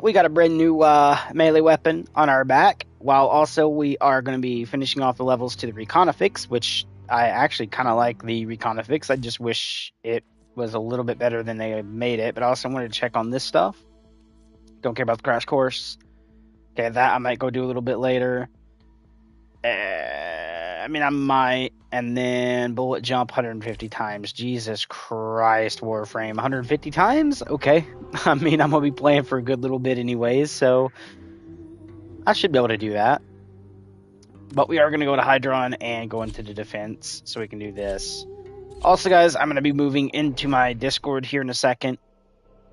we got a brand new melee weapon on our back, while also we are going to be finishing off the levels to the Reconifix, which I actually kind of like the Reconifix. I just wish it was a little bit better than they made it, but I also wanted to check on this stuff. Don't care about the crash course. Okay, that I might go do a little bit later. I mean, I might. And then bullet jump 150 times. Jesus Christ, Warframe. 150 times? Okay. I mean, I'm going to be playing for a good little bit anyways, so I should be able to do that. But we are going to go to Hydron and go into the defense, so we can do this. Also, guys, I'm going to be moving into my Discord here in a second.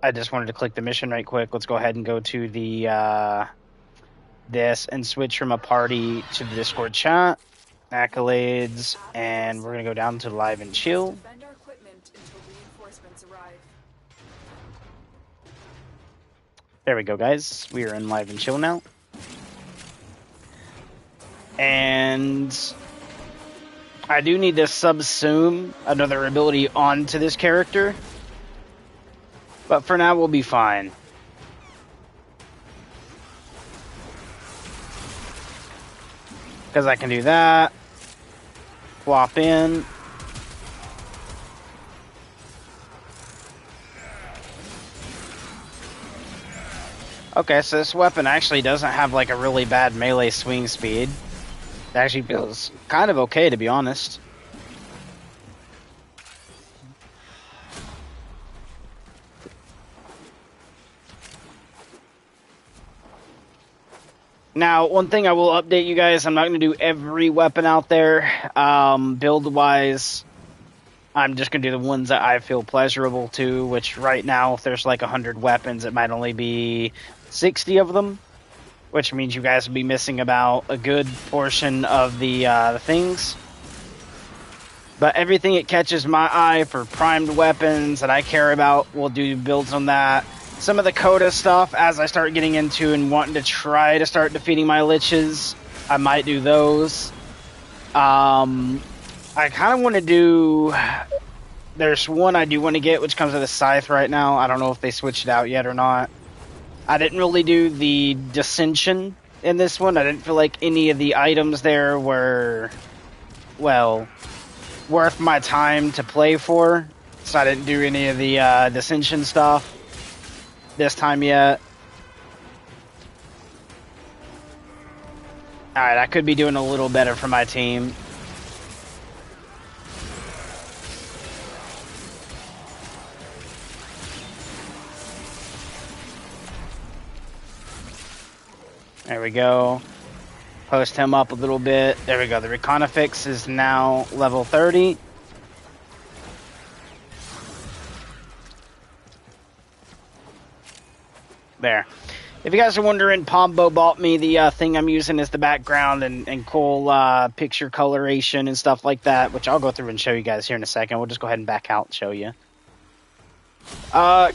I just wanted to click the mission right quick. Let's go ahead and go to the this and switch from a party to the Discord chat, accolades, and we're going to go down to live and chill. There we go, guys. We are in live and chill now. And I do need to subsume another ability onto this character, but for now we'll be fine. Because I can do that. Swap in. Okay, so this weapon actually doesn't have like a really bad melee swing speed. It actually feels kind of okay, to be honest. Now, one thing I will update you guys, I'm not going to do every weapon out there. Build-wise, I'm just going to do the ones that I feel pleasurable to, which right now, if there's like 100 weapons, it might only be 60 of them, which means you guys will be missing about a good portion of the things. But everything it catches my eye for primed weapons that I care about, we'll do builds on that. Some of the Coda stuff, as I start getting into and wanting to try to start defeating my liches, I might do those. I kind of want to do... There's one I do want to get, which comes with a scythe right now. I don't know if they switched it out yet or not. I didn't really do the dissension in this one. I didn't feel like any of the items there were, well, worth my time to play for. So I didn't do any of the dissension stuff this time yet. Alright, I could be doing a little better for my team. There we go. Post him up a little bit. There we go. The Reconifix is now level 30. There. If you guys are wondering, Pombo bought me the thing I'm using as the background and cool picture coloration and stuff like that, which I'll go through and show you guys here in a second. We'll just go ahead and back out and show you.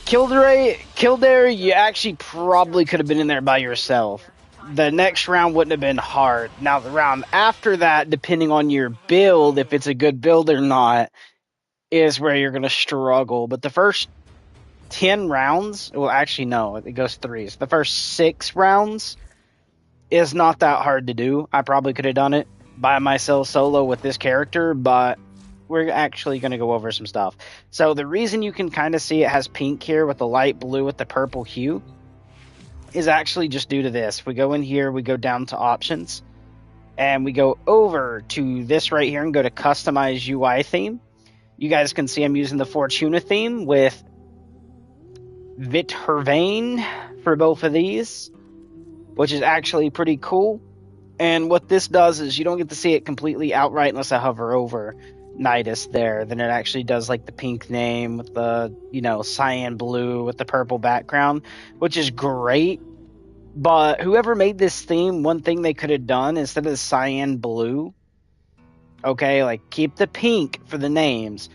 Kildare, you actually probably could have been in there by yourself. The next round wouldn't have been hard. Now, the round after that, depending on your build, if it's a good build or not, is where you're going to struggle. But the first 10 rounds, well, actually, no, it goes threes. The first 6 rounds is not that hard to do. I probably could have done it by myself solo with this character, but we're actually going to go over some stuff. So the reason you can kind of see it has pink here with the light blue with the purple hue is actually just due to this. We go in here, we go down to options, and we go over to this right here and go to customize UI theme. You guys can see I'm using the Fortuna theme with Vithervane for both of these, which is actually pretty cool. And what this does is you don't get to see it completely outright unless I hover over Nidus there. Then it actually does like the pink name with the, you know, cyan blue with the purple background, which is great. But whoever made this theme, one thing they could have done instead of the cyan blue, okay, like keep the pink for the names,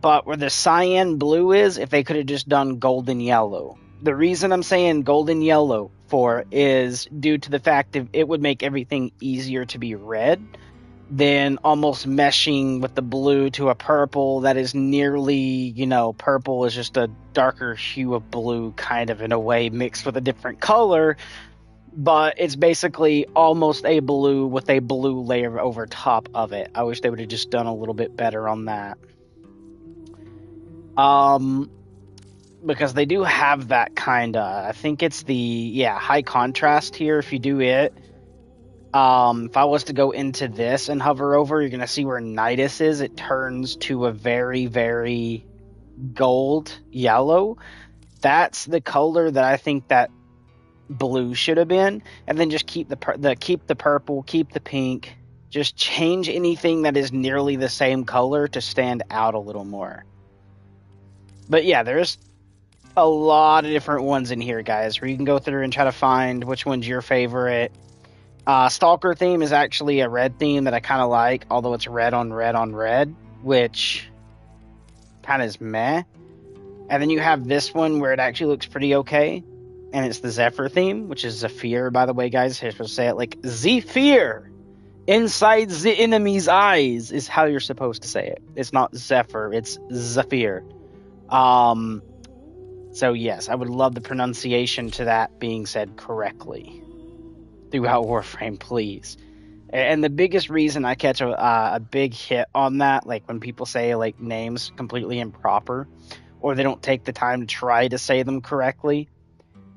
but where the cyan blue is, if they could have just done golden yellow. The reason I'm saying golden yellow for is due to the fact that it would make everything easier to be read. then almost meshing with the blue to a purple that is nearly, you know, purple is just a darker hue of blue, kind of in a way, mixed with a different color, but it's basically almost a blue with a blue layer over top of it. I wish they would have just done a little bit better on that. Because they do have that kind of, I think it's the, high contrast here. If you do it, if I was to go into this and hover over, you're going to see where Nidus is. It turns to a very, very gold yellow. That's the color that I think that blue should have been. And then just keep the purple, keep the pink. Just change anything that is nearly the same color to stand out a little more. But yeah, there's a lot of different ones in here, guys, where you can go through and try to find which one's your favorite. Stalker theme is actually a red theme that I kind of like, although it's red on red on red, which kind of is meh. And then you have this one where it actually looks pretty okay, and it's the Zephyr theme, which is Zephyr, by the way, guys. You're supposed to say it like Zephyr. Inside the enemy's eyes is how you're supposed to say it. It's not Zephyr, it's Zephyr. So yes, I would love the pronunciation to that being said correctly throughout Warframe, please. And the biggest reason I catch a big hit on that, like when people say like names completely improper, or they don't take the time to try to say them correctly,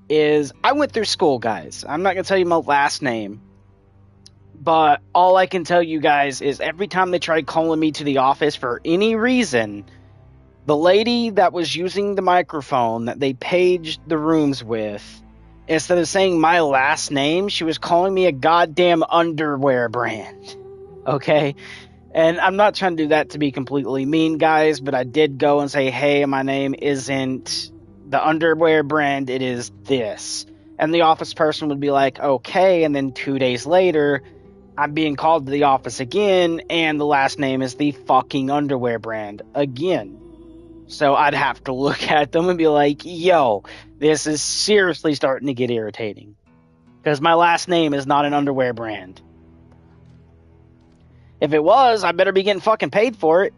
is I went through school, guys. I'm not going to tell you my last name, but all I can tell you guys is every time they tried calling me to the office for any reason, the lady that was using the microphone that they paged the rooms with, instead of saying my last name, she was calling me a goddamn underwear brand. Okay? And I'm not trying to do that to be completely mean, guys, but I did go and say, hey, my name isn't the underwear brand, it is this. And the office person would be like, okay, and then 2 days later, I'm being called to the office again, and the last name is the fucking underwear brand again. So I'd have to look at them and be like, yo, this is seriously starting to get irritating. Because my last name is not an underwear brand. If it was, I better be getting fucking paid for it.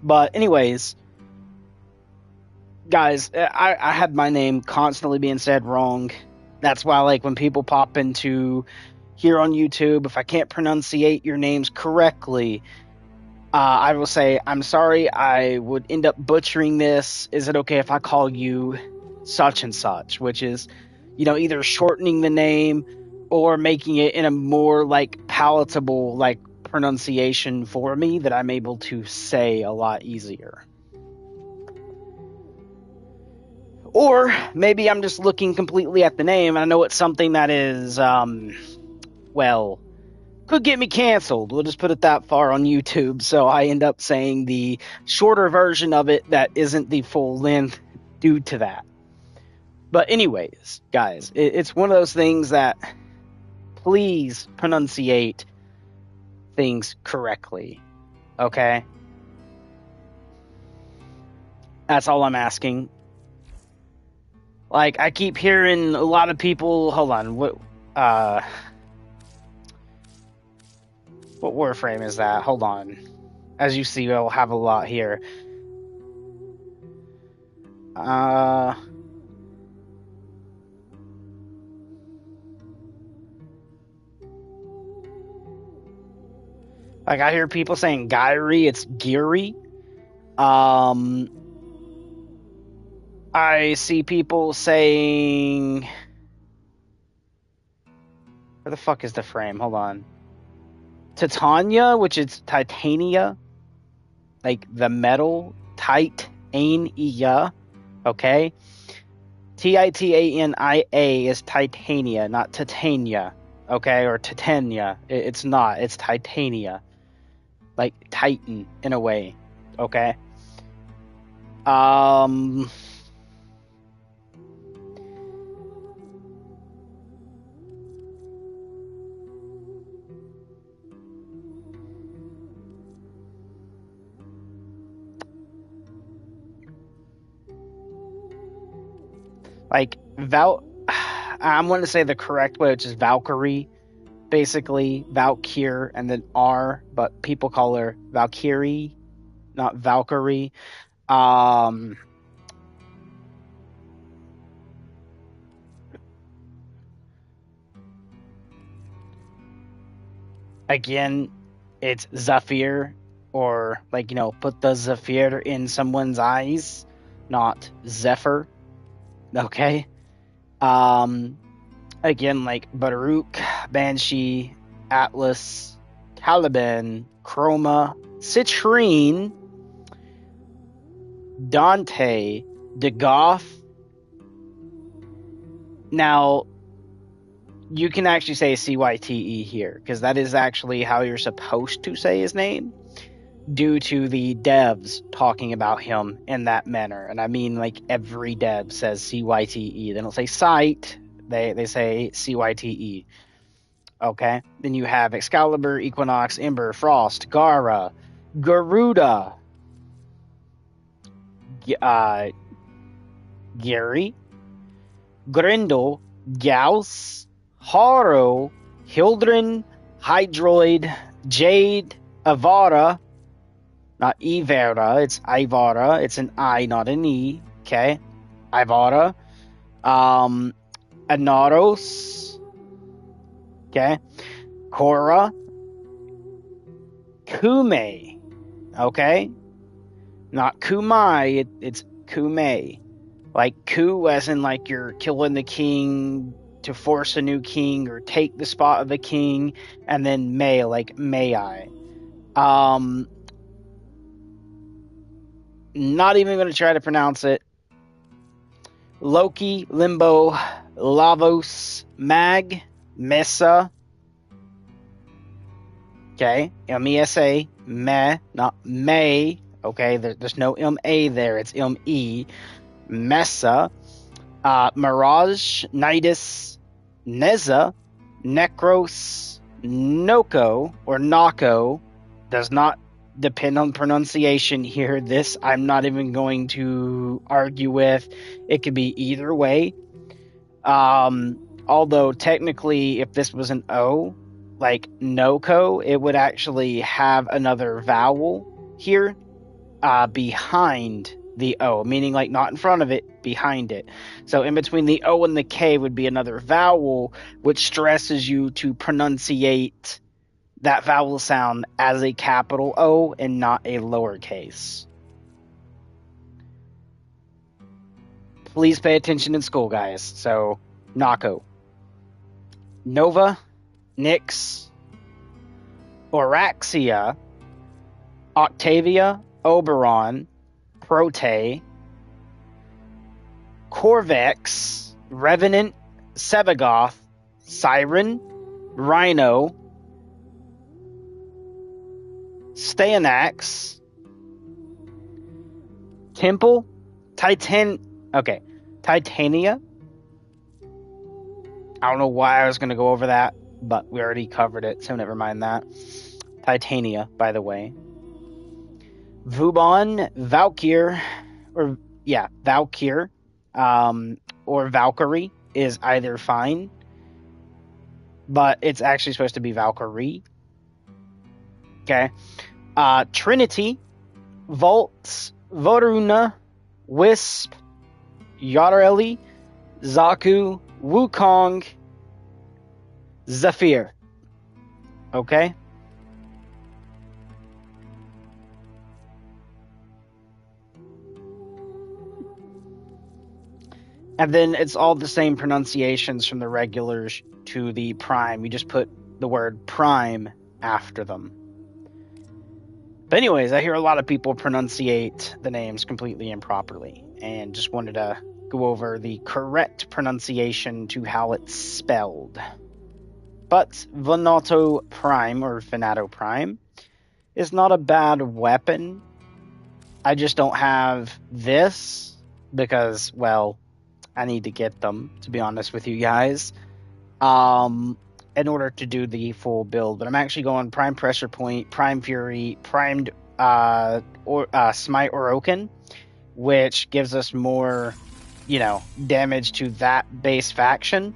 But anyways, guys, I had my name constantly being said wrong. That's why, like, when people pop into here on YouTube, if I can't pronunciate your names correctly, I will say, I'm sorry, I would end up butchering this. Is it okay if I call you such and such? Which is, you know, either shortening the name or making it in a more, like, palatable, like, pronunciation for me that I'm able to say a lot easier. Or maybe I'm just looking completely at the name and I know it's something that is, well, could get me canceled. We'll just put it that far on YouTube. So I end up saying the shorter version of it that isn't the full length due to that. But anyways, guys, it's one of those things that please pronunciate things correctly. Okay? That's all I'm asking. Like, I keep hearing a lot of people... Hold on. What Warframe is that? Hold on. As you see, I'll have a lot here. Like, I hear people saying Gyri, it's Geary. I see people saying... Where the fuck is the frame? Hold on. Titania, which is Titania, like the metal, Titania, okay? Titania is Titania, not Titania, okay? Or Titania, it's not, it's Titania, like Titan in a way, okay? Like, I'm going to say the correct way, which is Valkyrie, basically Valkyr and then R, but people call her Valkyrie, not Valkyrie. Again, it's Zephyr, or like, put the Zephyr in someone's eyes, not Zephyr. Okay. Again, like Baruch, Banshee, Atlas, Caliban, Chroma, Citrine, Dante, Dagoth. Now, you can actually say CYTE here, because that is actually how you're supposed to say his name, due to the devs talking about him in that manner. And I mean, like, every dev says CYTE. They don't say sight, they say CYTE. Okay? Then you have Excalibur, Equinox, Ember, Frost, Gara, Garuda, Gary, Grendel, Gauss, Haro, Hildren, Hydroid, Jade, Avara, not Ivara, it's Ivara, it's an I, not an E, okay? Ivara, Anaros, okay? Korra, Kume, okay? Not Kumai, it's Kume. Like Ku as in like you're killing the king to force a new king or take the spot of the king, and then May, like may I. Not even going to try to pronounce it. Loki, Limbo, Lavos, Mag, Mesa. Okay, M-E-S-A, meh, not may. Okay, there's no M-A there, it's M-E. Mesa, Mirage, Nidus, Neza, Necros, Noko, or Nako, does not depend on pronunciation here. This I'm not even going to argue with. It could be either way. Although technically, if this was an O, like Noko, it would actually have another vowel here behind the O, meaning like not in front of it, behind it. So in between the O and the K would be another vowel, which stresses you to pronunciate that vowel sound as a capital O and not a lowercase. Please pay attention in school, guys. So, Nako, Nova, Nyx, Oraxia, Octavia, Oberon, Prote, Corvex, Revenant, Sevagoth, Siren, Rhino, Stayanax, Temple, Titania. I don't know why I was going to go over that, but we already covered it, so never mind that. Titania, by the way. Vubon, Valkyr, Valkyr, or Valkyrie is either fine, but it's actually supposed to be Valkyrie. Okay. Trinity, Volts, Voruna, Wisp, Yareli, Zaku, Wukong, Zephyr. Okay? And then it's all the same pronunciations from the regulars to the prime. You just put the word prime after them. But anyways, I hear a lot of people pronunciate the names completely improperly, and just wanted to go over the correct pronunciation to how it's spelled. But Venato Prime, or Venato Prime, is not a bad weapon. I just don't have this because, well, I need to get them, to be honest with you guys, in order to do the full build. But I'm actually going Prime Pressure Point, Prime Fury, Primed Smite Orokin, which gives us more, damage to that base faction.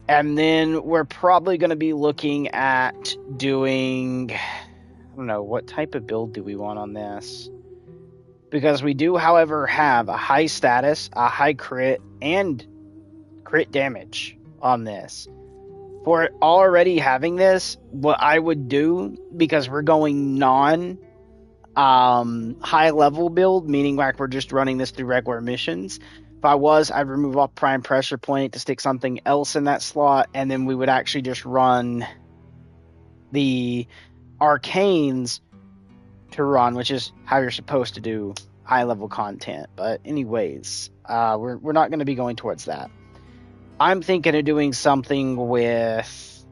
And then we're probably going to be looking at doing, I don't know, what type of build do we want on this? Because we do, however, have a high status, a high crit, and crit damage on this. For already having this, what I would do, because we're going non high level build, meaning like we're just running this through regular missions. If I was, I'd remove off prime pressure point to stick something else in that slot, and then we would actually just run the arcanes to run, which is how you're supposed to do high level content. But anyways, we're not going to be going towards that. I'm thinking of doing something with,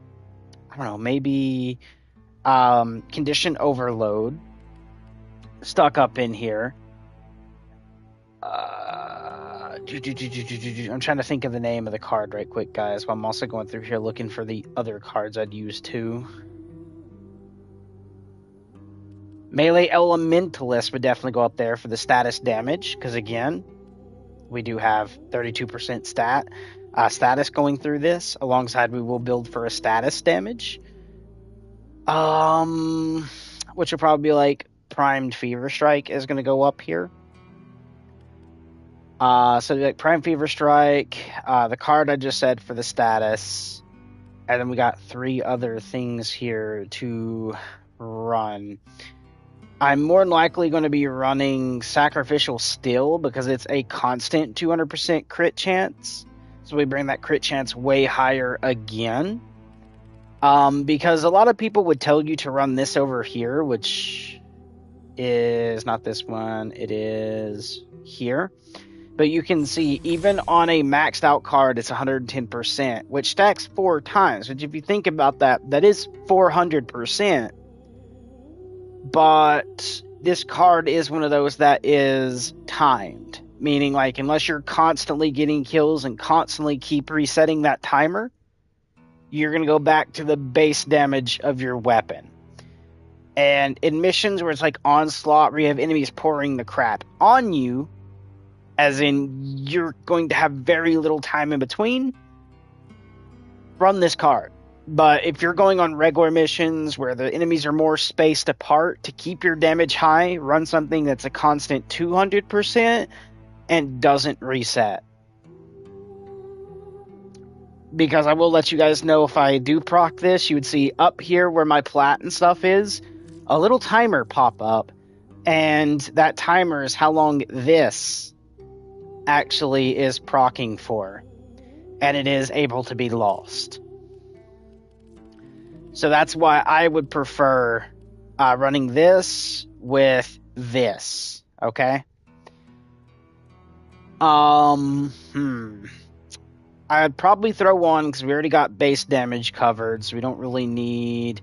I don't know, maybe condition overload stuck up in here. I'm trying to think of the name of the card right quick, guys, while I'm also going through here looking for the other cards I'd use too. Melee Elementalist would definitely go up there for the status damage, because again, we do have 32% status going through this. Alongside, we will build for a status damage. Which will probably be like Primed Fever Strike is going to go up here. So like Prime Fever Strike, the card I just said for the status, and then we got 3 other things here to run. I'm more than likely going to be running Sacrificial Steel because it's a constant 200% crit chance. So we bring that crit chance way higher again. Because a lot of people would tell you to run this over here, which is not this one, it is here. But you can see, even on a maxed out card, it's 110%, which stacks 4 times. Which if you think about that, that is 400%. But this card is one of those that is timed. Meaning, like, unless you're constantly getting kills and constantly keep resetting that timer, you're going to go back to the base damage of your weapon. And in missions where it's like onslaught, where you have enemies pouring the crap on you, as in you're going to have very little time in between, run this card. But if you're going on regular missions where the enemies are more spaced apart, to keep your damage high, run something that's a constant 200% and doesn't reset. Because I will let you guys know, if I do proc this, you would see up here where my plat and stuff is, a little timer pop up. And that timer is how long this actually is proccing for. And it is able to be lost. So that's why I would prefer running this with this. Okay? I'd probably throw on, because we already got base damage covered, so we don't really need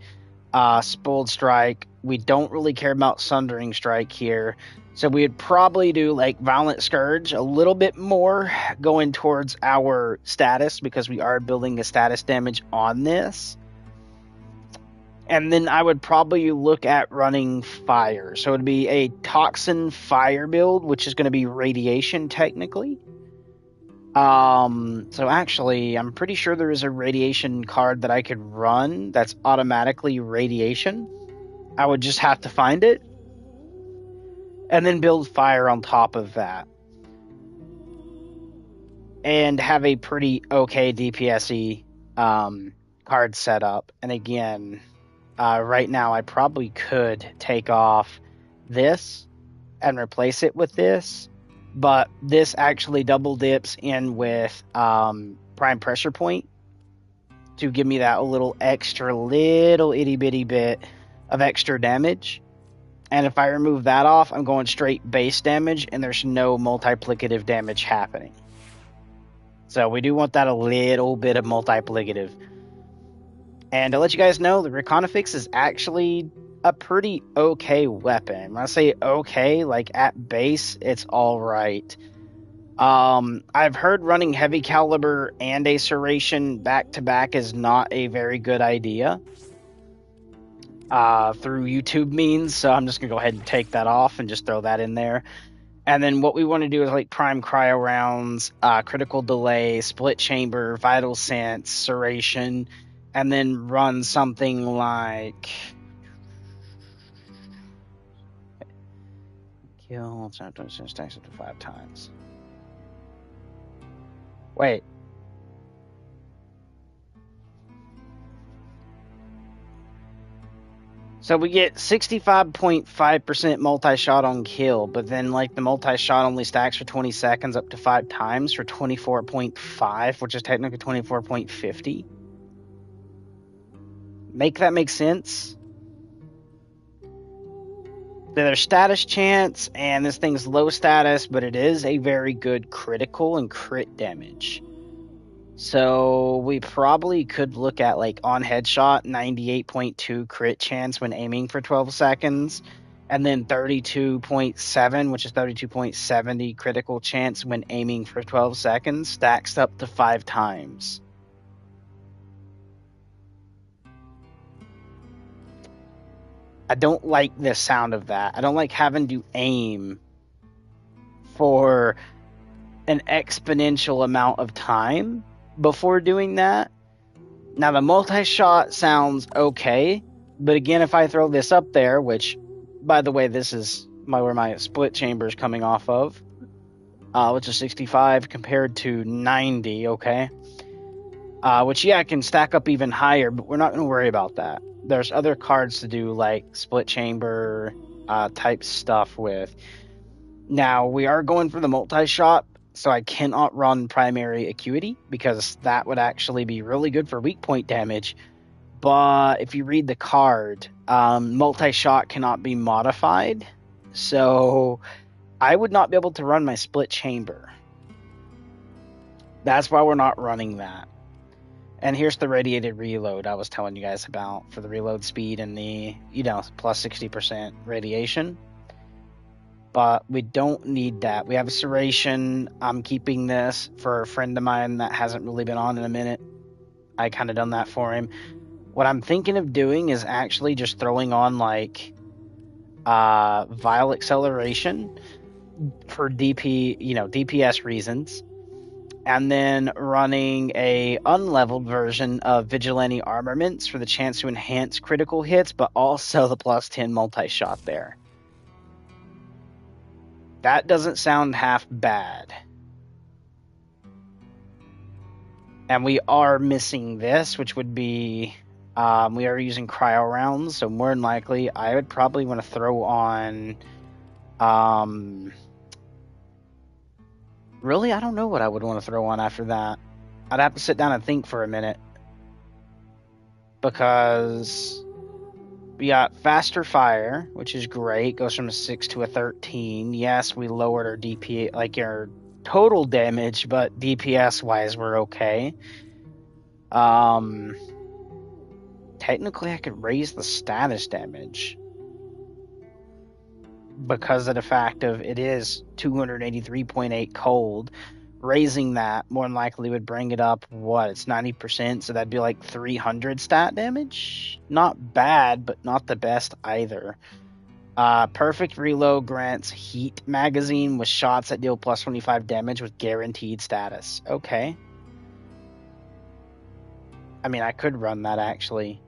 Spoiled Strike. We don't really care about Sundering Strike here. So we'd probably do like Violent Scourge a little bit more, going towards our status, because we are building a status damage on this. And then I would probably look at running Fire. So it would be a Toxin Fire build, which is going to be Radiation technically. So actually, I'm pretty sure there is a Radiation card that I could run that's automatically Radiation. I would just have to find it. And then build Fire on top of that. And have a pretty okay DPS-y card set up. And again, right now I probably could take off this and replace it with this. But this actually double dips in with Prime Pressure Point to give me that little extra little itty bitty bit of extra damage. And if I remove that off, I'm going straight base damage, and there's no multiplicative damage happening. So we do want that a little bit of multiplicative. And to let you guys know, the Reconifix is actually a pretty okay weapon. When I say okay, like at base, it's alright. I've heard running heavy caliber and a Serration back to back is not a very good idea. Through YouTube means, so I'm just gonna go ahead and take that off and just throw that in there. And then what we want to do is like prime cryo rounds, critical delay, split chamber, vital sense, serration, and then run something like kill stacks up to 5 times. Wait. So we get 65.5% multi-shot on kill, but then like the multi-shot only stacks for 20 seconds up to 5 times for 24.5, which is technically 24.50. Make that make sense? There's status chance, and this thing's low status, but it is a very good critical and crit damage. So we probably could look at like on headshot 98.2 crit chance when aiming for 12 seconds, and then 32.7, which is 32.70 critical chance when aiming for 12 seconds, stacks up to 5 times. I don't like the sound of that. I don't like having to aim for an exponential amount of time before doing that. Now the multi-shot sounds okay, but again, if I throw this up there, which, by the way, this is where my split chamber is coming off of, which is 65 compared to 90, okay? Which, yeah, can stack up even higher, but we're not going to worry about that. There's other cards to do, like split chamber type stuff with. Now, we are going for the multi-shot, so I cannot run primary acuity, because that would actually be really good for weak point damage. But if you read the card, multi-shot cannot be modified, so I would not be able to run my split chamber. That's why we're not running that. And here's the radiated reload I was telling you guys about for the reload speed and the, plus 60% radiation. But we don't need that. We have a serration. I'm keeping this for a friend of mine that hasn't really been on in a minute. I kind of done that for him. What I'm thinking of doing is actually just throwing on like vial acceleration for DPS reasons, and then running a unleveled version of vigilante armaments for the chance to enhance critical hits, but also the plus 10 multi-shot there. That doesn't sound half bad. And we are missing this, which would be, we are using cryo rounds, so more than likely, I would probably want to throw on, really, I don't know what I would want to throw on after that. I'd have to sit down and think for a minute. Because we got faster fire, which is great. Goes from a 6 to a 13. Yes, we lowered our DPS, like our total damage, but DPS wise, we're okay. Technically, I could raise the status damage because of the fact of it is 283.8 cold. Raising that more than likely would bring it up, it's 90%, so that'd be like 300 stat damage. Not bad, but not the best either. Perfect reload grants heat magazine with shots that deal plus 25 damage with guaranteed status. Okay. I mean, I could run that actually,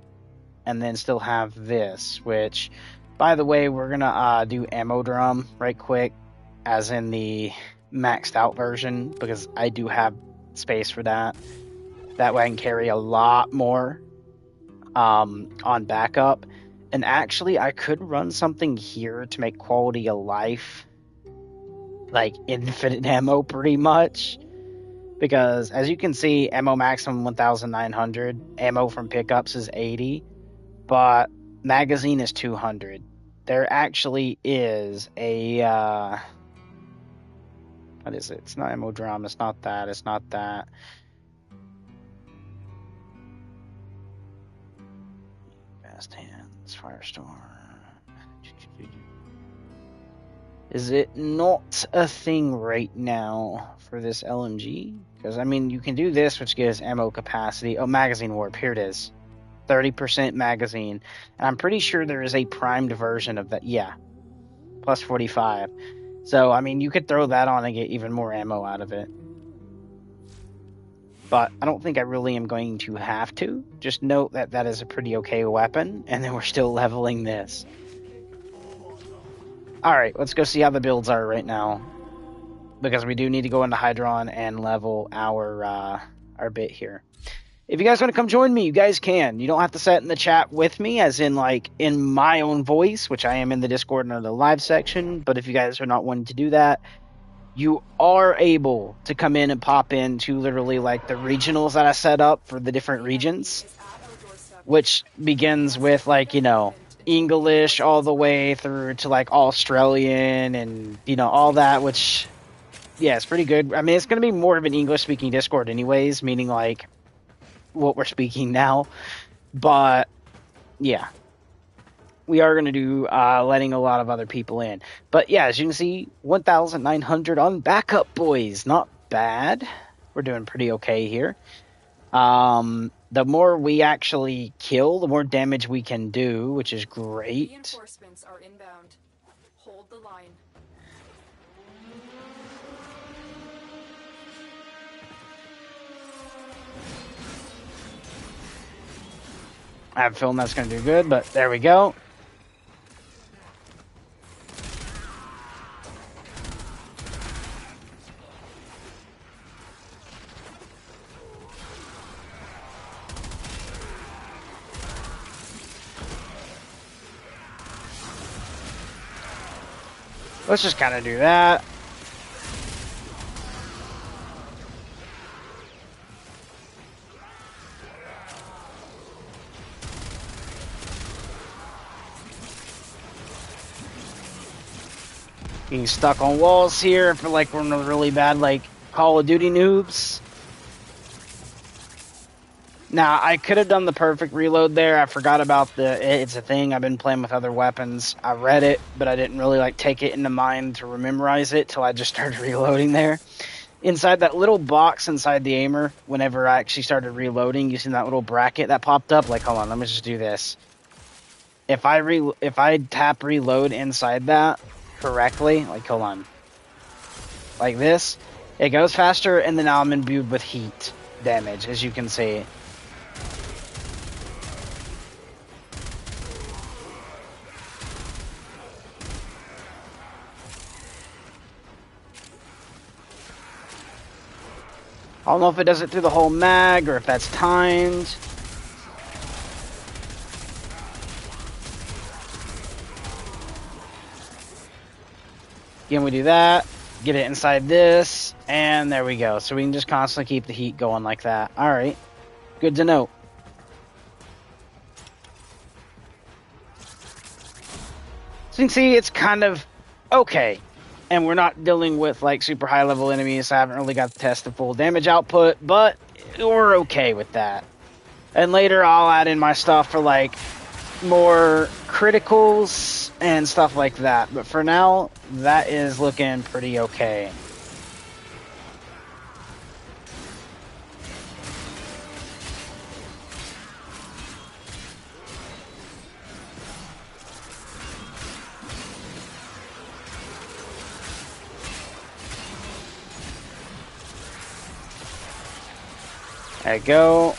and then still have this, which, by the way, we're gonna do ammo drum right quick, as in the maxed out version, because I do have space for that. That way I can carry a lot more on backup. And actually, I could run something here to make quality of life like infinite ammo pretty much, because as you can see, ammo maximum 1900, ammo from pickups is 80, but magazine is 200. There actually is a what is it? It's not ammo drum. It's not that. It's not that. Fast hands, firestorm. Is it not a thing right now for this LMG? Because, I mean, you can do this, which gives ammo capacity. Oh, magazine warp. Here it is. 30% magazine. And I'm pretty sure there is a primed version of that. Yeah. Plus 45. So, I mean, you could throw that on and get even more ammo out of it. But I don't think I really am going to have to. Just note that that is a pretty okay weapon, and then we're still leveling this. Alright, let's go see how the builds are right now. Because we do need to go into Hydron and level our bit here. If you guys want to come join me, you guys can. You don't have to set in the chat with me, as in, like, in my own voice, which I am in the Discord under the live section. But if you guys are not wanting to do that, you are able to come in and pop into literally, like, the regionals that I set up for the different regions. Which begins with, like, you know, English all the way through to, like, Australian and, you know, all that, which, yeah, it's pretty good. I mean, it's going to be more of an English-speaking Discord anyways, meaning, like, what we're speaking now. But, yeah. We are going to do letting a lot of other people in. But, yeah, as you can see, 1,900 on backup, boys. Not bad. We're doing pretty okay here. The more we actually kill, the more damage we can do, which is great. Reinforcements are inbound. Hold the line. I have a feeling that's going to do good, but there we go. Let's just kind of do that. Getting stuck on walls here. I feel like we're in a really bad, like, Call of Duty noobs. Now, I could have done the perfect reload there. I forgot about it's a thing. I've been playing with other weapons. I read it, but I didn't really, like, take it into mind to memorize it till I just started reloading there. Inside that little box inside the aimer, whenever I actually started reloading, you see that little bracket that popped up? Like, hold on, let me just do this. If I tap reload inside that correctly, like, hold on, like this, it goes faster, and then now I'm imbued with heat damage, as you can see. I don't know if it does it through the whole mag or if that's timed. Again, we do that, get it inside this, and there we go. So we can just constantly keep the heat going like that. Alright, good to know. So you can see it's kind of okay. And we're not dealing with, like, super high level enemies, so I haven't really got to test the full damage output, but we're okay with that. And later I'll add in my stuff for, like, more criticals and stuff like that. But for now, that is looking pretty okay. There you go.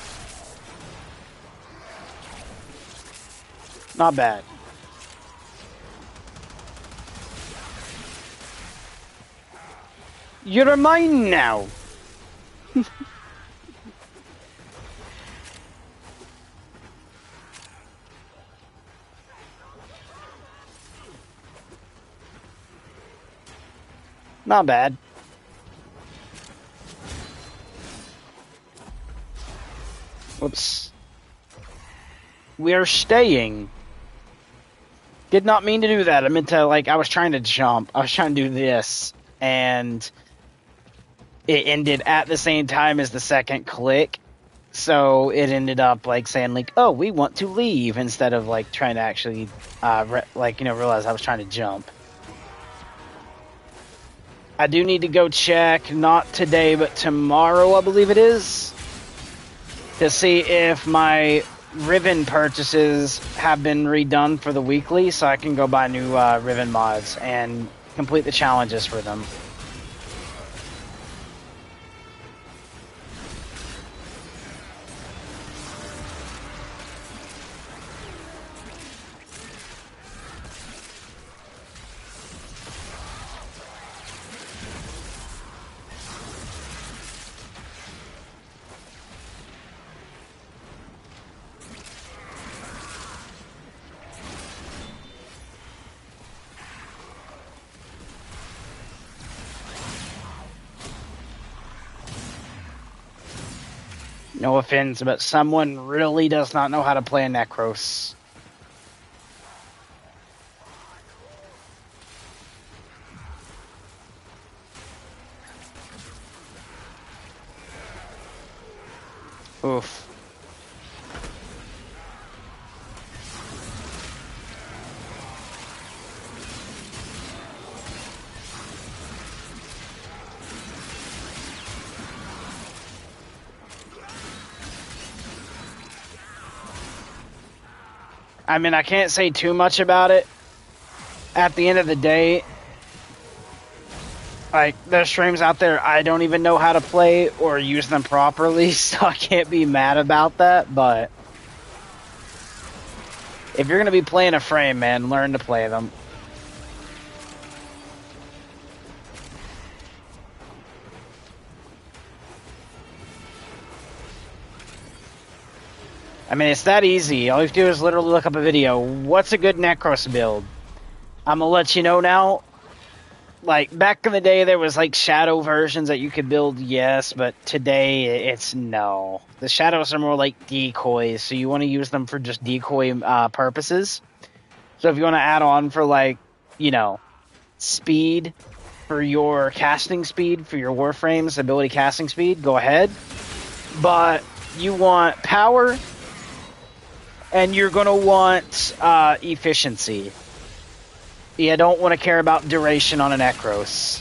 Not bad. You're mine now. Not bad. Whoops. We are staying. Did not mean to do that. I meant to, like, I was trying to jump. I was trying to do this, and it ended at the same time as the second click. So it ended up, like, saying, like, oh, we want to leave, instead of, like, trying to actually, realize I was trying to jump. I do need to go check, not today, but tomorrow, I believe it is, to see if my Riven purchases have been redone for the weekly, so I can go buy new Riven mods. And complete the challenges for them. No offense, but someone really does not know how to play a Necros. Oof. I mean, I can't say too much about it. At the end of the day, like, there's streams out there I don't even know how to play or use them properly, so I can't be mad about that, but if you're going to be playing a frame, man, learn to play them. I mean, it's that easy. All you have to do is literally look up a video. What's a good Necros build? I'm going to let you know now. Like, back in the day, there was, like, shadow versions that you could build, yes, but today, it's no. The shadows are more like decoys, so you want to use them for just decoy purposes. So if you want to add on for, like, you know, speed for your casting speed, for your Warframes, ability casting speed, go ahead. But you want power, and you're going to want efficiency. You don't want to care about duration on an Necros.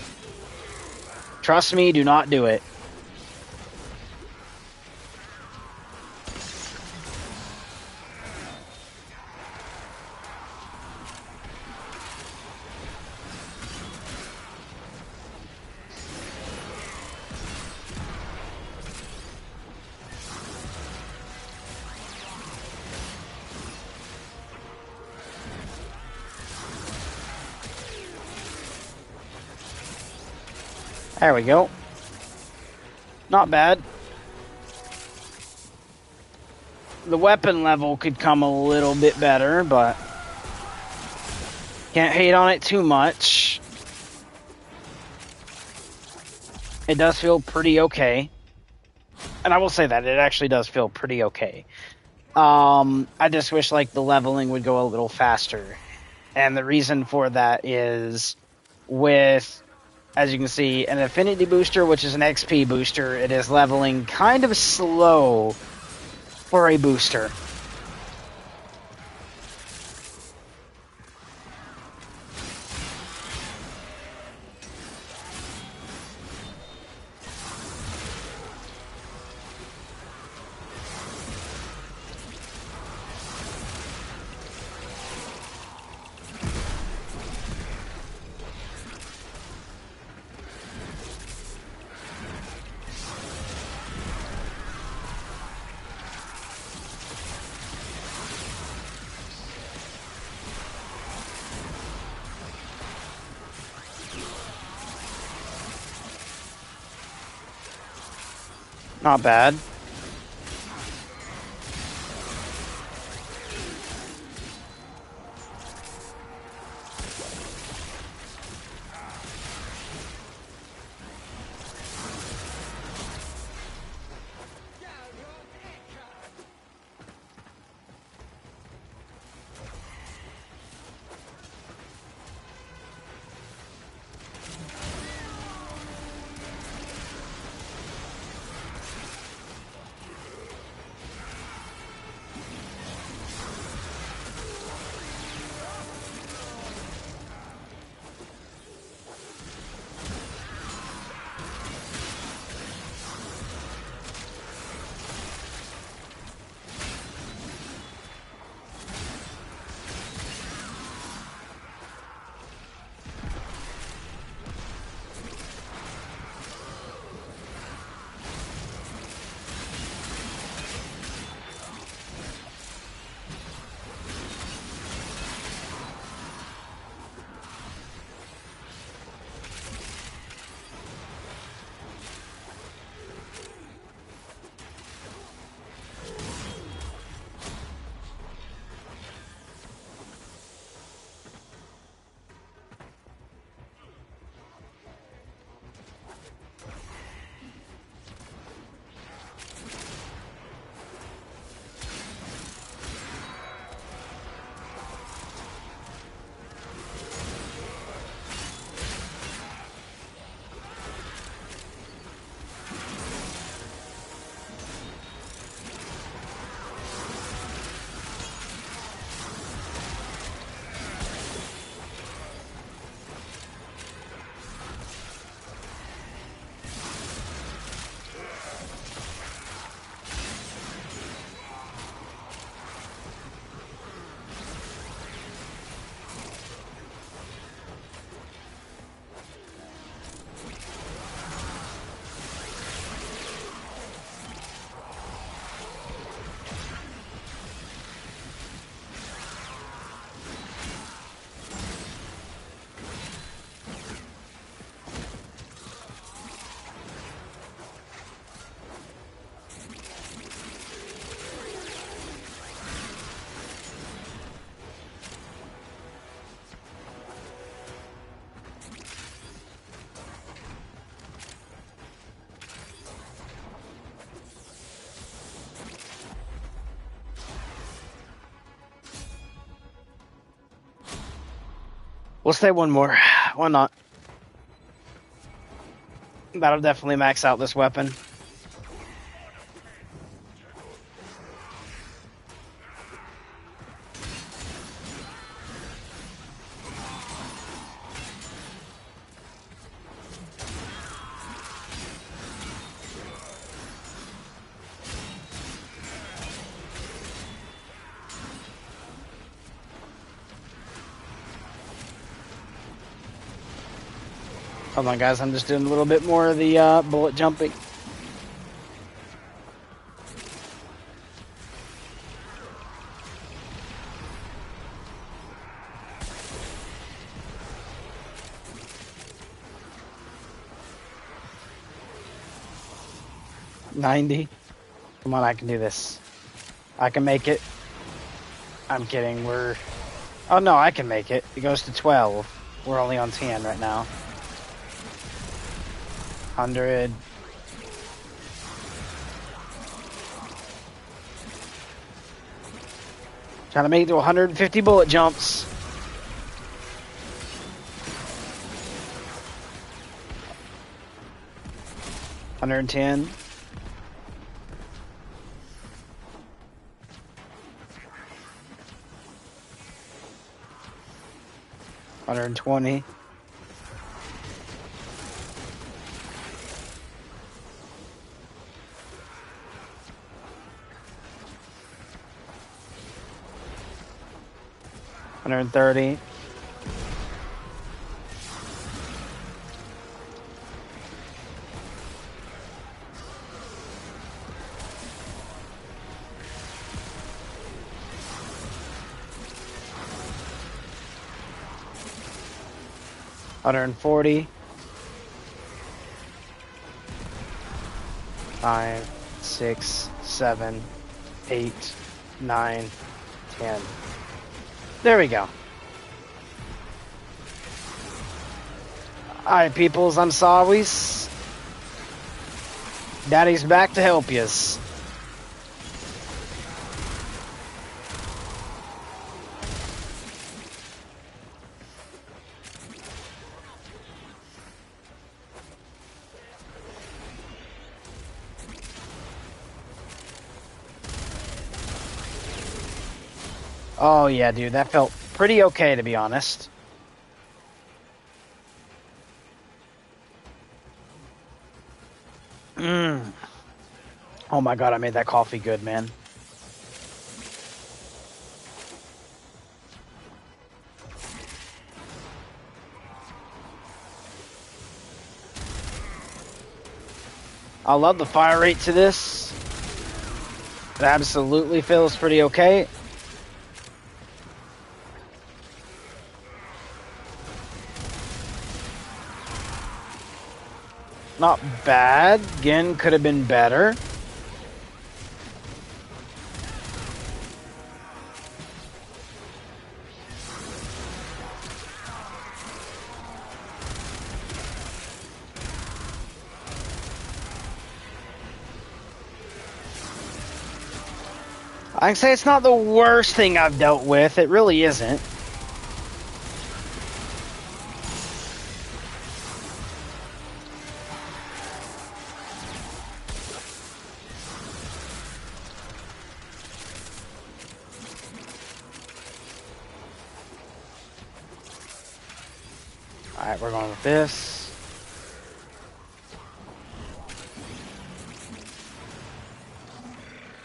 Trust me, do not do it. There we go. Not bad. The weapon level could come a little bit better, but can't hate on it too much. It does feel pretty okay. And I will say that, it actually does feel pretty okay. I just wish, like, the leveling would go a little faster. And the reason for that is with, as you can see, an affinity booster, which is an XP booster, it is leveling kind of slow for a booster. Not bad. We'll stay one more. Why not? That'll definitely max out this weapon. Hold on, guys. I'm just doing a little bit more of the bullet jumping. $90. Come on, I can do this. I can make it. I'm kidding. Oh no, I can make it. It goes to 12. We're only on 10 right now. 100. Trying to make it to 150 bullet jumps. $110. $120. $130. $140. 5, 6, 7, 8, 9, 10. There we go. Alright, peoples, I'm sorry. Daddy's back to help yous. Oh yeah, dude, that felt pretty okay, to be honest. Oh my god, I made that coffee good, man. I love the fire rate to this. It absolutely feels pretty okay. Not bad. Again, could have been better. I can say it's not the worst thing I've dealt with. It really isn't. Alright, we're going with this.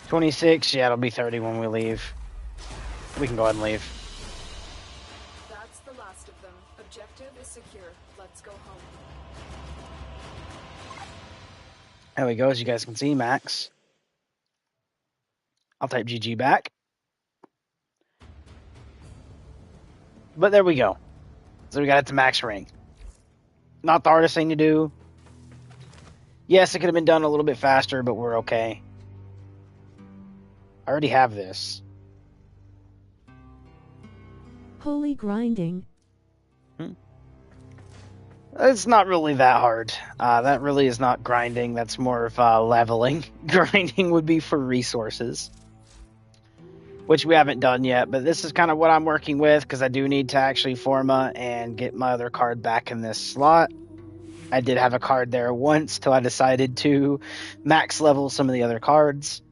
$26, yeah, it'll be 30 when we leave. We can go ahead and leave. That's the last of them. Objective is secure. Let's go home. There we go, as you guys can see, max. I'll type GG back. But there we go. So we got it to max ring. Not the hardest thing to do. Yes, it could have been done a little bit faster, but we're okay. I already have this. Holy grinding. It's not really that hard. That really is not grinding. That's more of leveling. Grinding would be for resources. which we haven't done yet. But this is kind of what I'm working with because I do need to actually forma and get my other card back in this slot. I did have a card there once till I decided to max level some of the other cards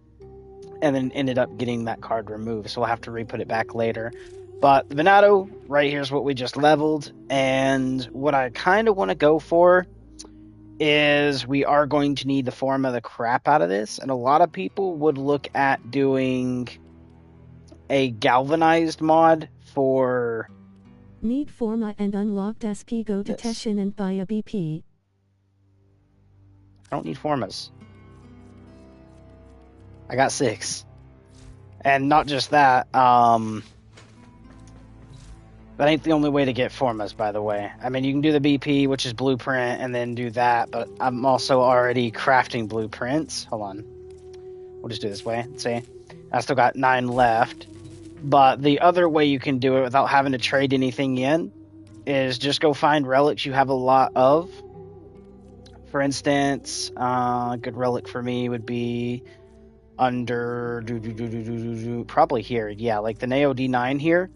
and then ended up getting that card removed. So we'll have to re-put it back later. But the Venato right here is what we just leveled. And what I kind of want to go for is we are going to need to forma the crap out of this. And a lot of people would look at doing a galvanized mod for... Need forma and unlocked SP. Go to Yes. Teshin and buy a BP. I don't need formas. I got 6. And not just that, that ain't the only way to get formas, by the way. I mean, you can do the BP, which is blueprint, and then do that, but I'm also already crafting blueprints. Hold on. We'll just do it this way. Let's see. I still got 9 left. But the other way you can do it without having to trade anything in is just go find relics you have a lot of. For instance, a good relic for me would be under probably here. Yeah, like the Neo D9 here.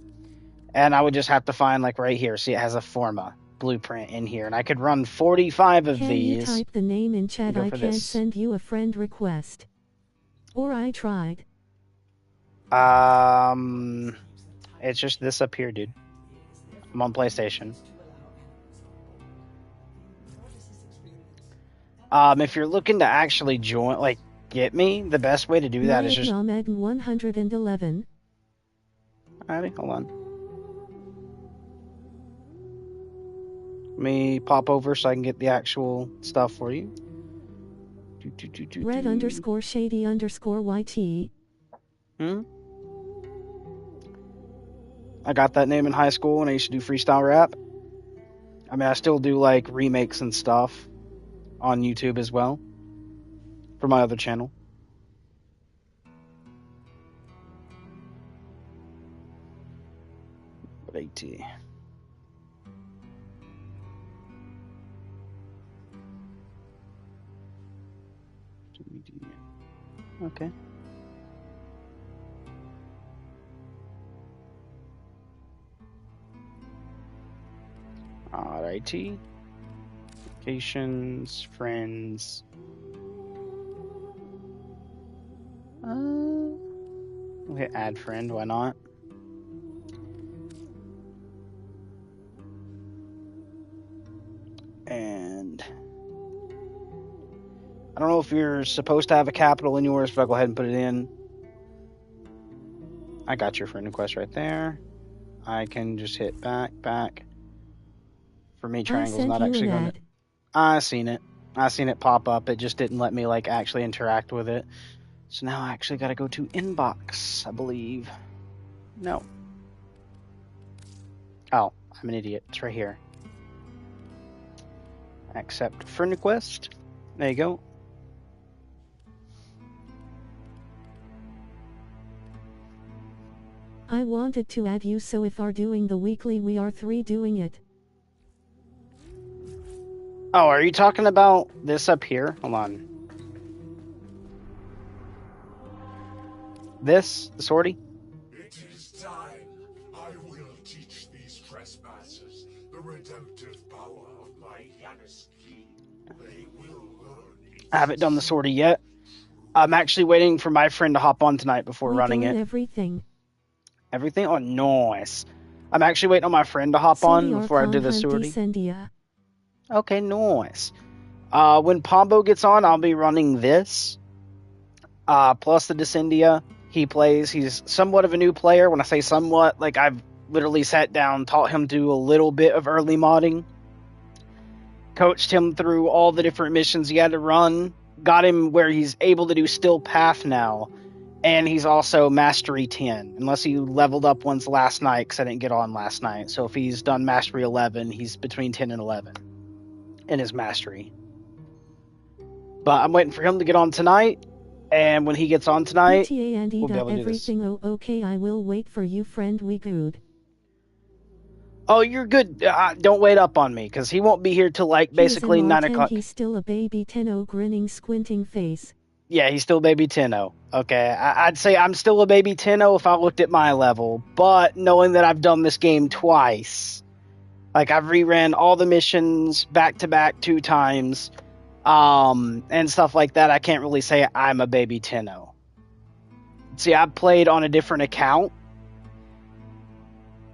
And I would just have to find like right here. See, it has a forma blueprint in here. And I could run 45 of Can these. you type the name in chat? Go I for can't this. send you a friend request. Or I tried. It's just this up here, dude. I'm on PlayStation. If you're looking to actually join, like, get me, the best way to do that is just... Ahmed 111. Alrighty, hold on. Let me pop over so I can get the actual stuff for you. Red underscore shady underscore YT. I got that name in high school and I used to do freestyle rap. I mean, I still do like remakes and stuff on YouTube as well for my other channel. But AT. Okay. Alrighty. Locations, friends. Okay, add friend, why not? And I don't know if you're supposed to have a capital in yours, but I'll go ahead and put it in. I got your friend request right there. I can just hit back. For me, triangle's not actually going to... I seen it. I seen it pop up. It just didn't let me, like, actually interact with it. So now I actually got to go to inbox, I believe. No. Oh, I'm an idiot. It's right here. Accept friend request. There you go. I wanted to add you, so if are doing the weekly, we are 3 doing it. Oh, are you talking about this up here? Hold on. This? The sortie? It is time. I will teach these trespassers the redemptive power of my Yanis key. They will learn. I haven't done the sortie yet. I'm actually waiting for my friend to hop on tonight before We running done it. everything. Everything? Oh, nice. I'm actually waiting on my friend to hop on before I do the sortie. Okay, nice. When Pombo gets on, I'll be running this. Plus the Descendia. He plays. He's somewhat of a new player. When I say somewhat, like I've literally sat down, taught him to do a little bit of early modding. Coached him through all the different missions he had to run. Got him where he's able to do Still Path now. And he's also Mastery 10. Unless he leveled up once last night, because I didn't get on last night. So if he's done Mastery 11, he's between 10 and 11 in his Mastery. But I'm waiting for him to get on tonight. And when he gets on tonight, we'll be able to do this. Oh, okay, I will wait for you, friend. We good. Oh, you're good. Don't wait up on me, because he won't be here till like basically 9 o'clock. He's still a baby 10-0 grinning, squinting face. Yeah, he's still baby 10-0. Okay, I'd say I'm still a baby 10-0 if I looked at my level, but knowing that I've done this game twice, like I've reran all the missions back to back 2 times, and stuff like that, I can't really say I'm a baby 10-0. See, I played on a different account,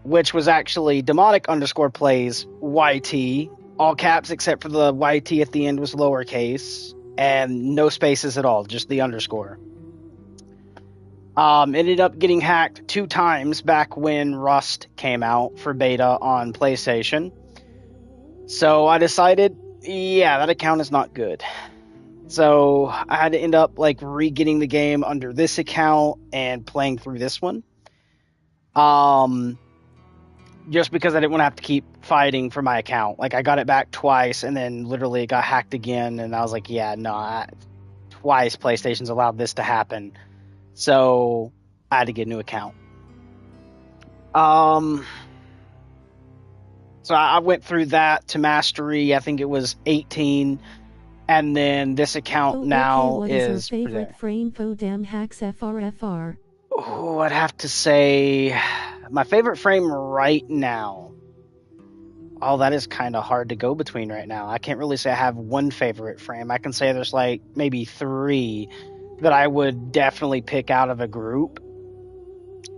which was actually demonic_plays YT, all caps except for the YT at the end was lowercase, and no spaces at all, just the underscore. Ended up getting hacked 2 times back when Rust came out for beta on PlayStation. So I decided, yeah, that account is not good. So I had to end up like re-getting the game under this account and playing through this one. Just because I didn't want to have to keep fighting for my account. Like, I got it back twice, and then literally it got hacked again, and I was like, yeah, no, twice PlayStation's allowed this to happen. So, I had to get a new account. So I went through that to Mastery, I think it was 18, and then this account now what is... your favorite frame for damn hacks FRFR? Oh, I'd have to say my favorite frame right now. Oh, that is kind of hard to go between right now. I can't really say I have one favorite frame. I can say there's like maybe 3 that I would definitely pick out of a group.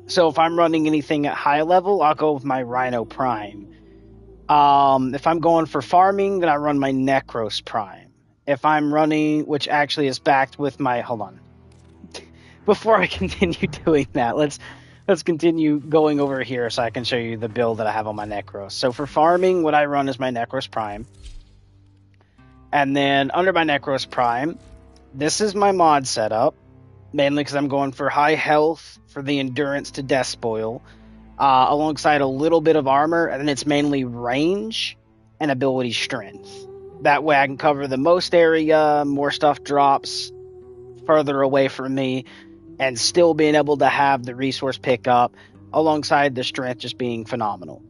So if I'm running anything at high level, I'll go with my Rhino Prime. If I'm going for farming, then I run my Necros Prime. If I'm running, which actually is backed with my... Hold on. Before I continue doing that, let's continue going over here so I can show you the build that I have on my Necros. So for farming, what I run is my Necros Prime. And then under my Necros Prime, this is my mod setup. Mainly because I'm going for high health for the endurance to death spoil. Alongside a little bit of armor, and then it's mainly range and ability strength. That way I can cover the most area, more stuff drops further away from me, and still being able to have the resource pickup alongside the strength just being phenomenal.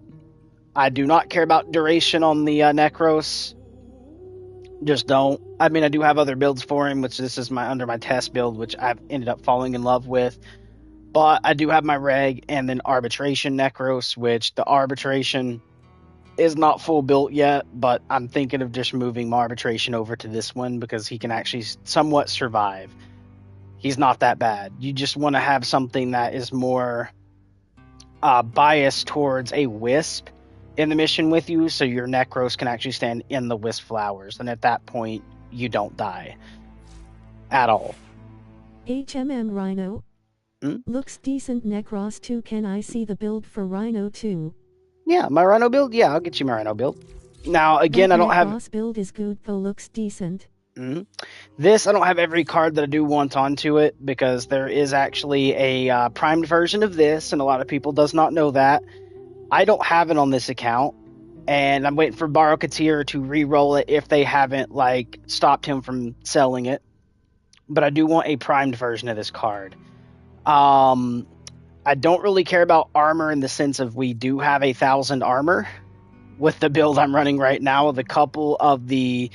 I do not care about duration on the Necros. Just don't. I mean, I do have other builds for him, which this is under my test build, which I've ended up falling in love with. But I do have my Reg and then Arbitration Necros, which the Arbitration is not full built yet, but I'm thinking of just moving my Arbitration over to this one because he can actually somewhat survive. He's not that bad. You just want to have something that is more biased towards a Wisp in the mission with you, so your Necros can actually stand in the Wisp flowers, and at that point, you don't die at all. HMM Rhino. Looks decent. Necros 2. Can I see the build for Rhino 2? Yeah, my Rhino build? Yeah, I'll get you my Rhino build. Now, again, that I don't have... Necros build is good, though looks decent. This, I don't have every card that I do want onto it, because there is actually a primed version of this, and a lot of people does not know that. I don't have it on this account, and I'm waiting for Barokatir to re-roll it if they haven't, like, stopped him from selling it. But I do want a primed version of this card. I don't really care about armor in the sense of we do have 1,000 armor with the build I'm running right now with a couple of the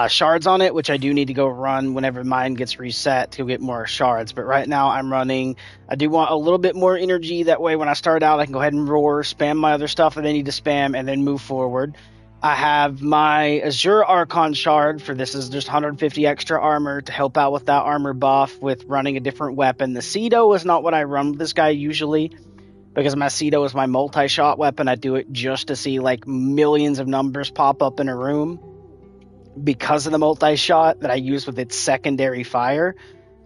shards on it, which I do need to go run whenever mine gets reset to get more shards. But right now I'm running, I do want a little bit more energy. That way when I start out, I can go ahead and roar, spam my other stuff that I need to spam, and then move forward. I have my Azure Archon shard for this is just 150 extra armor to help out with that armor buff with running a different weapon. The Cedo is not what I run with this guy usually, because my Cedo is my multi-shot weapon. I do it just to see like millions of numbers pop up in a room because of the multi-shot that I use with its secondary fire.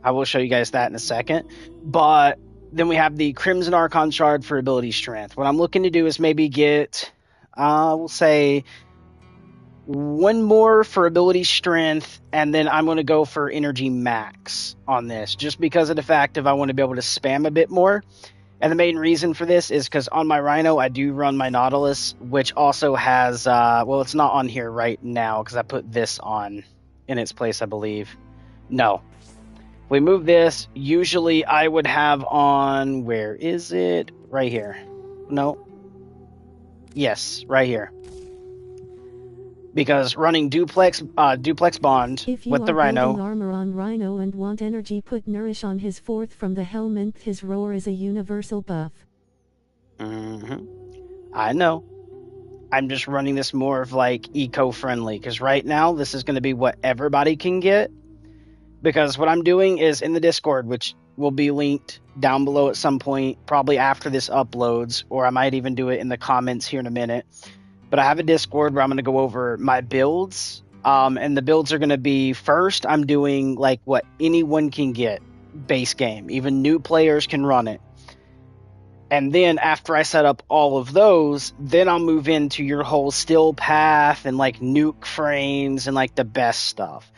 I will show you guys that in a second. But then we have the Crimson Archon shard for ability strength. What I'm looking to do is maybe get... we'll say 1 more for ability strength, and then I'm going to go for energy max on this, just because of the fact of I want to be able to spam a bit more. And the main reason for this is because on my Rhino, I do run my Nautilus, which also has, well, it's not on here right now because I put this on in its place, I believe. No. If we move this, usually I would have on, where is it? Right here. No. Yes, right here. because running duplex bond If you with the are building Rhino. armor on Rhino and want energy, put Nourish on his fourth from the helmet. His roar is a universal buff. I know. I'm just running this more of like eco-friendly, because right now this is going to be what everybody can get. Because what I'm doing is in the Discord, which will be linked down below at some point, probably after this uploads, or I might even do it in the comments here in a minute. But I have a Discord where I'm going to go over my builds. And the builds are going to be, first, I'm doing like what anyone can get, base game. Even new players can run it. And then after I set up all of those, then I'll move into your whole still path and like nuke frames and like the best stuff.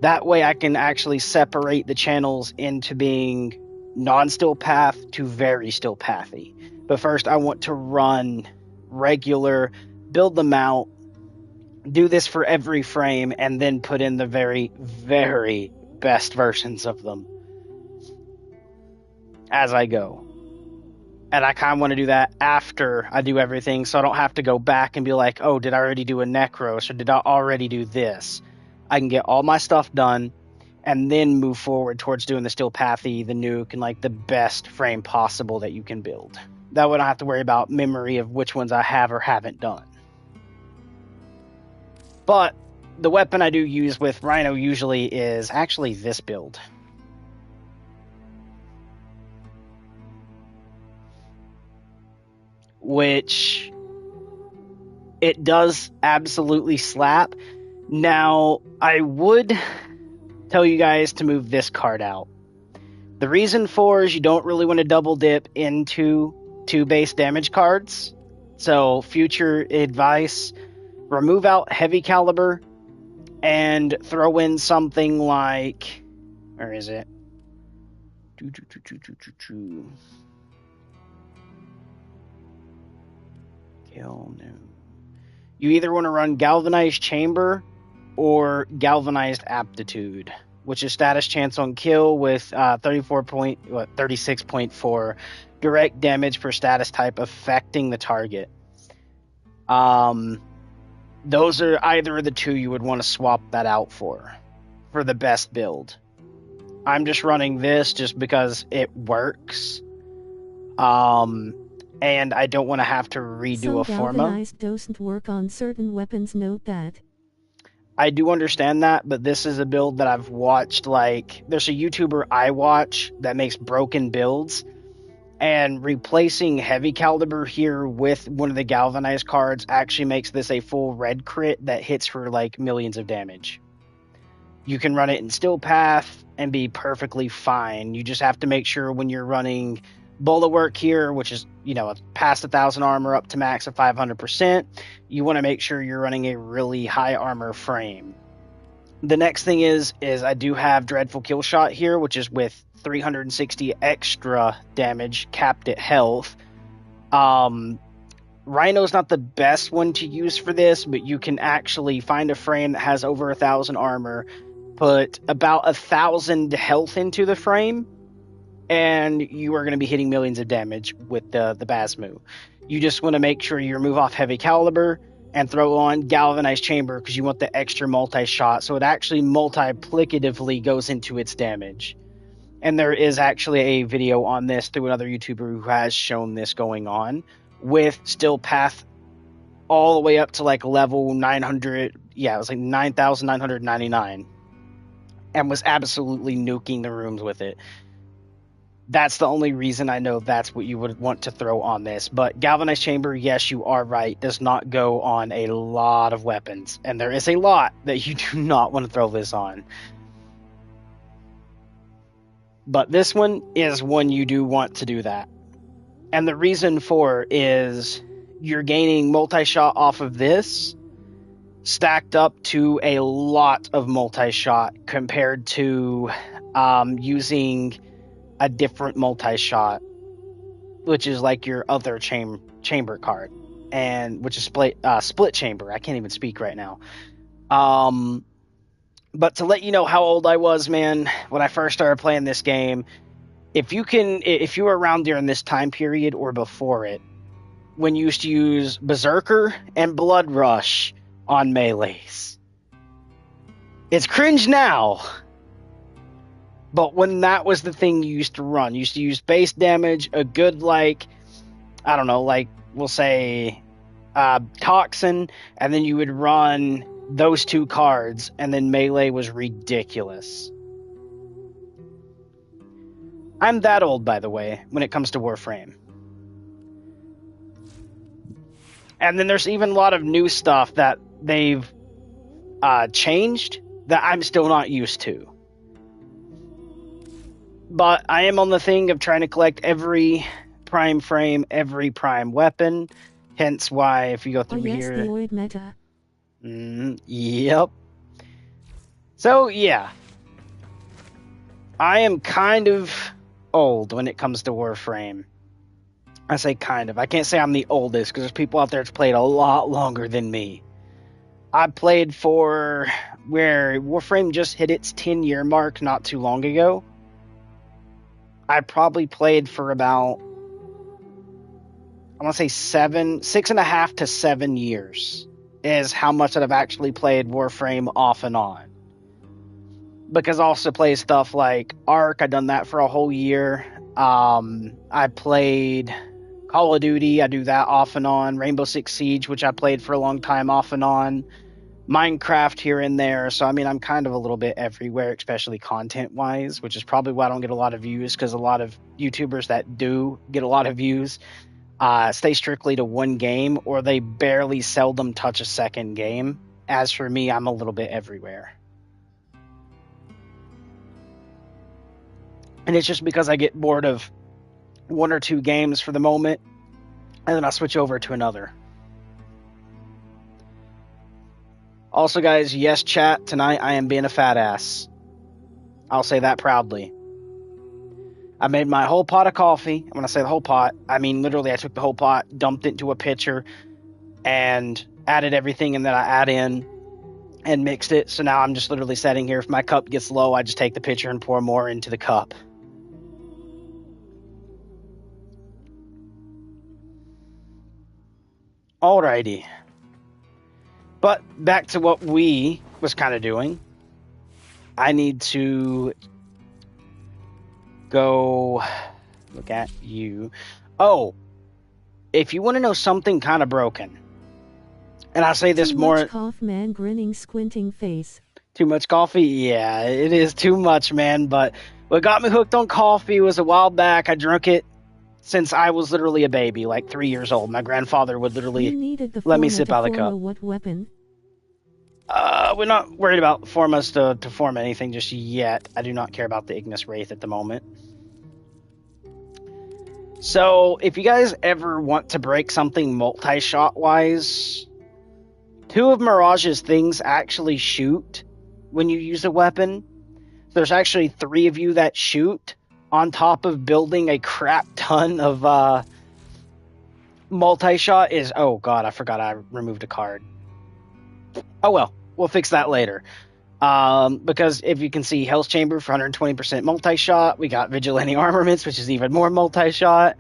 That way I can actually separate the channels into being non-still path to very still pathy. But first I want to run regular, build them out, do this for every frame, and then put in the very, very best versions of them as I go. And I kind of want to do that after I do everything, so I don't have to go back and be like, oh, did I already do a Necros, or did I already do this? I can get all my stuff done, and then move forward towards doing the Steel Pathy, the nuke, and like the best frame possible that you can build. That way I don't have to worry about memory of which ones I have or haven't done. But the weapon I do use with Rhino usually is actually this build. Which it does absolutely slap. Now, I would tell you guys to move this card out. The reason for is you don't really want to double dip into 2 base damage cards. So, future advice, remove out heavy caliber and throw in something like, where is it? Kill, no. You either want to run Galvanized Chamber or Galvanized Aptitude, which is status chance on kill with 36.4 direct damage per status type affecting the target. Those are either of the 2 you would want to swap that out for the best build. I'm just running this just because it works. And I don't want to have to redo a forma. Galvanized doesn't work on certain weapons, note that. I do understand that, but this is a build that I've watched. Like, there's a YouTuber I watch that makes broken builds, and replacing heavy caliber here with one of the galvanized cards actually makes this a full red crit that hits for like millions of damage. You can run it in still path and be perfectly fine. You just have to make sure when you're running Bulwark here, which is, you know, past 1,000 armor up to max of 500%, you want to make sure you're running a really high armor frame. The next thing is I do have Dreadful Kill Shot here, which is with 360 extra damage capped at health. Rhino's not the best one to use for this, but you can actually find a frame that has over 1,000 armor, put about 1,000 health into the frame, and you are going to be hitting millions of damage with the Basmu. You just want to make sure you remove off heavy caliber and throw on Galvanized Chamber because you want the extra multi-shot, so it actually multiplicatively goes into its damage. And there is actually a video on this through another YouTuber who has shown this going on with Still Path all the way up to like level 900. Yeah, it was like 9,999, and was absolutely nuking the rooms with it. That's the only reason I know that's what you would want to throw on this. But Galvanized Chamber, yes, you are right, does not go on a lot of weapons. And there is a lot that you do not want to throw this on. But this one is one you do want to do that. And the reason for is you're gaining multi-shot off of this, stacked up to a lot of multi-shot compared to using a different multi-shot, which is like your other chamber card, and which is split chamber. I can't even speak right now. But to let you know how old I was, man, when I first started playing this game, if you were around during this time period or before it, when you used to use Berserker and Blood Rush on melees. It's cringe now, but when that was the thing you used to run, you used to use base damage, a good, like, I don't know, like, we'll say Toxin, and then you would run those two cards, and then melee was ridiculous. I'm that old, by the way, when it comes to Warframe. And then there's even a lot of new stuff that they've changed that I'm still not used to. But I am on the thing of trying to collect every prime frame, every prime weapon. Hence why, if you go through here... the old meta. Yep. So, yeah. I am kind of old when it comes to Warframe. I say kind of. I can't say I'm the oldest, because there's people out there that's played a lot longer than me. I played for where Warframe just hit its 10-year mark not too long ago. I probably played for about, I want to say 6.5 to 7 years is how much that I've actually played Warframe off and on. Because I also play stuff like Ark. I've done that for a whole year. I played Call of Duty. I do that off and on. Rainbow Six Siege, which I played for a long time off and on. Minecraft here and there. So, I mean, I'm kind of a little bit everywhere, especially content-wise, which is probably why I don't get a lot of views, because a lot of YouTubers that do get a lot of views stay strictly to one game, or they barely seldom touch a second game. As for me, I'm a little bit everywhere. And it's just because I get bored of one or two games for the moment, and then I switch over to another. Also, guys, yes, chat, tonight I am being a fat ass. I'll say that proudly. I made my whole pot of coffee. When I say the whole pot, I mean literally I took the whole pot, dumped it into a pitcher, and added everything, and then I add in and mixed it. So now I'm just literally sitting here. If my cup gets low, I just take the pitcher and pour more into the cup. Alrighty. But back to what we was kind of doing. I need to go look at you. Oh, if you want to know something kind of broken, and I say this more... Too much cough, man, grinning, squinting face. Too much coffee? Yeah, it is too much, man. But what got me hooked on coffee was a while back. I drank it since I was literally a baby, like 3 years old. My grandfather would literally let me sip out of the cup. What weapon? We're not worried about formas to form anything just yet. I do not care about the Ignis Wraith at the moment. So, if you guys ever want to break something multi-shot wise, 2 of Mirage's things actually shoot when you use a weapon. There's actually 3 of you that shoot, on top of building a crap ton of multi-shot is... Oh god, I forgot I removed a card. Oh well, we'll fix that later. Because if you can see, Hell's Chamber for 120% multi-shot. We got Vigilante Armaments, which is even more multi-shot.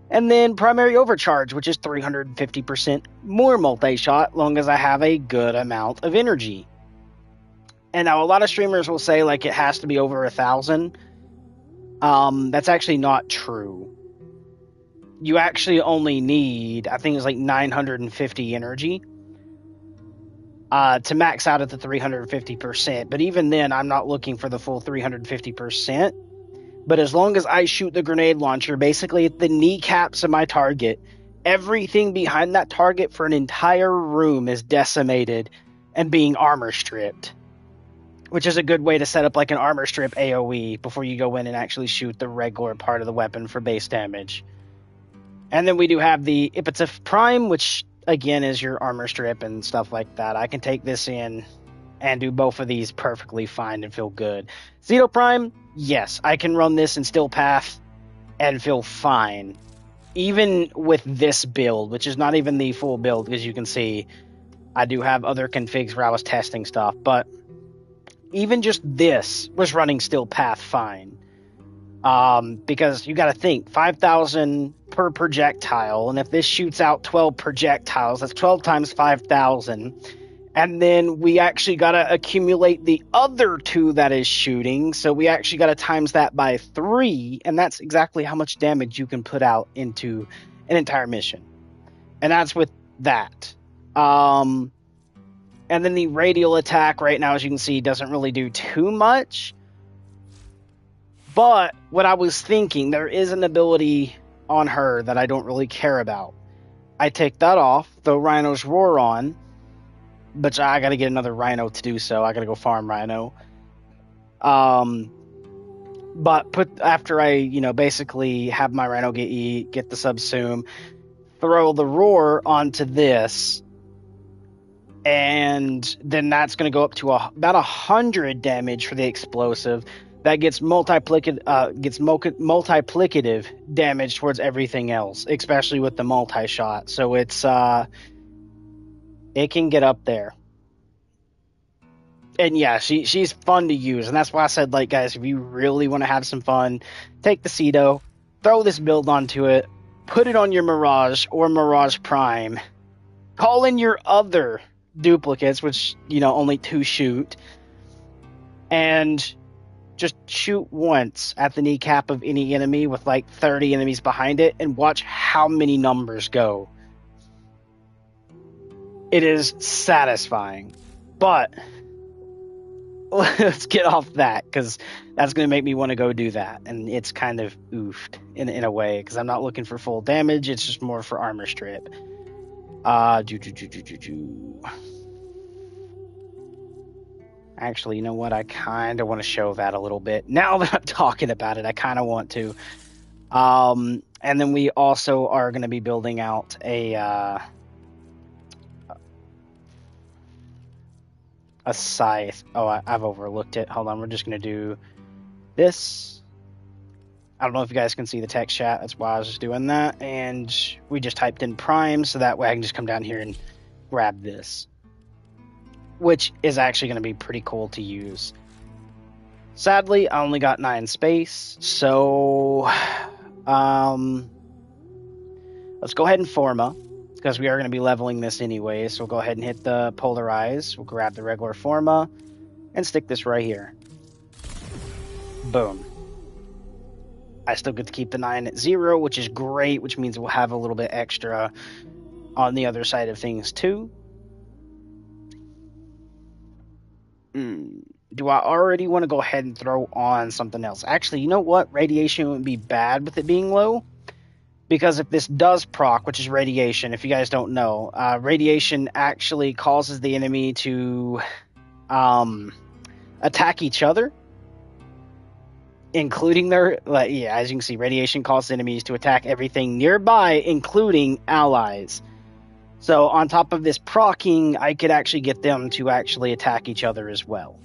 And then Primary Overcharge, which is 350% more multi-shot, long as I have a good amount of energy. And now a lot of streamers will say, like, it has to be over 1,000. That's actually not true. You actually only need, I think it's like 950 energy to max out at the 350%. But even then, I'm not looking for the full 350%. But as long as I shoot the grenade launcher, basically at the kneecaps of my target, everything behind that target for an entire room is decimated and being armor stripped. Which is a good way to set up like an armor strip AoE before you go in and actually shoot the regular part of the weapon for base damage. And then we do have the Ipitef Prime, which again is your armor strip and stuff like that. I can take this in and do both of these perfectly fine and feel good. Zito Prime, yes, I can run this in Still Path and feel fine. Even with this build, which is not even the full build, because you can see I do have other configs where I was testing stuff, but even just this was running Still Path fine. Because you got to think, 5,000 per projectile, and if this shoots out 12 projectiles, that's 12 times 5,000. And then we actually got to accumulate the other 2 that is shooting. So we actually got to times that by 3. And that's exactly how much damage you can put out into an entire mission. And that's with that. And then the radial attack right now, as you can see, doesn't really do too much. But what I was thinking, there is an ability on her that I don't really care about. I take that off, throw Rhino's Roar on, but I gotta get another Rhino to do so. I gotta go farm Rhino. But after I, basically have my Rhino get the subsume, throw the Roar onto this, and then that's gonna go up to about 100 damage for the explosive. That gets multiplicative damage towards everything else, especially with the multi-shot. So it can get up there. And yeah, she's fun to use, and that's why I said, like, guys, if you really want to have some fun, take the Cedo, throw this build onto it, put it on your Mirage or Mirage Prime, call in your other duplicates, which, only 2 shoot, and just shoot once at the kneecap of any enemy with like 30 enemies behind it and watch how many numbers go. It is satisfying. But let's get off that, because that's going to make me want to go do that. And it's kind of oofed in a way, because I'm not looking for full damage. It's just more for armor strip. Actually, you know what? I kind of want to show that a little bit. Now that I'm talking about it, I kind of want to. And then we also are going to be building out a scythe. Oh, I've overlooked it. Hold on. We're just going to do this. I don't know if you guys can see the text chat. That's why I was just doing that. And we just typed in Prime, so that way I can just come down here and grab this, which is actually going to be pretty cool to use. Sadly, I only got 9 space, so let's go ahead and Forma, because we are going to be leveling this anyway. So we'll go ahead and hit the Polarize. We'll grab the regular Forma and stick this right here. Boom. I still get to keep the 9 at 0, which is great, which means we'll have a little bit extra on the other side of things too. Do I already want to go ahead and throw on something else? Actually, you know what? Radiation wouldn't be bad with it being low. Because if this does proc, which is radiation, if you guys don't know, radiation actually causes the enemy to attack each other. Including their... as you can see, radiation causes enemies to attack everything nearby, including allies. So on top of this proccing, I could actually get them to actually attack each other as well.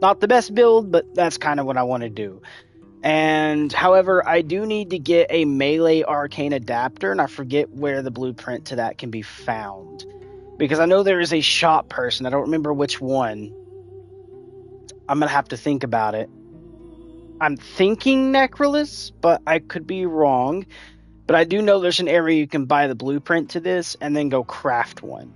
Not the best build, but that's kind of what I want to do. And however, I do need to get a melee arcane adapter, and I forget where the blueprint to that can be found. Because I know there is a shop person. I don't remember which one. I'm going to have to think about it. I'm thinking Necrolis, but I could be wrong. But I do know there's an area you can buy the blueprint to this and then go craft one.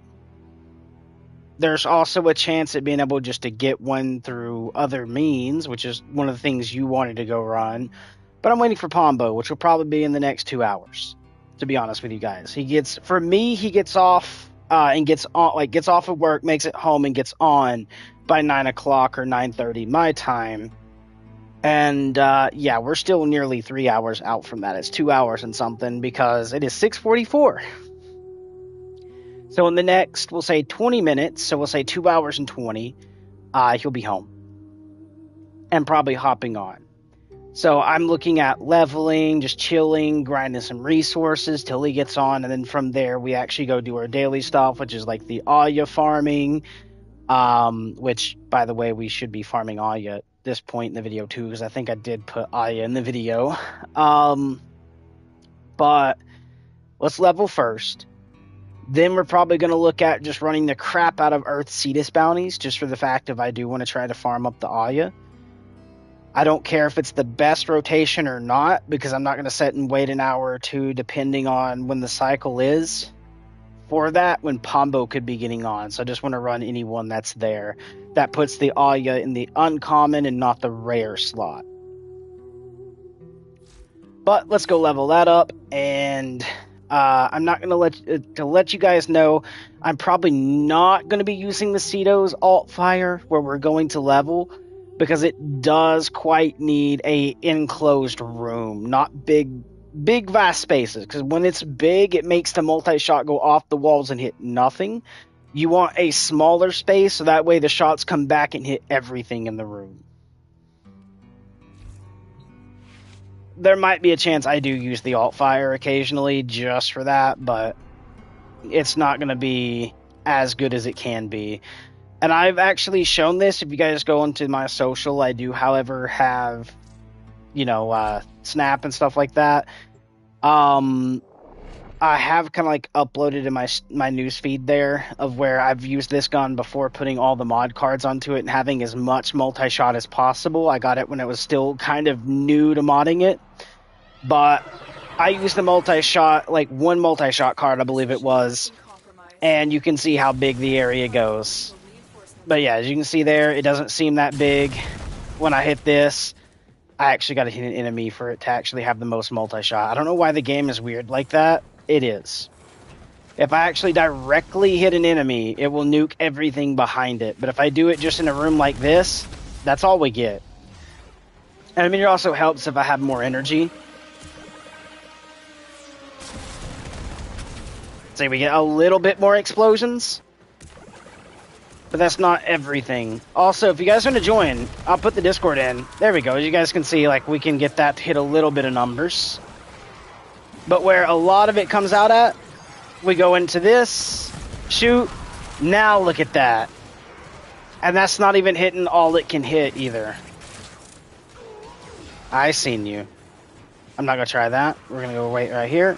There's also a chance at being able just to get one through other means, which is one of the things you wanted to go run. But I'm waiting for Pombo, which will probably be in the next 2 hours, to be honest with you guys. He gets off and gets off of work, makes it home, and gets on by 9 o'clock or 9:30 my time. And we're still nearly 3 hours out from that. It's 2 hours and something, because it is 6:44. So in the next, we'll say 20 minutes, so we'll say 2 hours and 20, he'll be home. And probably hopping on. So I'm looking at leveling, just chilling, grinding some resources till he gets on, and then from there we actually go do our daily stuff, which is like the AyA farming, which, by the way, we should be farming AyA at this point in the video too, because I think I did put AyA in the video. But let's level first. Then we're probably going to look at just running the crap out of Earth Cetus bounties, just for the fact of I do want to try to farm up the AyA. I don't care if it's the best rotation or not, because I'm not going to sit and wait an hour or two depending on when the cycle is. for that when Pombo could be getting on. So I just want to run anyone that's there. That puts the AyA in the uncommon and not the rare slot. But let's go level that up, and I'm not going to let you guys know, I'm probably not going to be using the Ceto's alt fire where we're going to level, because it does quite need a enclosed room, not big vast spaces, because when it's big, it makes the multi-shot go off the walls and hit nothing. You want a smaller space, so that way the shots come back and hit everything in the room. There might be a chance I do use the alt fire occasionally just for that, but it's not going to be as good as it can be. And I've actually shown this. If you guys go into my social, I do, however, have, Snap and stuff like that. I have kind of like uploaded in my news feed there of where I've used this gun before, putting all the mod cards onto it and having as much multi-shot as possible. I got it when it was still kind of new to modding it, but I used the multi-shot, like one multi-shot card, I believe it was, and you can see how big the area goes. But yeah, as you can see there, it doesn't seem that big. When I hit this, I actually got to hit an enemy for it to actually have the most multi-shot. I don't know why the game is weird like that. It is. If I actually directly hit an enemy, it will nuke everything behind it. But if I do it just in a room like this, that's all we get. And I mean, it also helps if I have more energy. Say we get a little bit more explosions. But that's not everything. Also, if you guys want to join, I'll put the Discord in. There we go. As you guys can see, like, we can get that to hit a little bit of numbers. But where a lot of it comes out at, we go into this, shoot, now look at that. And that's not even hitting all it can hit either. I seen you. I'm not going to try that. We're going to go wait right here.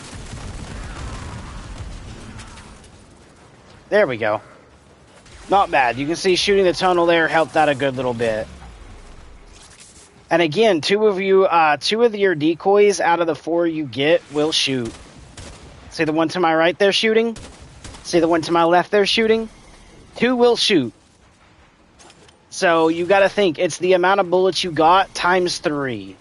There we go. Not bad. You can see shooting the tunnel there helped out a good little bit. And again, two of your decoys out of the 4 you get will shoot. See the one to my right there shooting? See the one to my left there shooting? 2 will shoot. So you got to think, it's the amount of bullets you got times 3.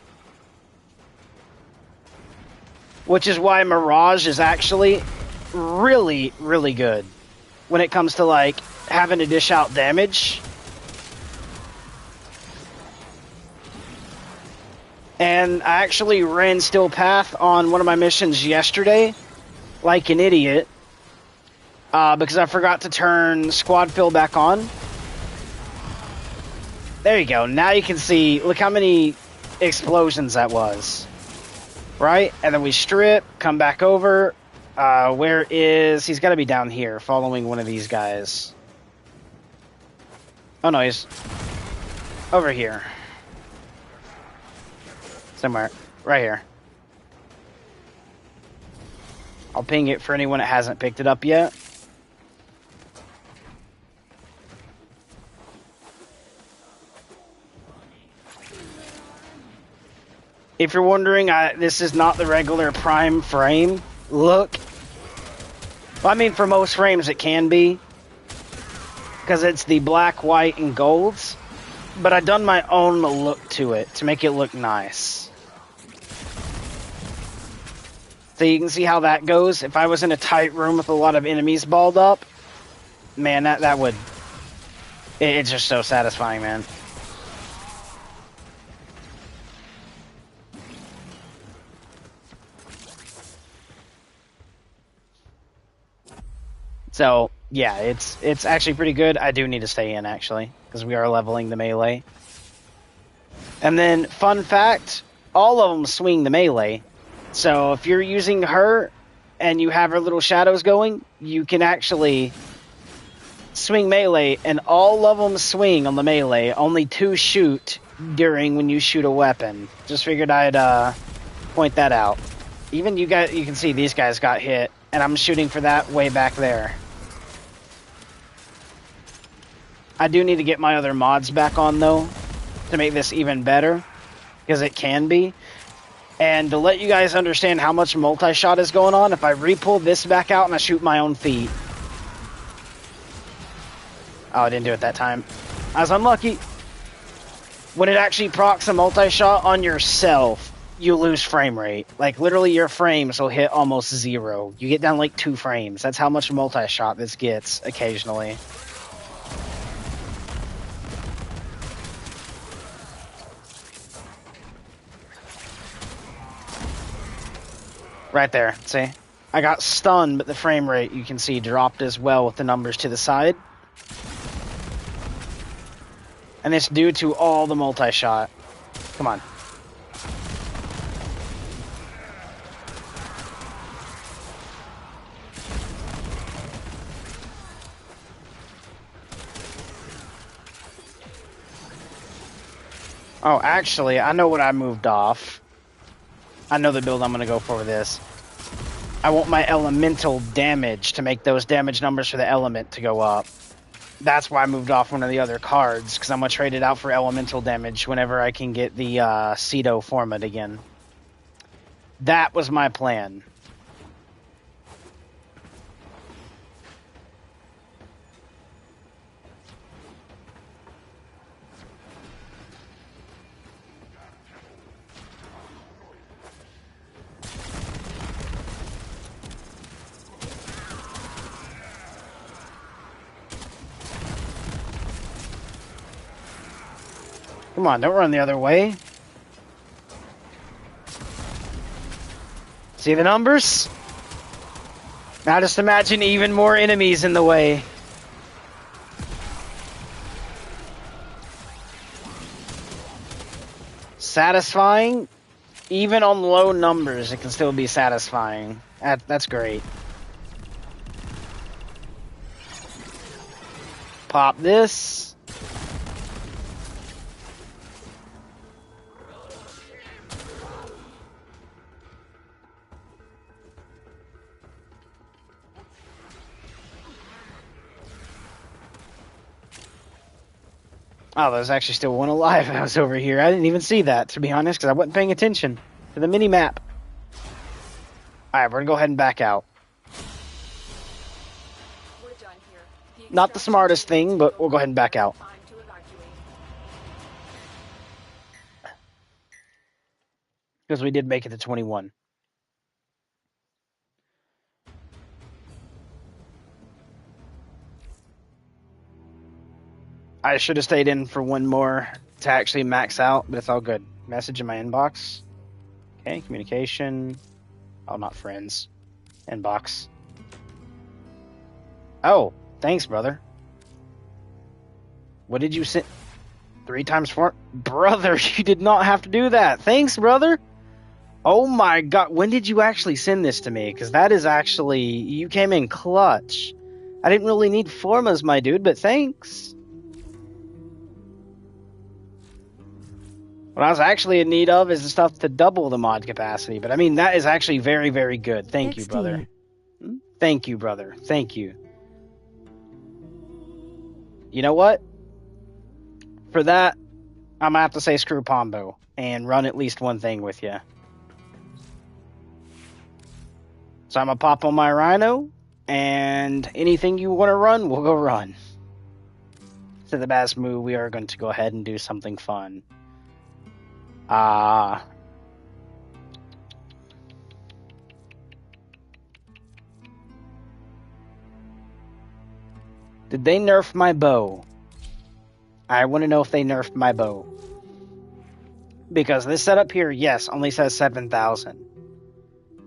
Which is why Mirage is actually really, really good when it comes to, like, having to dish out damage. And I actually ran Still Path on one of my missions yesterday, like an idiot, because I forgot to turn Squad Fill back on. There you go. Now you can see, look how many explosions that was. Right? And then we strip, come back over. Where is... He's got to be down here, following one of these guys. Oh no, he's over here. Somewhere. Right here. I'll ping it for anyone that hasn't picked it up yet. If you're wondering, this is not the regular prime frame look. Well, I mean, for most frames it can be, because it's the black, white, and golds. But I've done my own look to it to make it look nice. So you can see how that goes. If I was in a tight room with a lot of enemies balled up, man, that would... It's just so satisfying, man. So, yeah, it's actually pretty good. I do need to stay in, actually, because we are leveling the melee. And then, fun fact, all of them swing the melee. So if you're using her and you have her little shadows going, you can actually swing melee, and all of them swing on the melee. Only 2 shoot during when you shoot a weapon. Just figured I'd point that out. Even you can see these guys got hit, and I'm shooting for that way back there. I do need to get my other mods back on, though, to make this even better, because it can be. And to let you guys understand how much multi-shot is going on, if I re-pull this back out and I shoot my own feet. Oh, I didn't do it that time. I was unlucky. When it actually procs a multi-shot on yourself, you lose frame rate. Like, literally your frames will hit almost 0. You get down like 2 frames. That's how much multi-shot this gets occasionally. Right there, see? I got stunned, but the frame rate, you can see, dropped as well with the numbers to the side. And it's due to all the multi-shot. Come on. Oh, actually, I know what I moved off. I know the build I'm going to go for with this. I want my elemental damage to make those damage numbers for the element to go up. That's why I moved off one of the other cards, because I'm going to trade it out for elemental damage whenever I can get the Cedo Format again. That was my plan. Come on, don't run the other way. See the numbers? Now just imagine even more enemies in the way. Satisfying? Even on low numbers, it can still be satisfying. That's great. Pop this. Oh, there's actually still one alive. I was over here. I didn't even see that, to be honest, because I wasn't paying attention to the mini-map. Alright, we're going to go ahead and back out. We're done here. Not the smartest thing, but we'll go ahead and back out. Because we did make it to 21. I should have stayed in for one more to actually max out, but it's all good. Message in my inbox. Okay, communication. Oh, not friends. Inbox. Oh, thanks, brother. What did you send? 3 times 4? Brother, you did not have to do that. Thanks, brother. Oh my god, when did you actually send this to me? Because that is actually, you came in clutch. I didn't really need formas, my dude, but thanks. What I was actually in need of is the stuff to double the mod capacity. But I mean, that is actually very, very good. Thank you, brother. Thank you, brother. Thank you. You know what? For that, I'm going to have to say screw Pombo and run at least one thing with you. So I'm going to pop on my Rhino, and anything you want to run, we'll go run. To the best move, we are going to go ahead and do something fun. Did they nerf my bow? I want to know if they nerfed my bow. Because this setup here, yes, only says 7,000.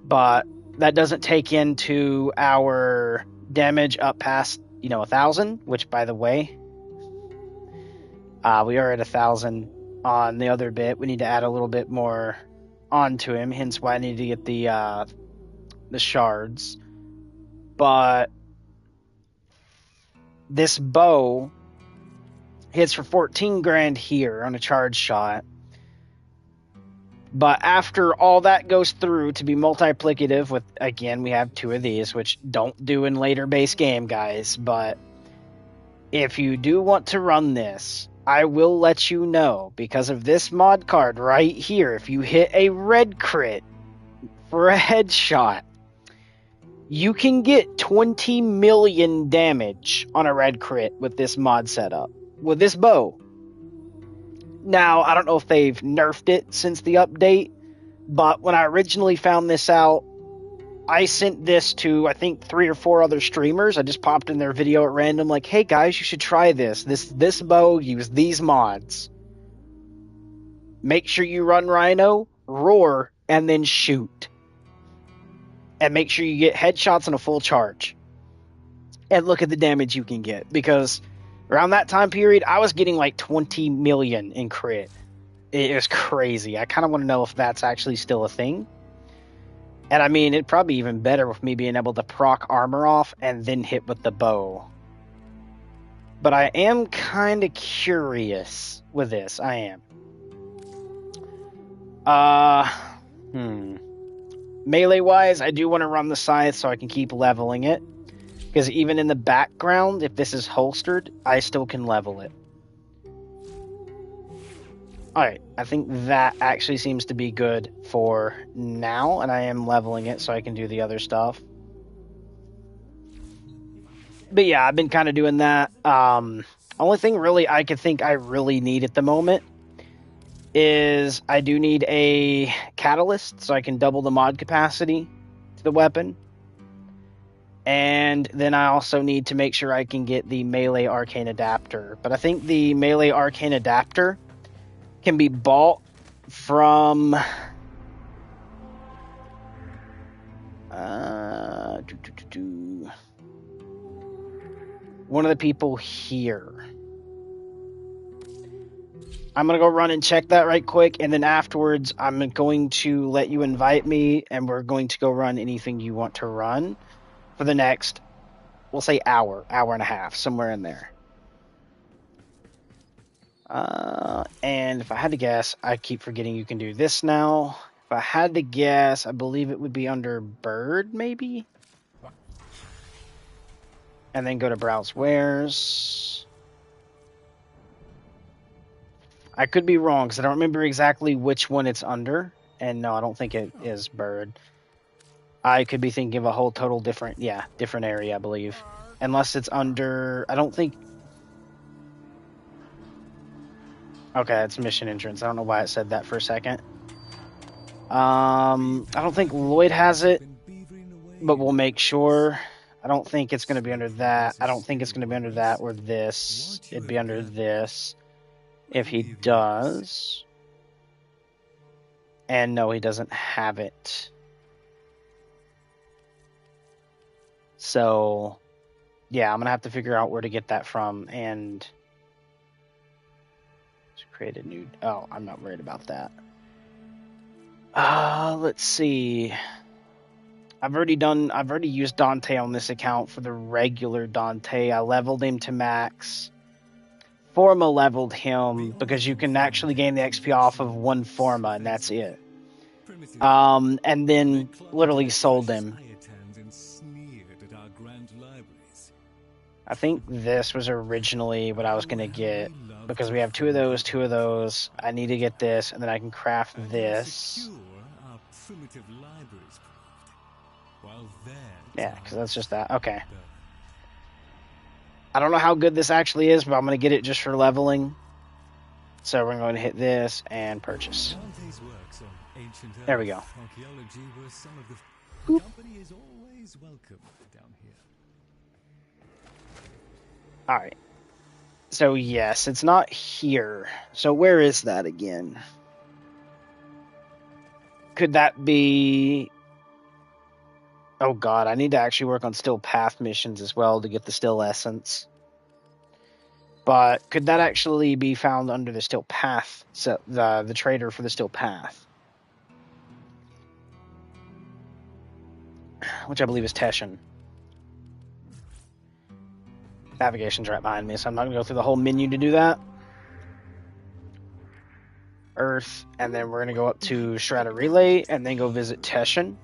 But that doesn't take into our damage up past, 1,000. Which, by the way, we are at 1,000 on the other bit. We need to add a little bit more onto him. Hence why I need to get the shards. But this bow hits for 14 grand here on a charge shot. But after all that goes through to be multiplicative with, again, we have 2 of these, which don't do in later base game, guys. But if you do want to run this, I will let you know, because of this mod card right here, if you hit a red crit for a headshot, you can get 20 million damage on a red crit with this mod setup, with this bow. Now, I don't know if they've nerfed it since the update, but when I originally found this out, I sent this to, I think, 3 or 4 other streamers. I just popped in their video at random, like, hey guys, you should try this. This bow, use these mods. Make sure you run Rhino, roar, and then shoot. And make sure you get headshots and a full charge. And look at the damage you can get. Because around that time period, I was getting like 20 million in crit. It was crazy. I kind of want to know if that's actually still a thing. And I mean, it'd probably be even better with me being able to proc armor off and then hit with the bow. But I am kind of curious with this. I am. Melee-wise, I do want to run the scythe so I can keep leveling it. Because even in the background, if this is holstered, I still can level it. Alright, I think that actually seems to be good for now, and I am leveling it so I can do the other stuff. But yeah, I've been kind of doing that. Only thing really I could think I really need at the moment is I do need a catalyst so I can double the mod capacity to the weapon. And then I also need to make sure I can get the melee arcane adapter. But I think the melee arcane adapter can be bought from one of the people here. I'm going to go run and check that right quick, and then afterwards I'm going to let you invite me, and we're going to go run anything you want to run for the next, we'll say hour and a half, somewhere in there. And if I had to guess, I keep forgetting you can do this now. If I had to guess, I believe it would be under Bird, maybe? And then go to Browse Wares. I could be wrong, because I don't remember exactly which one it's under. And no, I don't think it is Bird. I could be thinking of a whole total different area, I believe. Unless it's under, I don't think... Okay, it's mission entrance. I don't know why it said that for a second. I don't think Lloyd has it, but we'll make sure. I don't think it's going to be under that. I don't think it's going to be under that or this. It'd be under this if he does. And no, he doesn't have it. So, yeah, I'm going to have to figure out where to get that from and... create a new... Oh, I'm not worried about that. Let's see. I've already used Dante on this account for the regular Dante. I leveled him to max. Forma leveled him because you can actually gain the XP off of one Forma, and that's it. And then literally sold him. I think this was originally what I was going to get. Because we have two of those. I need to get this, and then I can craft this. Yeah, because that's just that. Okay. I don't know how good this actually is, but I'm going to get it just for leveling. So we're going to hit this and purchase. There we go. Boop. Alright. So yes, it's not here. So where is that again? Could that be... Oh god, I need to actually work on Still Path missions as well to get the Still Essence. But could that actually be found under the Still Path, so the trader for the Still Path? Which I believe is Teshin. Navigation's right behind me, so I'm not going to go through the whole menu to do that. Earth, and then we're going to go up to Strata Relay, and then go visit Teshin.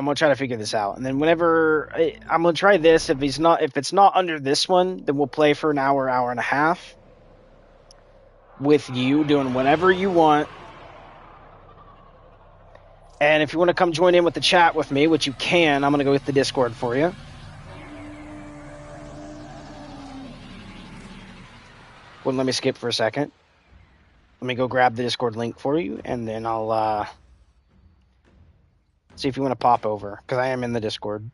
I'm gonna try to figure this out, and then whenever I'm gonna try this, if it's not under this one, then we'll play for an hour, hour and a half, with you doing whatever you want. And if you want to come join in with the chat with me, which you can, I'm gonna go with the Discord for you. Wouldn't let me skip for a second. Let me go grab the Discord link for you, and then I'll see if you want to pop over, because I am in the Discord.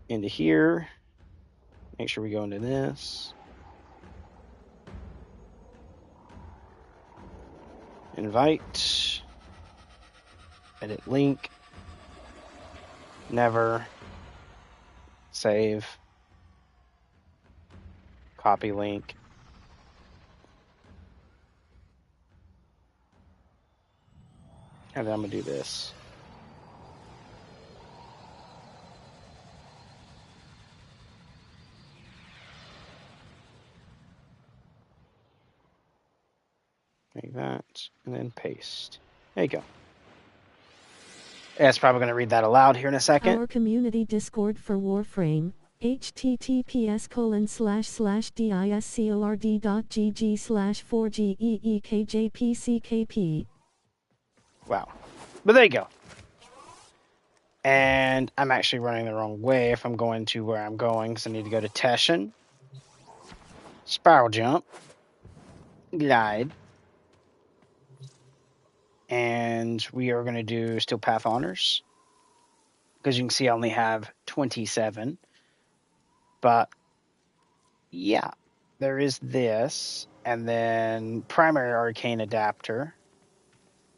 Into here. Make sure we go into this. Invite. Edit link. Never. Save. Copy link. And then I'm going to do this. Make that, and then paste. There you go. Yeah, it's probably going to read that aloud here in a second. Our community Discord for Warframe, https://discord.gg/4geekjpckp. Wow. But there you go. And I'm actually running the wrong way if I'm going to where I'm going, because I need to go to Teshin. Spiral jump. Glide. And we are going to do Steel Path Honors. Because you can see I only have 27. But, yeah. There is this. And then Primary Arcane Adapter.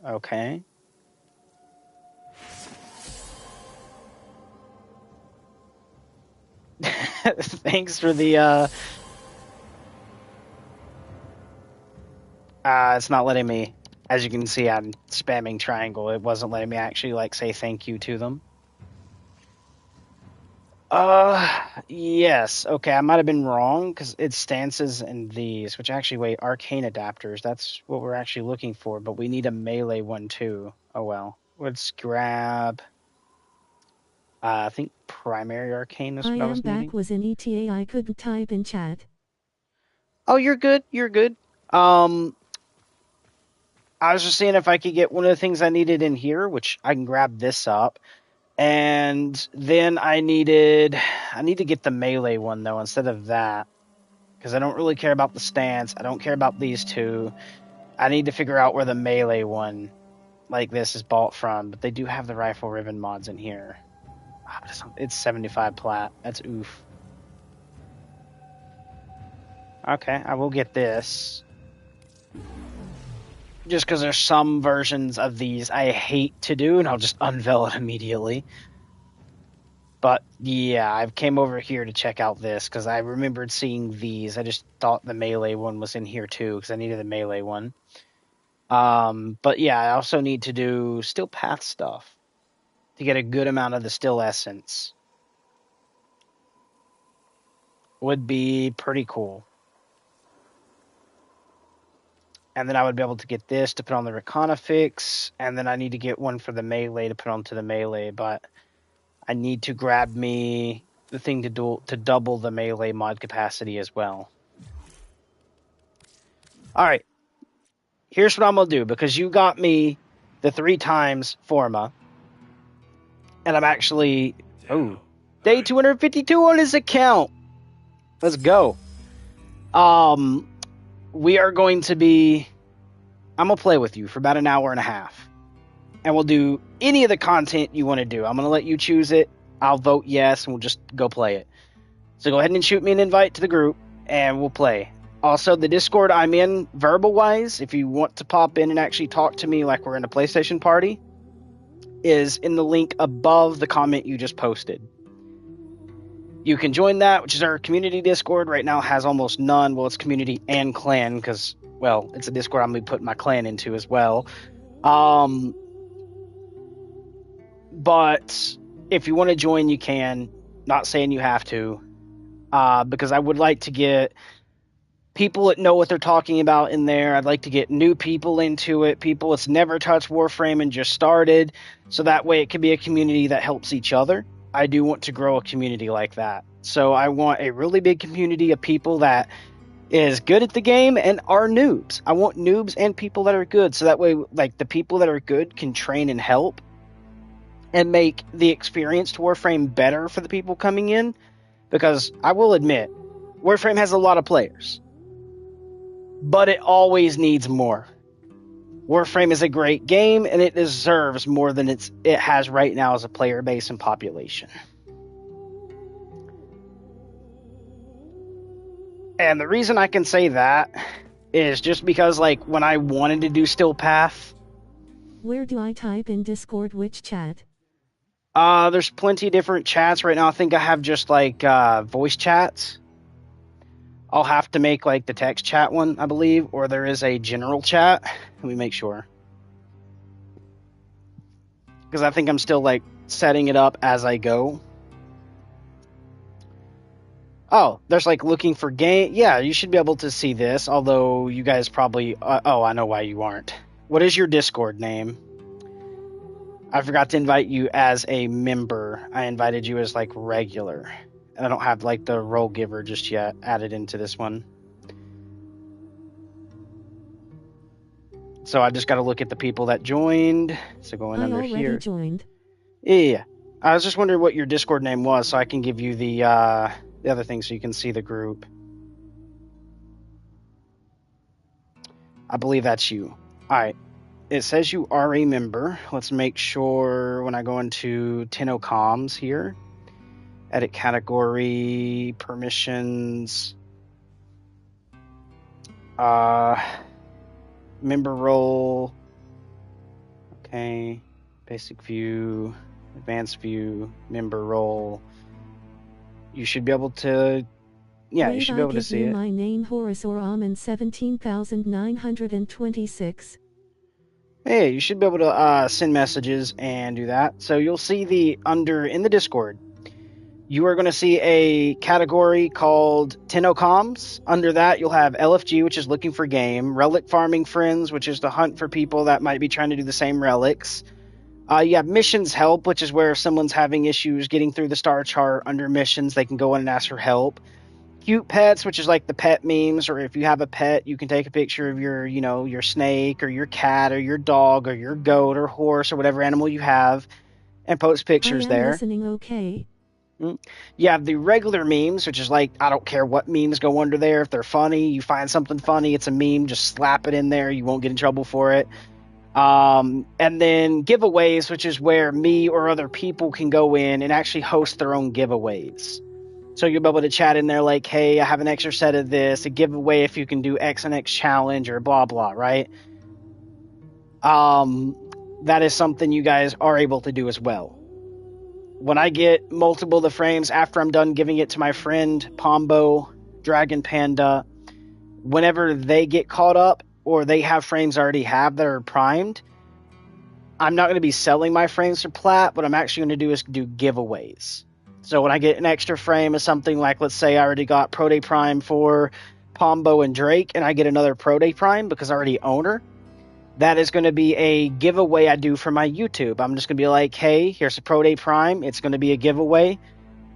Okay. Thanks for the, it's not letting me, as you can see, I'm spamming triangle. It wasn't letting me actually, like, say thank you to them. Yes. Okay, I might have been wrong, because it's stances and these, which actually, wait, arcane adapters, that's what we're actually looking for, but we need a melee one, too. Oh, well. Let's grab, I think primary arcane is what I was needing. I am back was in ETA, I couldn't type in chat. Oh, you're good, you're good. I was just seeing if I could get one of the things I needed in here, which I can grab this up. And then I need to get the melee one, though, instead of that. Because I don't really care about the stance. I don't care about these two. I need to figure out where the melee one, like this, is bought from. But they do have the rifle ribbon mods in here. It's 75 plat. That's oof. Okay, I will get this. Just because there's some versions of these I hate to do, and I'll just unveil it immediately. But, yeah, I came over here to check out this, because I remembered seeing these. I just thought the melee one was in here, too, because I needed the melee one. But, yeah, I also need to do Steel Path stuff to get a good amount of the Still Essence. Would be pretty cool. And then I would be able to get this to put on the Reconifix, and then I need to get one for the melee to put onto the melee, but I need to grab me the thing to double the melee mod capacity as well. Alright. Here's what I'm going to do, because you got me the 3 times Forma, and I'm actually... Oh, day 252 on his account! Let's go. We are going to be... I'm going to play with you for about an hour and a half. And we'll do any of the content you want to do. I'm going to let you choose it. I'll vote yes, and we'll just go play it. So go ahead and shoot me an invite to the group, and we'll play. Also, the Discord I'm in, verbal-wise, if you want to pop in and actually talk to me like we're in a PlayStation party, is in the link above the comment you just posted. You can join that, which is our community Discord. Right now has almost none. Well, it's community and clan, because, well, it's a Discord I'm going to be putting my clan into as well. But if you want to join, you can. Not saying you have to. Because I would like to get people that know what they're talking about in there. I'd like to get new people into it, people that's never touched Warframe and just started, so that way it can be a community that helps each other. I do want to grow a community like that. So I want a really big community of people that is good at the game and are noobs. I want noobs and people that are good, so that way, like, the people that are good can train and help and make the experienced Warframe better for the people coming in. Because I will admit, Warframe has a lot of players, but it always needs more. Warframe is a great game, and it deserves more than it has right now as a player base and population. And the reason I can say that is just because, like, when I wanted to do Still Path... Where do I type in Discord which chat? There's plenty of different chats. Right now I think I have just, like, voice chats. I'll have to make, like, the text chat one, I believe, or there is a general chat. Let me make sure. Because I think I'm still, like, setting it up as I go. Oh, there's, like, looking for game. Yeah, you should be able to see this, although you guys probably... oh, I know why you aren't. What is your Discord name? I forgot to invite you as a member. I invited you as, like, regular. And I don't have, like, the role giver just yet added into this one. So I just got to look at the people that joined. So going under here. I already joined. Yeah. I was just wondering what your Discord name was, so I can give you the other thing so you can see the group. I believe that's you. Alright. It says you are a member. Let's make sure when I go into Tenno Comms here. Edit category, permissions, member role. Okay. Basic view, advanced view, member role. You should be able to... Yeah, you should be able to see it. My name Horace or Amen 17,926. Hey, you should be able to send messages and do that. So you'll see in the Discord, you are going to see a category called Tenno Comms. Under that, you'll have LFG, which is looking for game, Relic Farming Friends, which is to hunt for people that might be trying to do the same relics. You have Missions Help, which is where if someone's having issues getting through the star chart under missions, they can go in and ask for help. Cute Pets, which is like the pet memes, or if you have a pet, you can take a picture of your snake or your cat or your dog or your goat or horse or whatever animal you have and post pictures there. Listening okay. You have the regular memes, which is like, I don't care what memes go under there. If they're funny, you find something funny, it's a meme, just slap it in there. You won't get in trouble for it. And then giveaways, which is where me or other people can go in and actually host their own giveaways. So you'll be able to chat in there like, hey, I have an extra set of this, a giveaway if you can do X and X challenge or blah, blah, right? That is something you guys are able to do as well. When I get multiple of the frames after I'm done giving it to my friend, Pombo, Dragon Panda, whenever they get caught up or they have frames I already have that are primed, I'm not going to be selling my frames for plat. What I'm actually going to do is do giveaways. So when I get an extra frame of something like, let's say I already got Pro Day Prime for Pombo and Drake, and I get another Pro Day Prime because I already own her, that is going to be a giveaway I do for my YouTube. I'm just going to be like, hey, here's a Pro Day Prime. It's going to be a giveaway.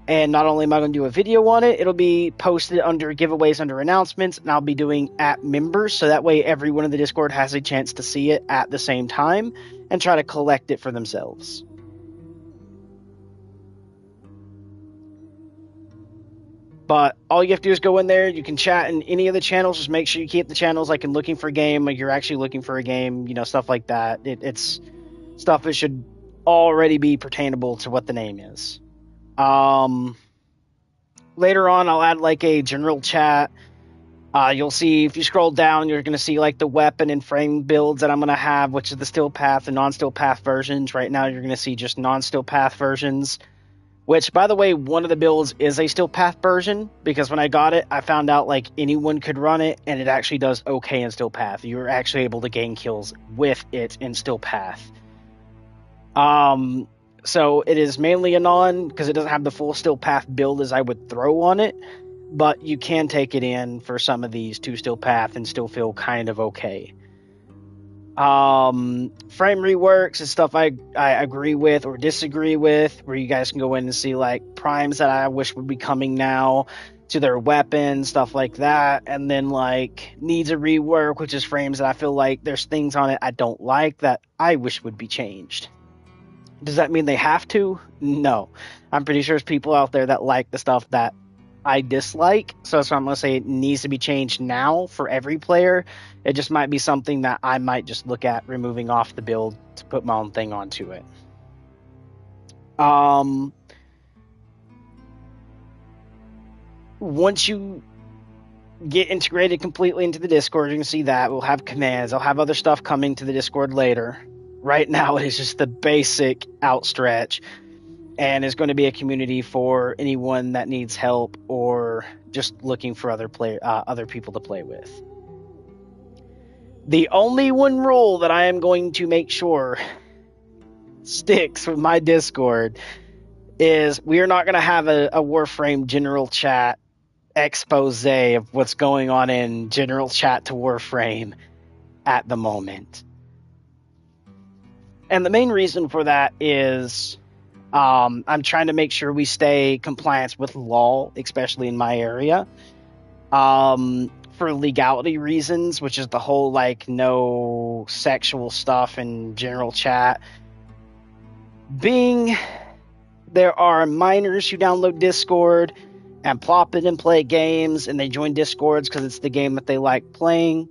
And not only am I going to do a video on it, it'll be posted under giveaways, under announcements, and I'll be doing at members. So that way everyone in the Discord has a chance to see it at the same time and try to collect it for themselves. But all you have to do is go in there. You can chat in any of the channels. Just make sure you keep the channels like in looking for a game, like you're actually looking for a game, stuff like that. It's stuff that should already be pertainable to what the name is. Later on, I'll add like a general chat. You'll see, if you scroll down, you're going to see like the weapon and frame builds that I'm going to have, which is the Still Path and non-Still Path versions. Right now, you're going to see just non-Still Path versions. Which, by the way, one of the builds is a Still Path version, because when I got it, I found out like anyone could run it, and it actually does okay in Still Path. You're actually able to gain kills with it in Still Path. So it is mainly a non, because it doesn't have the full Still Path build as I would throw on it. but you can take it in for some of these to still path and still feel kind of okay. Frame reworks is stuff I agree with or disagree with, where you guys can go in and see like primes that I wish would be coming now to their weapons, stuff like that. And then like needs a rework, which is frames that I feel like there's things on it I don't like that I wish would be changed. Does that mean they have to? No. I'm pretty sure there's people out there that like the stuff that I dislike. So that's why I'm going to say it needs to be changed now for every player. It just might be something that I might just look at removing off the build to put my own thing onto it. Once you get integrated completely into the Discord, you can see that. We'll have commands. I'll have other stuff coming to the Discord later. Right now, it is just the basic outstretch. And it's going to be a community for anyone that needs help or just looking for other people to play with. The only one rule that I am going to make sure sticks with my Discord is we are not going to have a Warframe general chat expose of what's going on in general chat to Warframe at the moment. And the main reason for that is I'm trying to make sure we stay compliant with law, especially in my area, for legality reasons, which is the whole like no sexual stuff in general chat. Being there are minors who download Discord and plop it and play games, and they join Discords because it's the game that they like playing.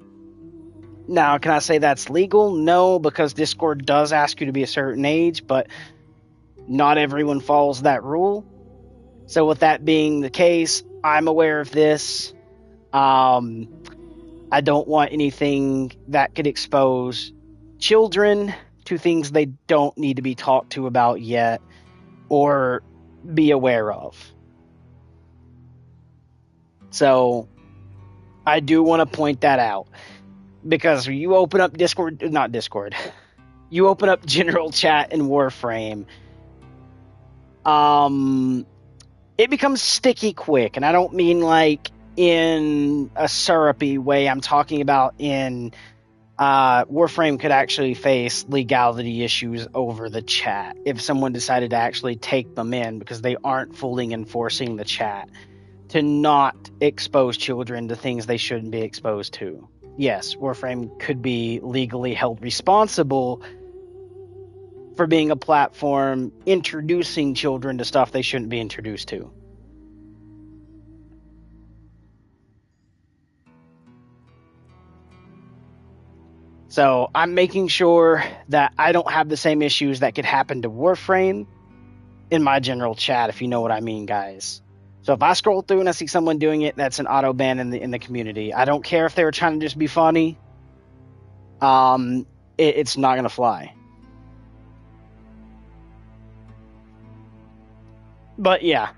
Now, can I say that's legal? No, because Discord does ask you to be a certain age, but not everyone follows that rule. So with that being the case, I'm aware of this. I don't want anything that could expose children to things they don't need to be talked to about yet or be aware of. So I do want to point that out, because you open up you open up general chat in Warframe, it becomes sticky quick. And I don't mean like in a syrupy way. I'm talking about in Warframe could actually face legality issues over the chat if someone decided to actually take them in, because they aren't fully enforcing the chat to not expose children to things they shouldn't be exposed to. Yes, Warframe could be legally held responsible for being a platform introducing children to stuff they shouldn't be introduced to. So I'm making sure that I don't have the same issues that could happen to Warframe in my general chat, if you know what I mean, guys. So if I scroll through and I see someone doing it, that's an auto ban in the community. I don't care if they were trying to just be funny. It's not going to fly. But yeah,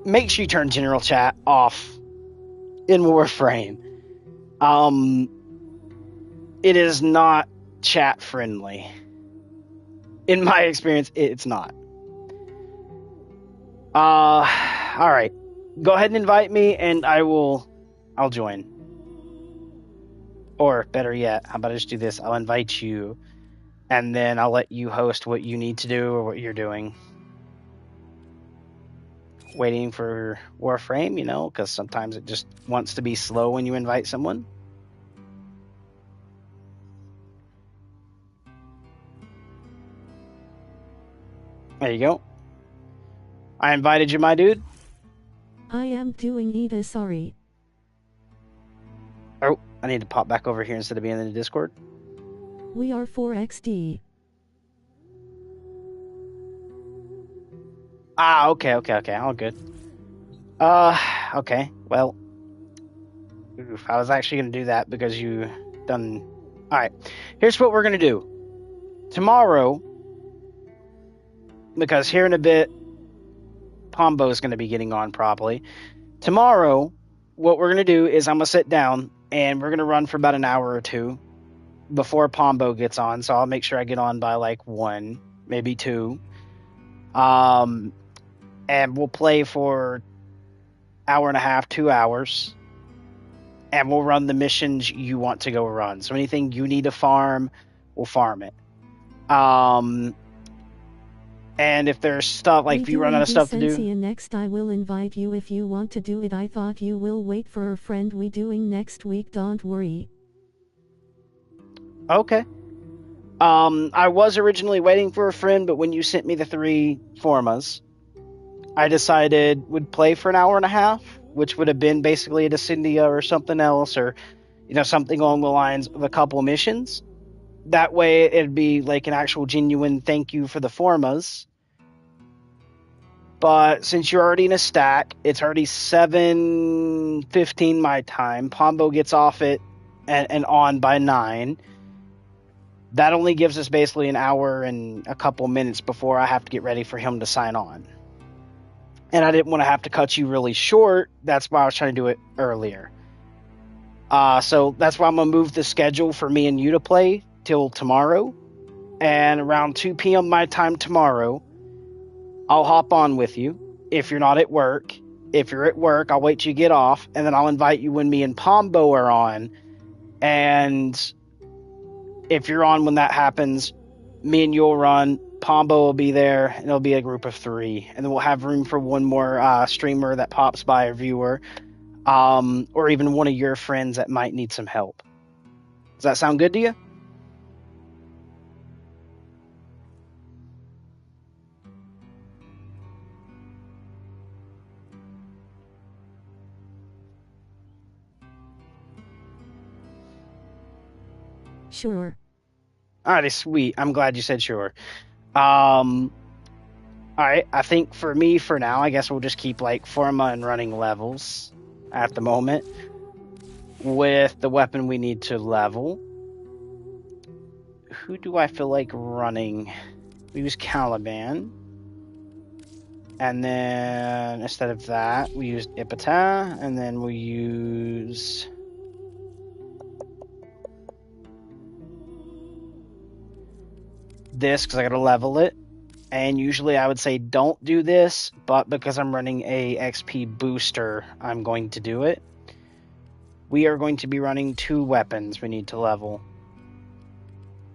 make sure you turn general chat off in Warframe. It is not chat friendly. In my experience, it's not. All right. Go ahead and invite me, and I'll join. Or better yet, how about I just do this? I'll invite you, and then I'll let you host what you need to do or what you're doing. Waiting for Warframe, because sometimes it just wants to be slow when you invite someone. There you go. I invited you, my dude. I am doing Ida, sorry. Oh, I need to pop back over here instead of being in the Discord. We are 4XD. Okay, all good. Okay, well. Oof, I was actually going to do that because you done... Alright, here's what we're going to do. Tomorrow, because here in a bit, Pombo is going to be getting on probably. Tomorrow, what we're going to do is I'm going to sit down and we're going to run for about an hour or two before Pombo gets on. So I'll make sure I get on by like 1, maybe 2. and we'll play for hour and a half, 2 hours, and we'll run the missions you want to go run. So anything you need to farm, we'll farm it. And if there's stuff, like if you run out of stuff to do... Next I will invite you if you want to do it. I thought you will wait for a friend. We doing next week, don't worry. Okay. I was originally waiting for a friend, but when you sent me the 3 formas, I decided would play for an hour and a half, which would have been basically a Descendia or something else, or, you know, something along the lines of a couple missions. That way it'd be like an actual genuine thank you for the formas. But since you're already in a stack, it's already 7:15 my time. Pombo gets off it and on by 9. That only gives us basically an hour and a couple minutes before I have to get ready for him to sign on. And I didn't want to have to cut you really short. That's why I was trying to do it earlier. So that's why I'm going to move the schedule for me and you to play till tomorrow. And around 2 p.m. my time tomorrow, I'll hop on with you if you're not at work. If you're at work, I'll wait till you get off, and then I'll invite you when me and Pombo are on. And if you're on when that happens, me and you'll run. Pombo will be there, and it'll be a group of 3. And then we'll have room for one more streamer that pops by, or viewer, or even one of your friends that might need some help. Does that sound good to you? Sure. Alrighty, sweet. I'm glad you said sure. Alright, I think for me, for now, I guess we'll just keep like Forma and running levels at the moment with the weapon we need to level. Who do I feel like running? We use Caliban. And then instead of that, we use Ipata, and then we use... this because I gotta level it. And usually I would say don't do this, but because I'm running a XP booster, I'm going to do it. We are going to be running 2 weapons we need to level.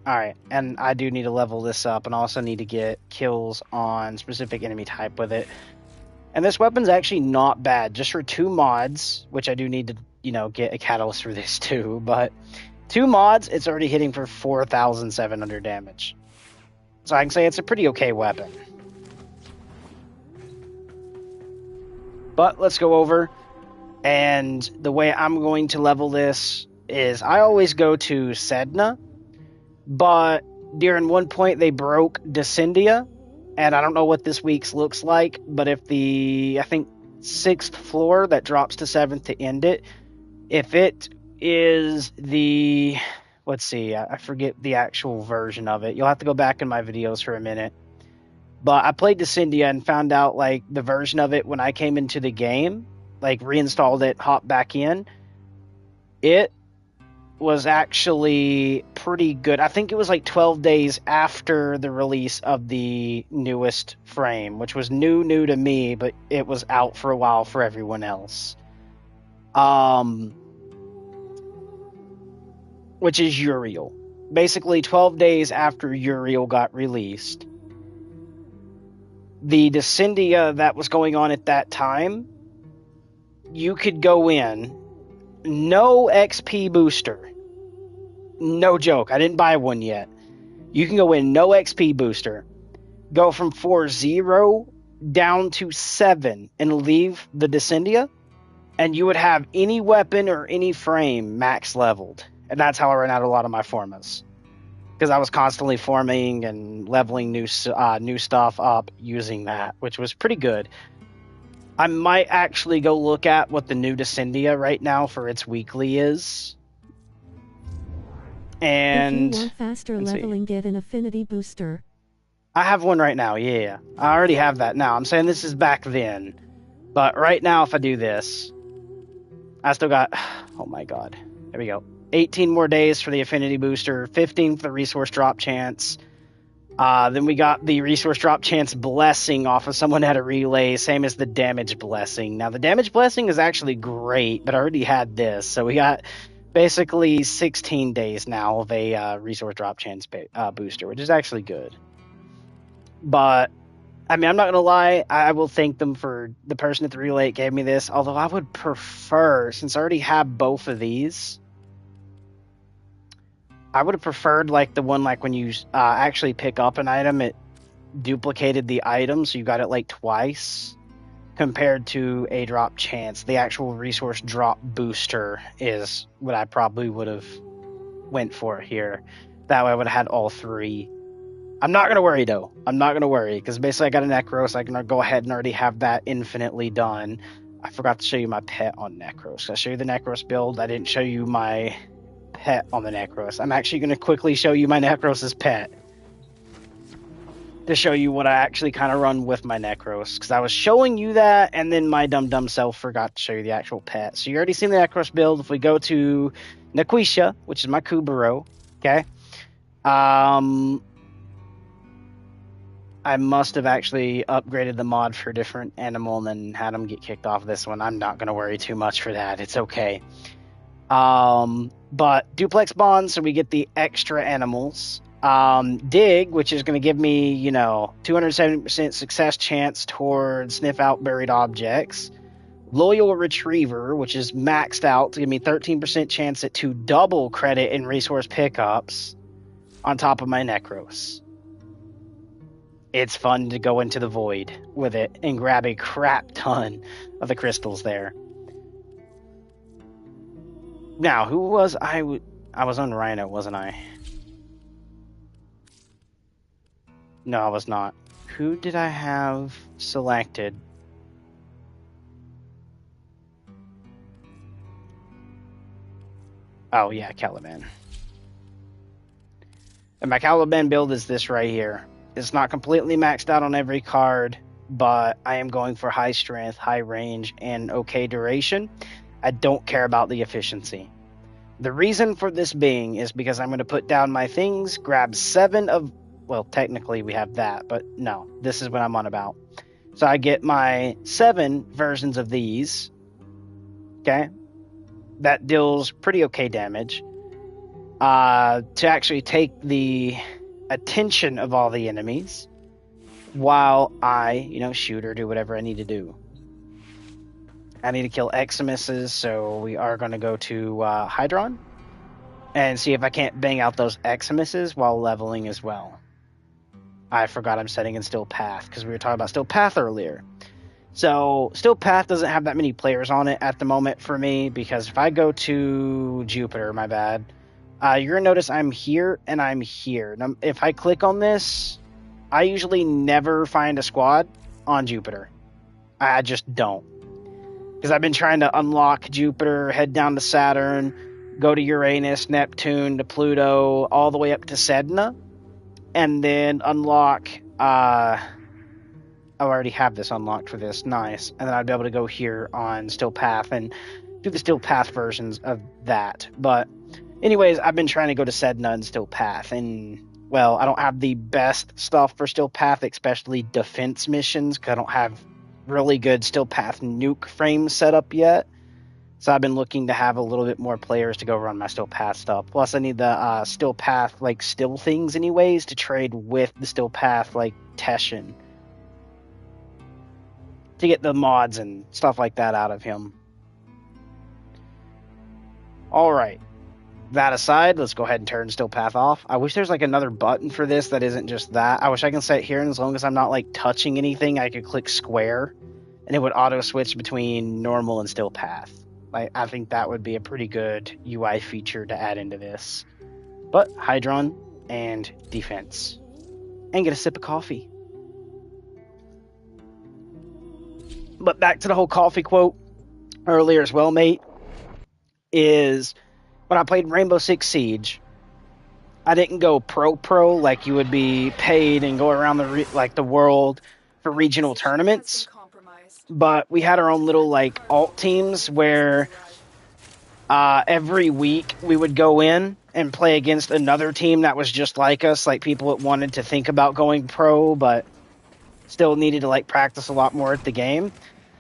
Alright, and I do need to level this up, and also need to get kills on specific enemy type with it. And this weapon's actually not bad, just for 2 mods, which I do need to, you know, get a catalyst for this too, but 2 mods, it's already hitting for 4,700 damage. So I can say it's a pretty okay weapon. But let's go over. And the way I'm going to level this is I always go to Sedna. But during one point they broke Descendia. And I don't know what this week's looks like. But if the, I think, 6th floor that drops to 7th to end it. If it is the... let's see, I forget the actual version of it. You'll have to go back in my videos for a minute. But I played Descendia and found out, like, the version of it when I came into the game, like, reinstalled it, hopped back in. It was actually pretty good. I think it was, like, 12 days after the release of the newest frame, which was new to me, but it was out for a while for everyone else. Which is Uriel. Basically, 12 days after Uriel got released, the Descendia that was going on at that time, you could go in, no XP booster. No joke, I didn't buy one yet. You can go in, no XP booster, go from 4-0 down to 7 and leave the Descendia, and you would have any weapon or any frame max leveled. And that's how I ran out a lot of my formas. Because I was constantly forming and leveling new stuff up using that, which was pretty good. I might actually go look at what the new Descendia right now for its weekly is. And if you want faster leveling, get an affinity booster. I have one right now, yeah. I already have that now. I'm saying this is back then. But right now, if I do this, I still got... oh my god. There we go. 18 more days for the affinity booster, 15 for the resource drop chance, Then we got the resource drop chance blessing off of someone at a relay, same as the damage blessing. Now the damage blessing is actually great, but I already had this, so we got basically 16 days now of a resource drop chance booster, which is actually good. But I mean, I'm not gonna lie, I will thank them for the person at the relay that gave me this. Although I would prefer, since I already have both of these, I would have preferred like the one like when you actually pick up an item, it duplicated the item, so you got it like twice, compared to a drop chance. The actual resource drop booster is what I probably would have went for here. That way I would have had all three. I'm not gonna worry though. I'm not gonna worry because basically I got a Necros. I can go ahead and already have that infinitely done. I forgot to show you my pet on Necros. I show you the Necros build. I didn't show you my pet on the Necros. I'm actually gonna quickly show you my Necros' pet to show you what I actually kind of run with my Necros, because I was showing you that and then my dumb self forgot to show you the actual pet. So you already seen the Necros build. If we go to Naquisha, which is my Kubaro, okay, I must have actually upgraded the mod for a different animal and then had them get kicked off this one. I'm not going to worry too much for that. It's okay. But duplex bonds, so we get the extra animals. Dig, which is going to give me, 270% success chance towards sniff out buried objects. Loyal Retriever, which is maxed out to give me 13% chance at 2 double credit in resource pickups on top of my Necros. It's fun to go into the void with it and grab a crap ton of the crystals there. Now, who was I? I was on Rhino, wasn't I? No, I was not. Who did I have selected? Oh, yeah, Caliban. And my Caliban build is this right here. It's not completely maxed out on every card, but I am going for high strength, high range, and okay duration. I don't care about the efficiency. The reason for this being is because I'm going to put down my things, grab 7 of... Well, technically we have that, but no, this is what I'm on about. So I get my 7 versions of these. Okay? That deals pretty okay damage. To actually take the attention of all the enemies while I, shoot or do whatever I need to do. I need to kill Eximuses, so we are going to go to Hydron and see if I can't bang out those Eximuses while leveling as well. I forgot I'm setting in Still Path because we were talking about Still Path earlier. So Still Path doesn't have that many players on it at the moment for me, because if I go to Jupiter, my bad, you're going to notice I'm here and I'm here. Now, if I click on this, I usually never find a squad on Jupiter. I just don't. Because I've been trying to unlock Jupiter, head down to Saturn, go to Uranus, Neptune, to Pluto, all the way up to Sedna, and then unlock... I already have this unlocked for this. Nice. And then I'd be able to go here on Still Path and do the Still Path versions of that. But anyways, I've been trying to go to Sedna and Still Path, and, well, I don't have the best stuff for Still Path, especially defense missions, because I don't have really good Still Path nuke frame set up yet. So I've been looking to have a little bit more players to go run my Still Path stuff. Plus, I need the Still Path, still things anyways, to trade with the Still Path, Teshin, to get the mods and stuff like that out of him. Alright. That aside, let's go ahead and turn Still Path off. I wish there's another button for this that isn't just that. I wish I can sit here, and as long as I'm not touching anything, I could click square and it would auto switch between normal and Still Path. I think that would be a pretty good UI feature to add into this. But Hydron and defense. And get a sip of coffee. But back to the whole coffee quote earlier as well, mate, is when I played Rainbow Six Siege, I didn't go pro like you would be paid and go around the world for regional tournaments. But we had our own little alt teams where every week we would go in and play against another team that was just like us, like people that wanted to think about going pro, but still needed to like practice a lot more at the game.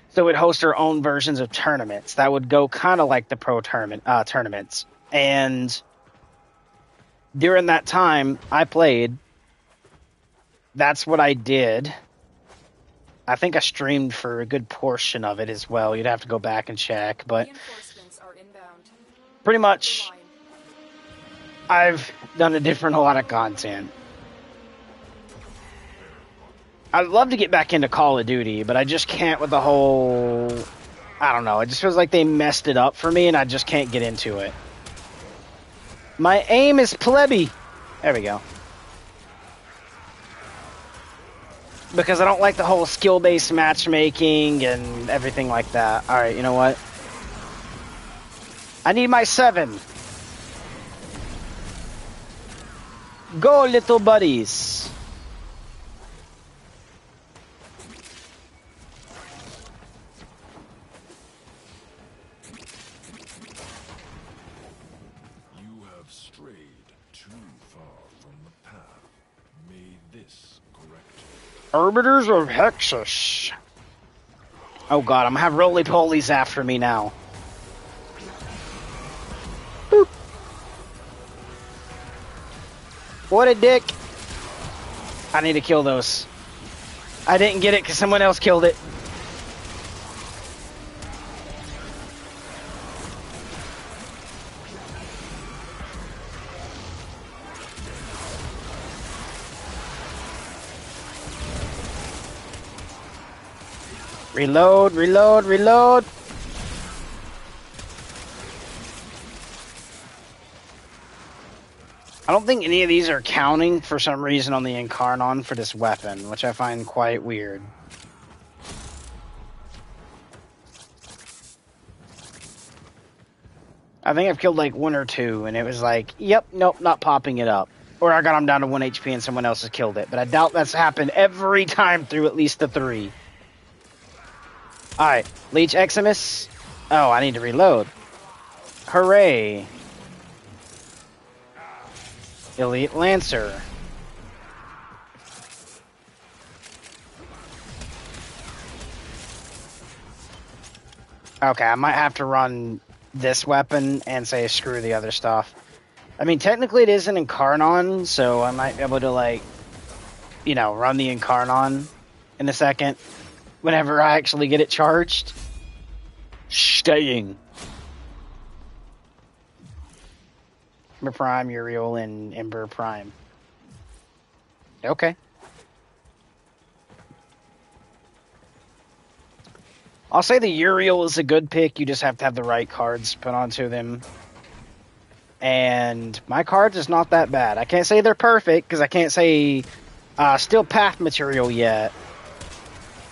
So we'd host our own versions of tournaments that would go kind of like the pro tournaments. And during that time I played, that's what I did. I think I streamed for a good portion of it as well. You'd have to go back and check, but pretty much I've done a lot of content. I'd love to get back into Call of Duty, but I just can't with the whole... I don't know. It just feels like they messed it up for me, and I just can't get into it. My aim is plebby. There we go. Because I don't like the whole skill-based matchmaking and everything like that. Alright, you know what? I need my 7. Go, little buddies. You have strayed too far from the path. May this correct you. Arbiters of Hexus. Oh god, I'm gonna have roly-polies after me now. Boop. What a dick. I need to kill those. I didn't get it because someone else killed it. Reload, reload, reload. I don't think any of these are counting for some reason on the Incarnon for this weapon, which I find quite weird. I think I've killed like 1 or 2, and it was like, yep, nope, not popping it up. Or I got them down to 1 HP and someone else has killed it. But I doubt that's happened every time through at least the 3. Alright, Leech Eximus. Oh, I need to reload. Hooray. Elite Lancer. Okay, I might have to run this weapon and say screw the other stuff. I mean, technically it is an Incarnon, so I might be able to, like, you know, run the Incarnon in a second. Whenever I actually get it charged. Staying. Ember Prime, Uriel, and Ember Prime. Okay. I'll say the Uriel is a good pick. You just have to have the right cards put onto them. And my cards is not that bad. I can't say they're perfect, because I can't say Steel Path material yet.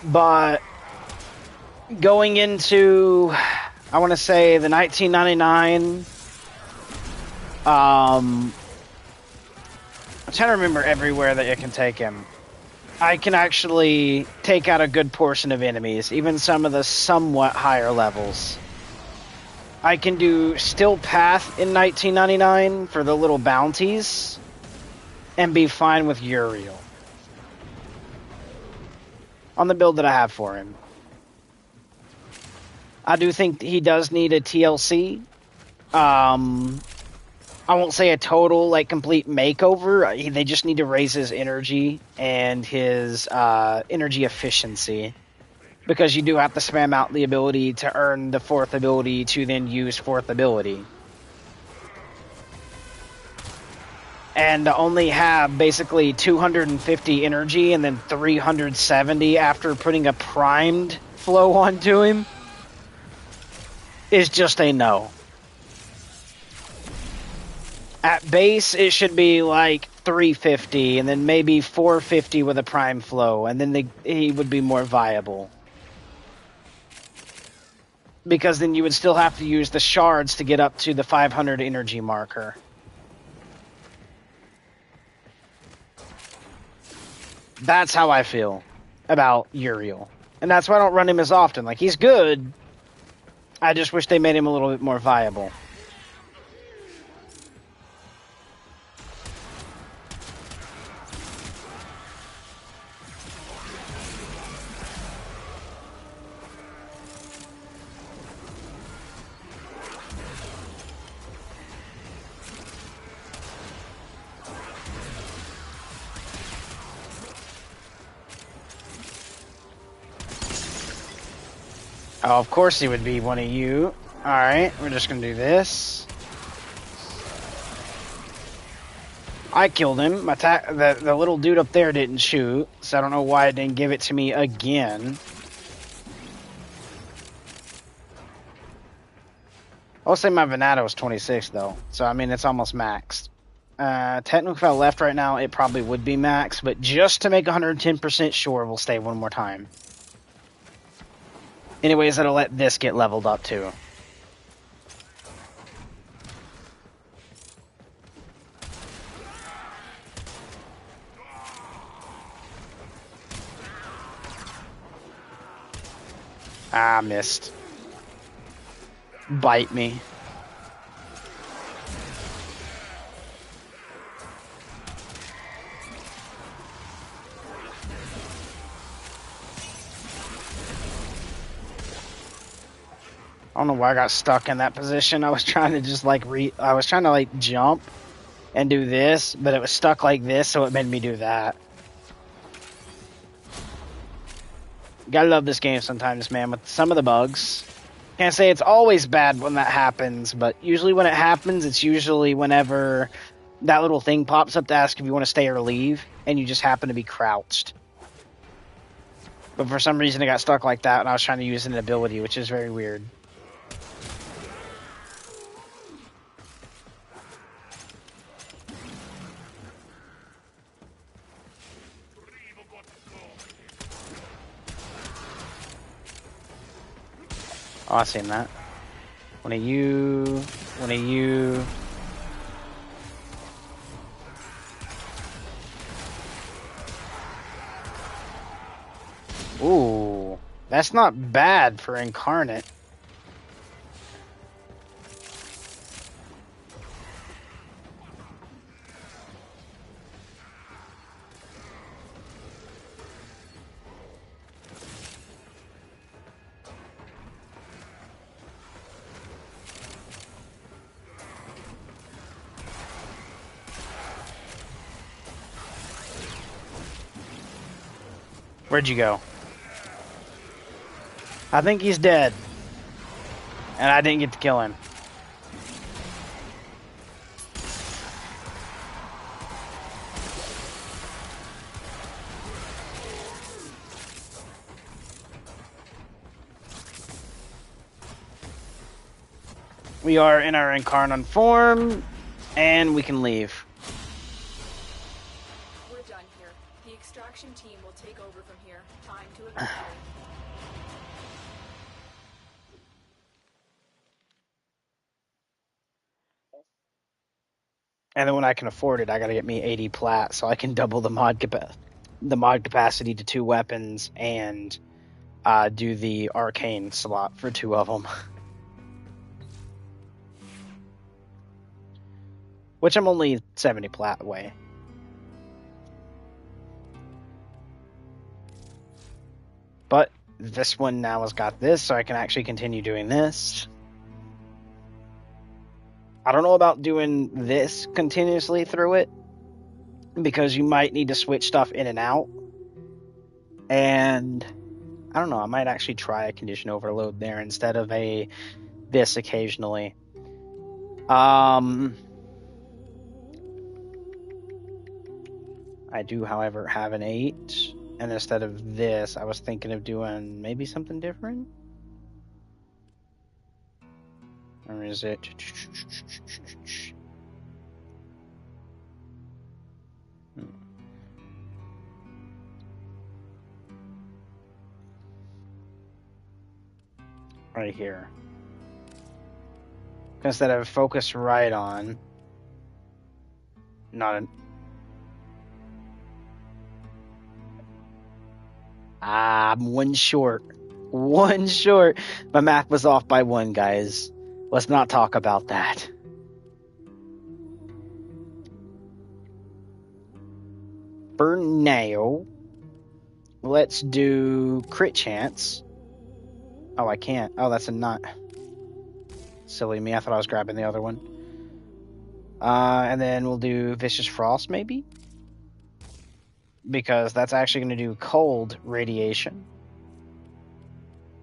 But going into, I want to say, the 1999, I'm trying to remember everywhere that you can take him. I can actually take out a good portion of enemies, even some of the somewhat higher levels. I can do Steel Path in 1999 for the little bounties, and be fine with Uriel. On the build that I have for him. I do think he does need a TLC. I won't say a total, like, complete makeover. They just need to raise his energy and his energy efficiency. Because you do have to spam out the ability to earn the 4th ability to then use 4th ability. And to only have basically 250 energy and then 370 after putting a primed flow onto him is just a no. At base, it should be like 350 and then maybe 450 with a prime flow, and then he would be more viable. Because then you would still have to use the shards to get up to the 500 energy marker. That's how I feel about Uriel. And that's why I don't run him as often. Like, he's good. I just wish they made him a little bit more viable. Oh, of course he would be one of you. Alright, we're just gonna do this. I killed him. The little dude up there didn't shoot, so I don't know why it didn't give it to me again. I'll say my Venado is 26, though, so I mean, it's almost maxed. Technically, if I left right now, it probably would be maxed, but just to make 110% sure, we'll stay one more time. Anyways, that'll let this get leveled up, too. Ah, missed. Bite me. I don't know why I got stuck in that position. I was trying to just like jump and do this, but it was stuck like this, so it made me do that. Gotta love this game sometimes, man, with some of the bugs. Can't say it's always bad when that happens, but usually when it happens, it's usually whenever that little thing pops up to ask if you want to stay or leave, and you just happen to be crouched. But for some reason, it got stuck like that, and I was trying to use an ability, which is very weird. Oh, I seen that. One of you. One of you. Ooh, that's not bad for Incarnate. Where'd you go? I think he's dead. And I didn't get to kill him. We are in our Incarnate form, and we can leave. We're done here. The extraction team will take over from here. Time to evacuate. And then when I can afford it, I gotta get me 80 plat so I can double the mod capacity to 2 weapons and do the arcane slot for 2 of them. Which I'm only 70 plat away. But this one now has got this, so I can actually continue doing this. I don't know about doing this continuously through it, because you might need to switch stuff in and out. And I don't know, I might actually try a condition overload there instead of this occasionally. I do, however, have an 8, and instead of this, I was thinking of doing maybe something different. Or is it? Right here. Instead of focus right on, not an. I'm one short. One short. My math was off by 1, guys. Let's not talk about that. For now, let's do crit chance. Oh, I can't. Oh, that's a nut. Silly me. I thought I was grabbing the other one. And then we'll do Vicious Frost, maybe? Because that's actually going to do cold radiation.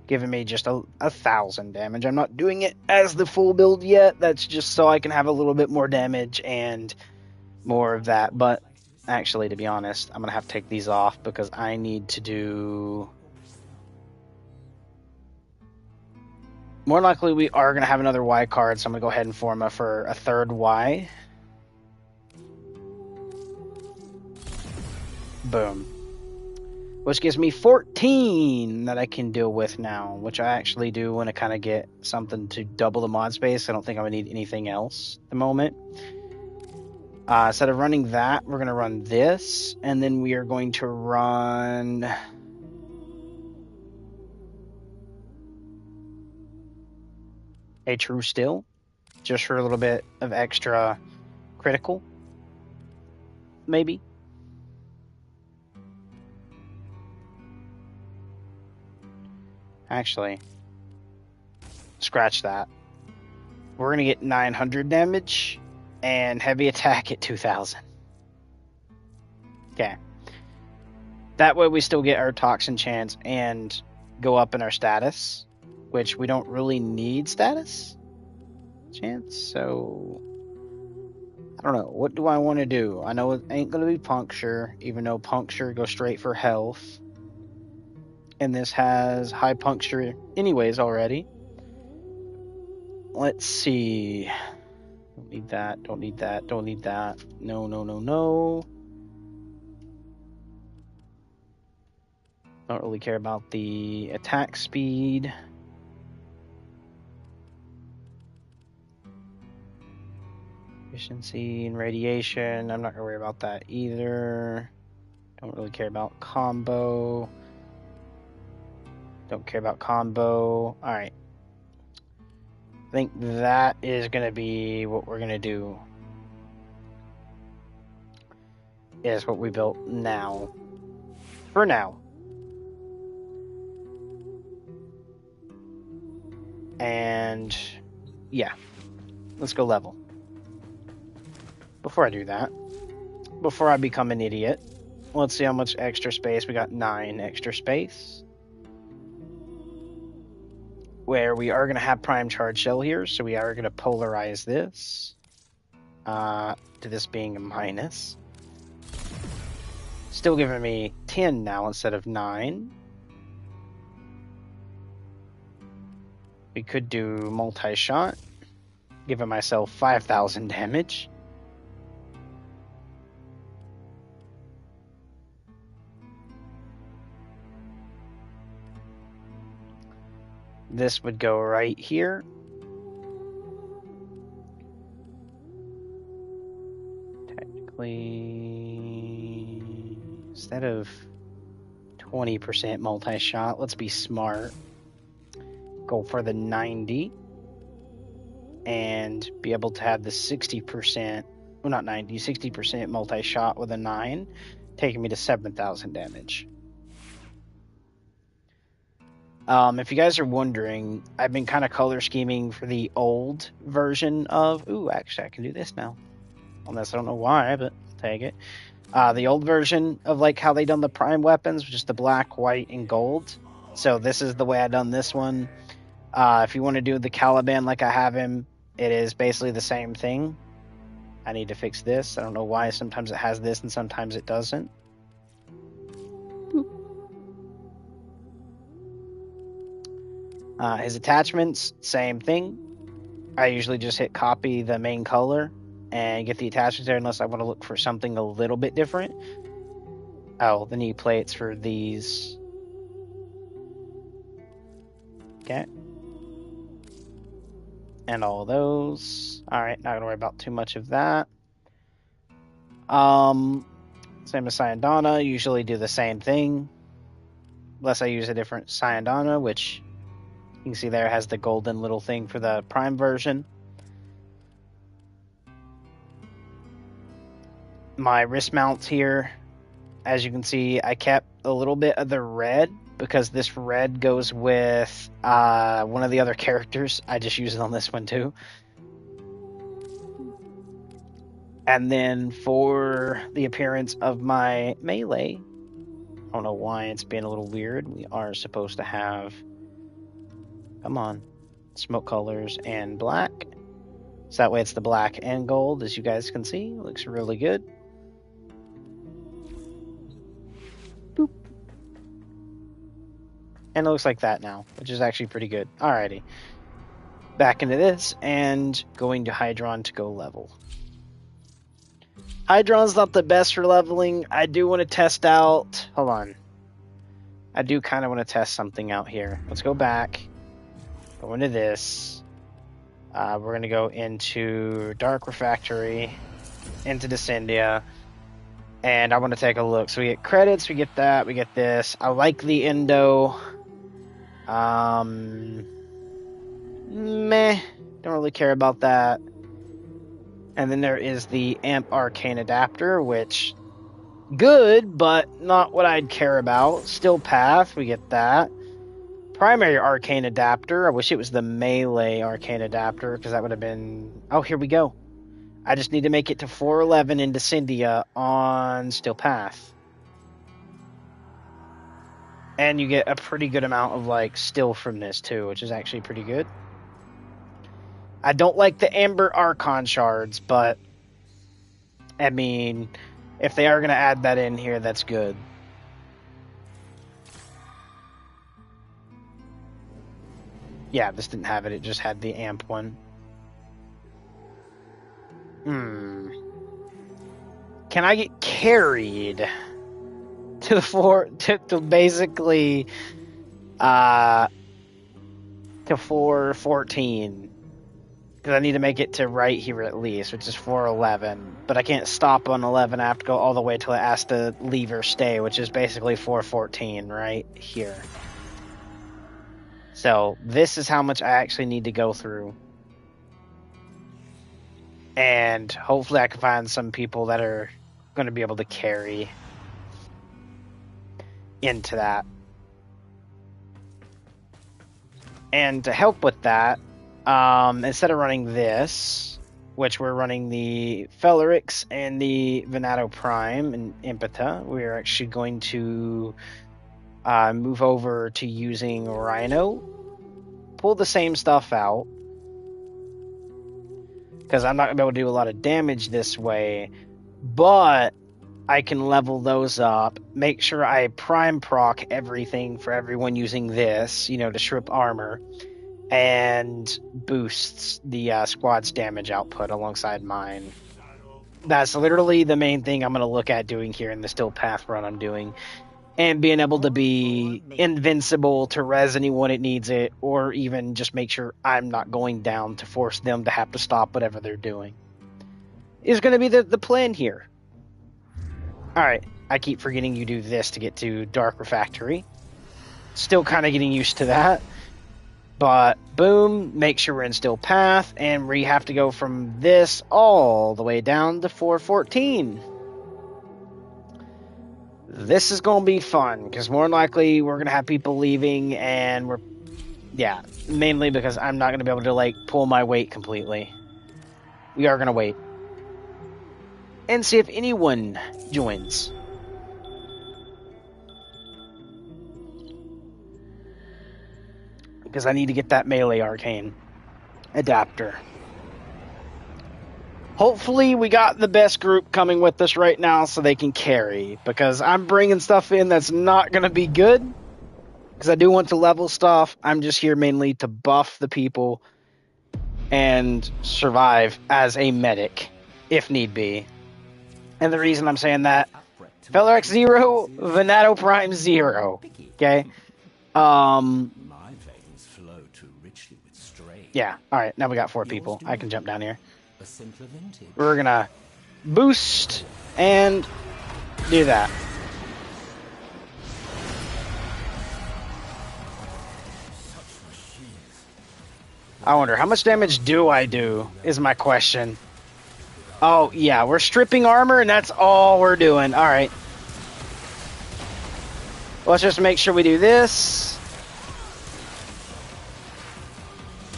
giving me just a 1,000 damage. I'm not doing it as the full build yet. That's just so I can have a little bit more damage and more of that. But actually, to be honest, I'm going to have to take these off because I need to do... More likely, we are going to have another Y card, so I'm going to go ahead and form a for a third Y. Boom. Which gives me 14 that I can deal with now, which I actually do want to kind of get something to double the mod space. I don't think I'm going to need anything else at the moment. Instead of running that, we're going to run this, and then we are going to run... a true still, just for a little bit of extra critical, maybe. Actually, scratch that. We're going to get 900 damage and heavy attack at 2,000. Okay. That way we still get our toxin chance and go up in our status, which we don't really need status chance, so I don't know. What do I want to do? I know it ain't going to be puncture, even though puncture goes straight for health. And this has high puncture anyways already. Let's see. Don't need that, don't need that, don't need that. No, no, no, no. Don't really care about the attack speed. Efficiency and radiation. I'm not going to worry about that either. Don't really care about combo. Don't care about combo. Alright. I think that is going to be what we're going to do. Is what we built now. For now. And yeah. Let's go level. Before I do that, before I become an idiot, let's see how much extra space. We got 9 extra space. Where we are going to have prime charge shell here, so we are going to polarize this to this being a minus. Still giving me 10 now instead of 9. We could do multi-shot, giving myself 5,000 damage. This would go right here. Technically, instead of 20% multi-shot, let's be smart. Go for the 90. And be able to have the 60%, well not 90, 60% multi-shot with a 9, taking me to 7,000 damage. If you guys are wondering, I've been kind of color scheming for the old version of... Ooh, actually, I can do this now. Unless I don't know why, but I'll take it. The old version of like how they done the prime weapons, which is the black, white, and gold. So this is the way I done this one. If you want to do the Caliban like I have him, it is basically the same thing. I need to fix this. I don't know why. Sometimes it has this and sometimes it doesn't. His attachments, same thing. I usually just hit copy the main color and get the attachments there unless I want to look for something a little bit different. Oh, the knee plates for these. Okay. And all those. Alright, not gonna worry about too much of that. Same as Syandana, usually do the same thing. Unless I use a different Syandana, which you can see there has the golden little thing for the prime version. My wrist mounts here, as you can see, I kept a little bit of the red because this red goes with one of the other characters. I just use it on this one too. And then for the appearance of my melee, I don't know why it's being a little weird. We are supposed to have Come on. Smoke colors and black. So that way it's the black and gold, as you guys can see. Looks really good. Boop. And it looks like that now, which is actually pretty good. Alrighty. Back into this, and going to Hydron to go level. Hydron's not the best for leveling. I do want to test out... Hold on. I do kind of want to test something out here. Let's go back. Go into this. We're going to go into Dark Refractory, into Descendia, and I want to take a look. So we get credits, we get that, we get this. I like the Endo. Meh. Don't really care about that. And then there is the Amp Arcane Adapter, which... good, but not what I'd care about. Still Path, we get that. Primary Arcane Adapter. I wish it was the Melee Arcane Adapter, because that would have been... oh, here we go. I just need to make it to 411 in Descendia on Still Path. And you get a pretty good amount of, like, still from this, too, which is actually pretty good. I don't like the Amber Archon shards, but... I mean... if they are going to add that in here, that's good. Yeah, this didn't have it. It just had the amp one. Can I get carried to the to basically to 414? Because I need to make it to right here at least, which is 411. But I can't stop on 11. I have to go all the way till it has to leave or stay, which is basically 414 right here. So this is how much I actually need to go through. And hopefully I can find some people that are going to be able to carry into that. And to help with that, instead of running this, which we're running the Felorix and the Venato Prime and Impeta, we're actually going to move over to using Rhino, pull the same stuff out, because I'm not going to be able to do a lot of damage this way, but I can level those up, make sure I prime proc everything for everyone using this, you know, to strip armor, and boosts the squad's damage output alongside mine. That's literally the main thing I'm going to look at doing here in the Still Path run I'm doing. And being able to be invincible to res anyone it needs it, or even just make sure I'm not going down to force them to have to stop whatever they're doing, is going to be the plan here. Alright, I keep forgetting you do this to get to Dark Refractory. Still kind of getting used to that. But, boom, make sure we're in Still Path, and we have to go from this all the way down to 414. This is going to be fun, because more than likely we're going to have people leaving, and we're... yeah, mainly because I'm not going to be able to, like, pull my weight completely. We are going to wait. And see if anyone joins. Because I need to get that Melee Arcane Adapter. Hopefully we got the best group coming with us right now so they can carry. Because I'm bringing stuff in that's not going to be good. Because I do want to level stuff. I'm just here mainly to buff the people and survive as a medic, if need be. And the reason I'm saying that, Felorix 0, Venato Prime 0. Okay? Yeah, alright, now we got 4 people. I can jump down here. We're gonna boost and do that. I wonder, how much damage do I do, is my question. Oh, yeah, we're stripping armor, and that's all we're doing. Alright. Let's just make sure we do this.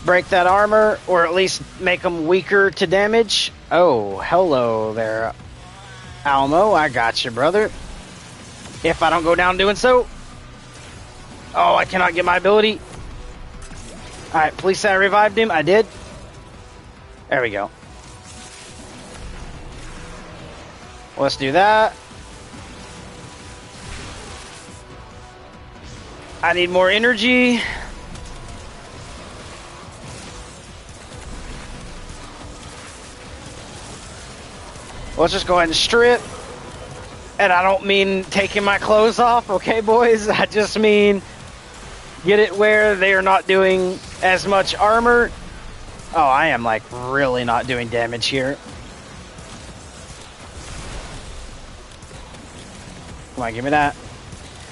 Break that armor, or at least make them weaker to damage. Oh, hello there, Almo. I got you, brother. If I don't go down doing so. Oh, I cannot get my ability. Alright, please say I revived him. I did. There we go. Let's do that. I need more energy. Let's just go ahead and strip. And I don't mean taking my clothes off, okay, boys? I just mean get it where they are not doing as much armor. Oh, I am like really not doing damage here. Come on, give me that.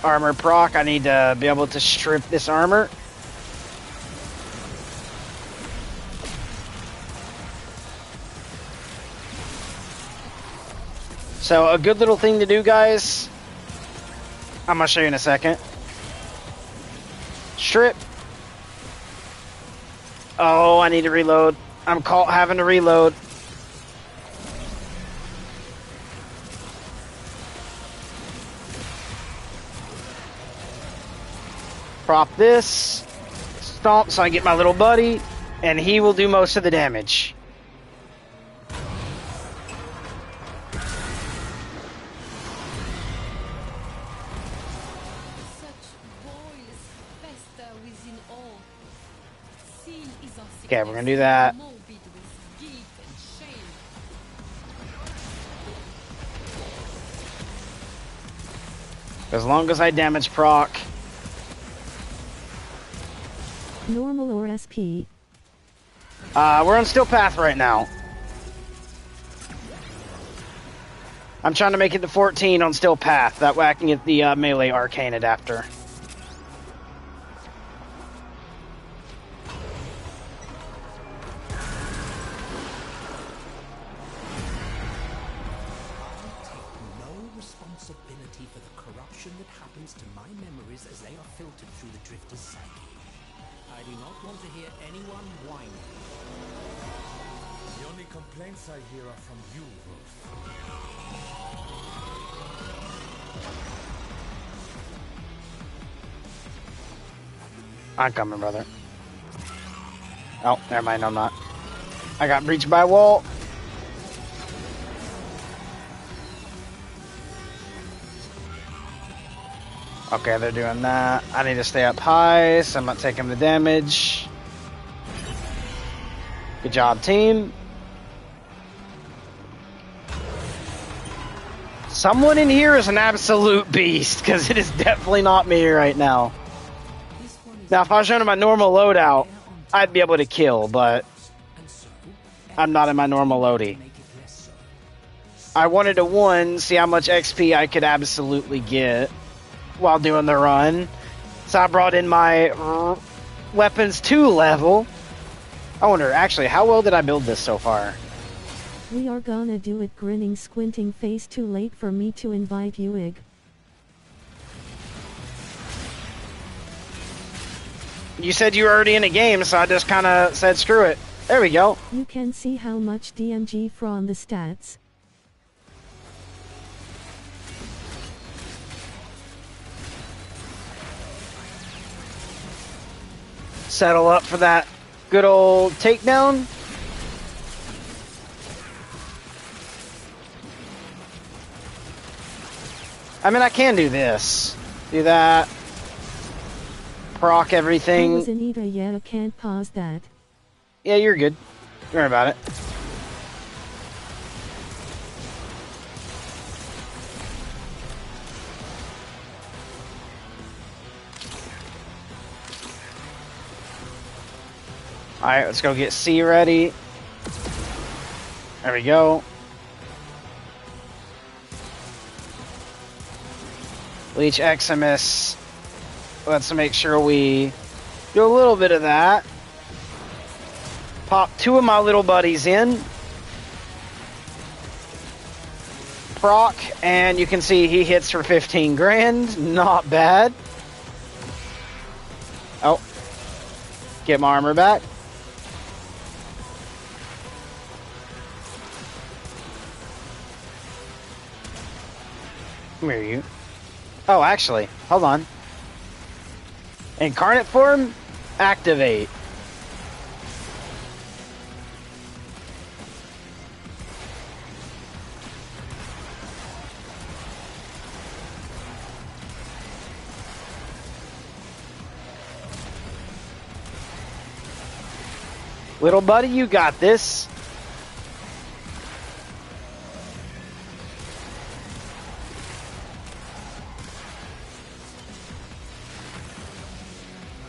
Armor proc. I need to be able to strip this armor. So a good little thing to do, guys. I'm gonna show you in a second. Strip. Oh, I need to reload. I'm having to reload. Prop this. Stomp so I get my little buddy. And he will do most of the damage. Okay, we're gonna do that. As long as I damage proc. Normal or SP? We're on Steel Path right now. I'm trying to make it to 14 on Steel Path. That way I can get the melee arcane adapter. I hear are from you, I'm coming, brother. Oh, never mind, I'm not. I got breached by a wall. Okay, they're doing that. I need to stay up high, so I'm not taking the damage. Good job, team. Someone in here is an absolute beast, because it is definitely not me right now. Now, if I was running my normal loadout, I'd be able to kill, but I'm not in my normal loadie. I wanted to, see how much XP I could absolutely get while doing the run. So I brought in my weapons 2 level. I wonder, actually, how well did I build this so far? We are gonna do it, grinning squinting face. Too late for me to invite you, Ig. You said you were already in a game, so I just kinda said screw it. There we go. You can see how much DMG from the stats. Settle up for that good old takedown. I mean, I can do this. Do that. Proc everything. I was in AyA, yet I can't pause that. Yeah, you're good. Don't worry about it. Alright, let's go get C ready. There we go. Leech Eximus. Let's make sure we do a little bit of that. Pop 2 of my little buddies in. Proc, and you can see he hits for 15 grand. Not bad. Oh. Get my armor back. Come here, you. Oh, actually, hold on. Incarnate form, activate. Little buddy, you got this.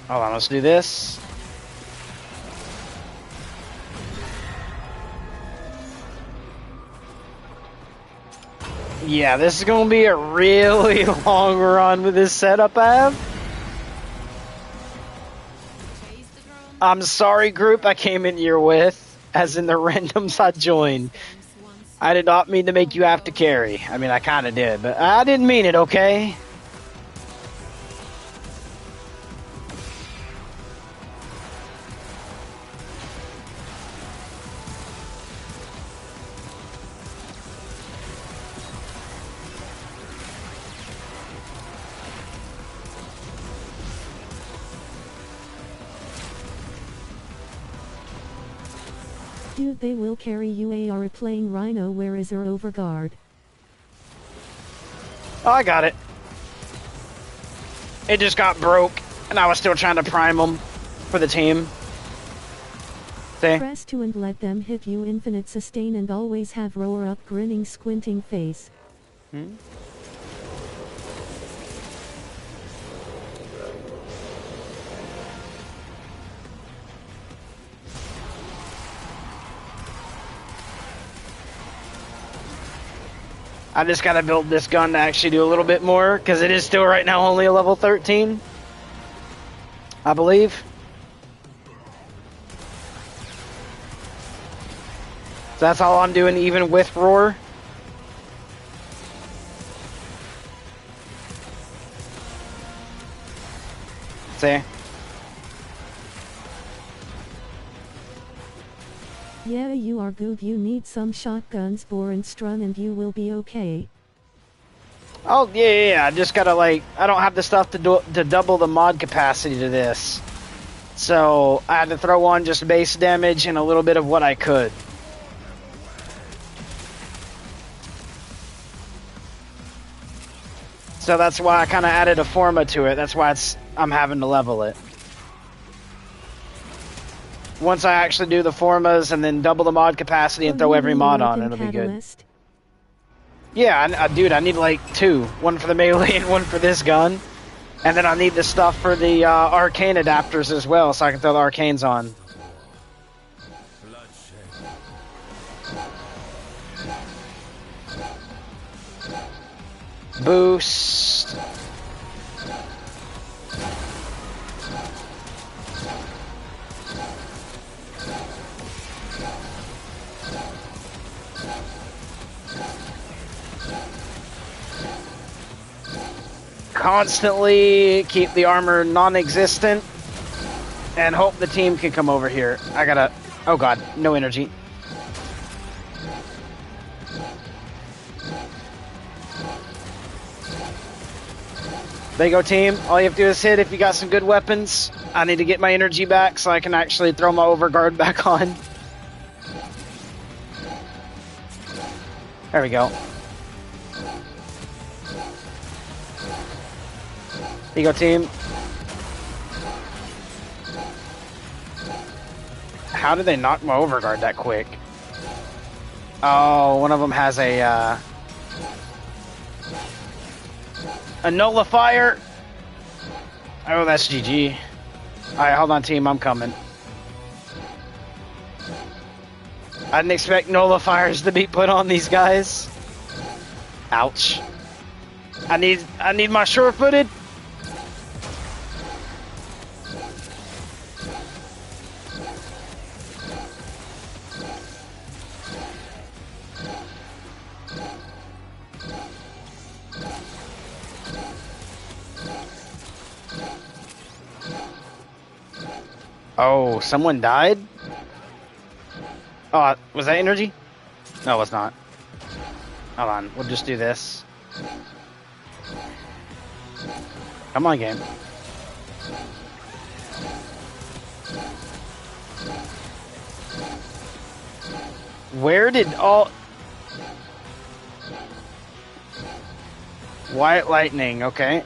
Hold on, let's do this. Yeah, this is going to be a really long run with this setup I have. I'm sorry, group I came in here with, as in the randoms I joined. I did not mean to make you have to carry. I mean, I kind of did, but I didn't mean it, okay? Dude, they will carry you. AyA playing Rhino. Where is her overguard? Oh, I got it. It just got broke, and I was still trying to prime them for the team. See? Press 2 and let them hit you. Infinite sustain and always have roar up grinning squinting face. I just gotta build this gun to actually do a little bit more, because it is still right now only a level 13. I believe. So that's all I'm doing, even with roar. See? Yeah, you are good. You need some shotguns, bore and strun, and you will be okay. Oh, yeah. I just gotta, like, I don't have the stuff to double the mod capacity to this. So, I had to throw on just base damage and a little bit of what I could. So that's why I kind of added a forma to it. That's why I'm having to level it. Once I actually do the formas and then double the mod capacity and throw every mod on, it'll be good. Yeah, dude, I need like 2. One for the melee and one for this gun. And then I need the stuff for the arcane adapters as well, so I can throw the arcanes on. Boost. Constantly keep the armor non-existent and hope the team can come over here. I gotta... Oh god, no energy. There you go, team. All you have to do is hit if you got some good weapons. I need to get my energy back so I can actually throw my overguard back on. There we go. There you go, team. How did they knock my overguard that quick? Oh, one of them has a nullifier. Oh, that's GG. Alright, hold on, team. I'm coming. I didn't expect nullifiers to be put on these guys. Ouch. I need my sure-footed. Oh, someone died? Oh, was that energy? No, it's not. Hold on, we'll just do this. Come on, game. Where did all... White lightning, okay.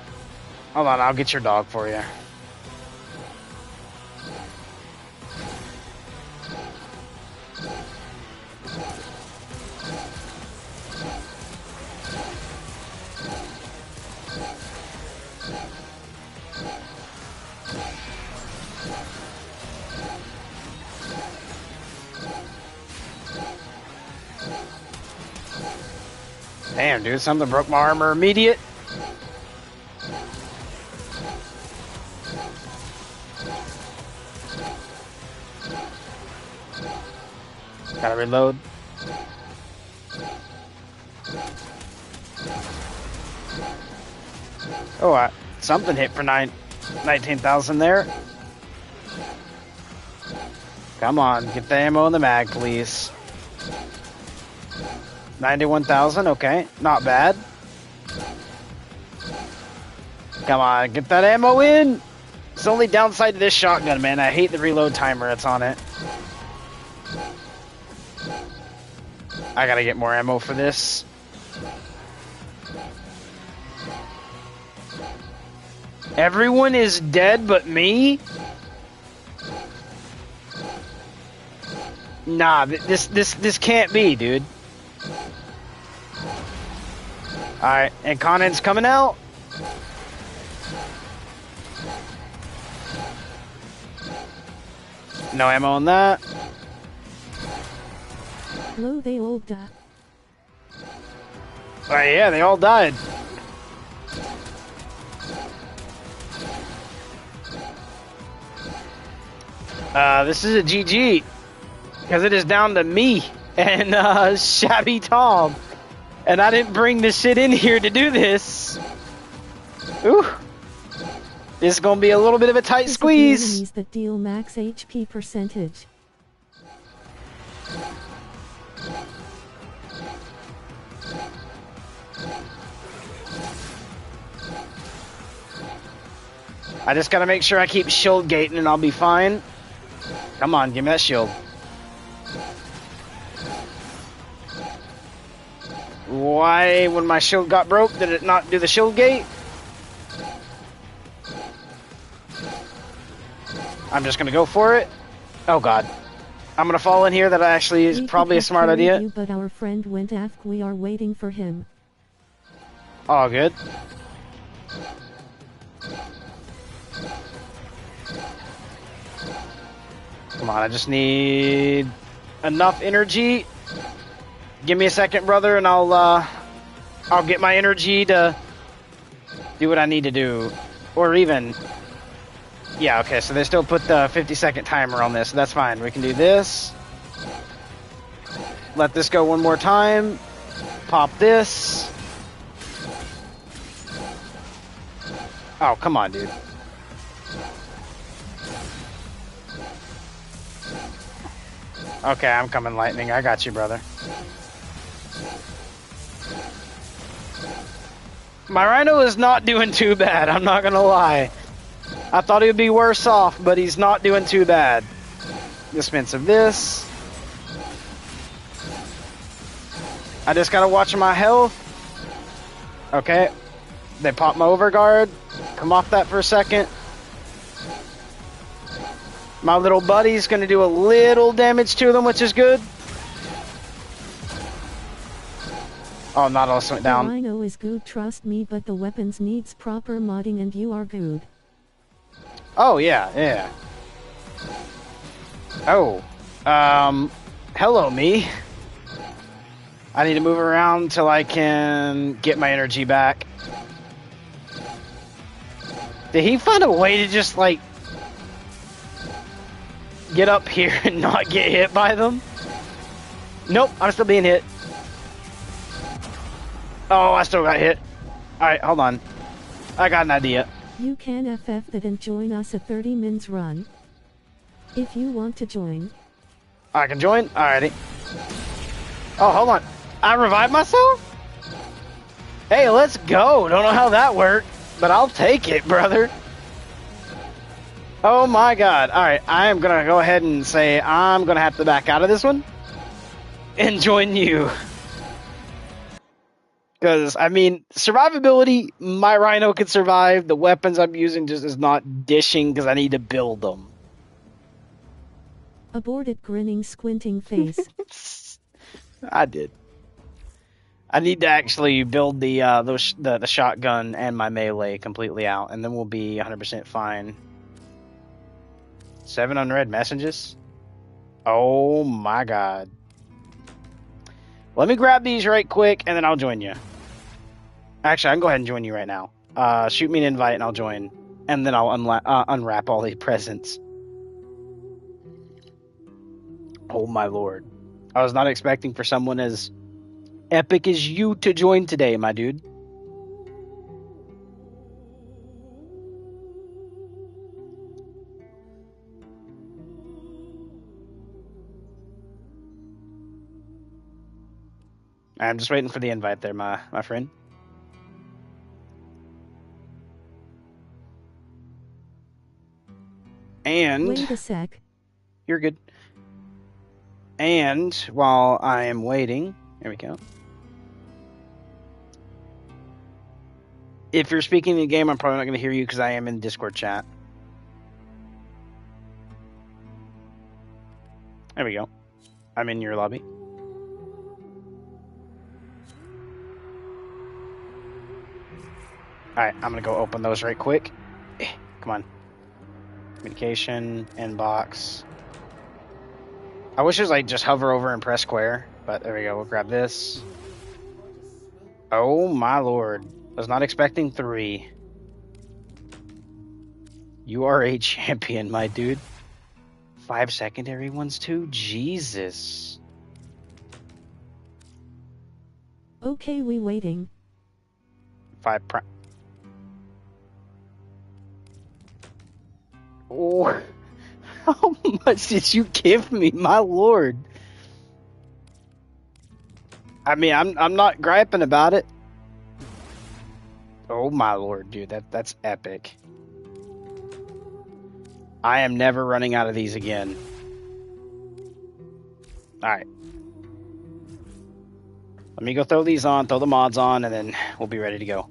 Hold on, I'll get your dog for you. Damn, dude, something broke my armor immediate. Gotta reload. Oh, something hit for 19,000 there. Come on, get the ammo in the mag, please. 91,000, okay, not bad. Come on, get that ammo in. It's the only downside to this shotgun, man. I hate the reload timer that's on it. I gotta get more ammo for this. Everyone is dead but me? Nah, this can't be, dude. Alright, and Conan's coming out. No ammo on that. No, they all died. Oh yeah, they all died. This is a GG. Because it is down to me and Shabby Tom. And I didn't bring this shit in here to do this. Ooh. This is going to be a little bit of a tight squeeze. Enemies that deal max HP percentage. I just got to make sure I keep shield gating and I'll be fine. Come on, give me that shield. Why, when my shield got broke, did it not do the shield gate? I'm just gonna go for it. Oh god. I'm gonna fall in here. That actually is probably a smart idea. You, but our friend went AFK. We are waiting for him. All good. Come on, I just need enough energy. Give me a second, brother, and I'll get my energy to do what I need to do. Or even... Yeah, okay, so they still put the 50-second timer on this, so that's fine. We can do this. Let this go one more time. Pop this. Oh, come on, dude. Okay, I'm coming, Lightning. I got you, brother. My Rhino is not doing too bad, I'm not gonna lie. I thought he would be worse off, but he's not doing too bad. Dispense of this. I just gotta watch my health. Okay. They pop my overguard. Come off that for a second. My little buddy's gonna do a little damage to them, which is good. Oh, not also went down. The Rhino is good, trust me, but the weapons needs proper modding and you are good. Oh, yeah, yeah. Oh. Hello, me. I need to move around till I can get my energy back. Did he find a way to just, like, get up here and not get hit by them? Nope, I'm still being hit. Oh, I still got hit. Alright, hold on. I got an idea. You can FF that and join us a 30 mins run. If you want to join. I can join? Alrighty. Oh, hold on. I revived myself? Hey, let's go. Don't know how that worked, but I'll take it, brother. Oh my god. Alright, I am going to go ahead and say I'm going to have to back out of this one and join you. Because, I mean, survivability, my Rhino can survive. The weapons I'm using just is not dishing because I need to build them. Aborted grinning squinting face. I did. I need to actually build the shotgun and my melee completely out, and then we'll be 100% fine. 7 unread messages? Oh my god. Let me grab these right quick, and then I'll join you. Actually, I can go ahead and join you right now. Shoot me an invite, and I'll join. And then I'll unwrap all the presents. Oh, my lord. I was not expecting for someone as epic as you to join today, my dude. I'm just waiting for the invite there, my friend. And wait a sec. You're good. And while I am waiting, there we go. If you're speaking in the game, I'm probably not going to hear you because I am in Discord chat. There we go. I'm in your lobby. Alright, I'm going to go open those right quick. Come on. Communication, inbox. I wish it was like just hover over and press square, but there we go. We'll grab this. Oh my lord. Was not expecting 3. You are a champion, my dude. 5 secondary ones too? Jesus. Okay, we waiting. 5 prime. Oh, how much did you give me, my lord? I mean, I'm not griping about it. Oh my lord, dude, that's epic. I am never running out of these again. All right. Let me go throw these on, throw the mods on, and then we'll be ready to go.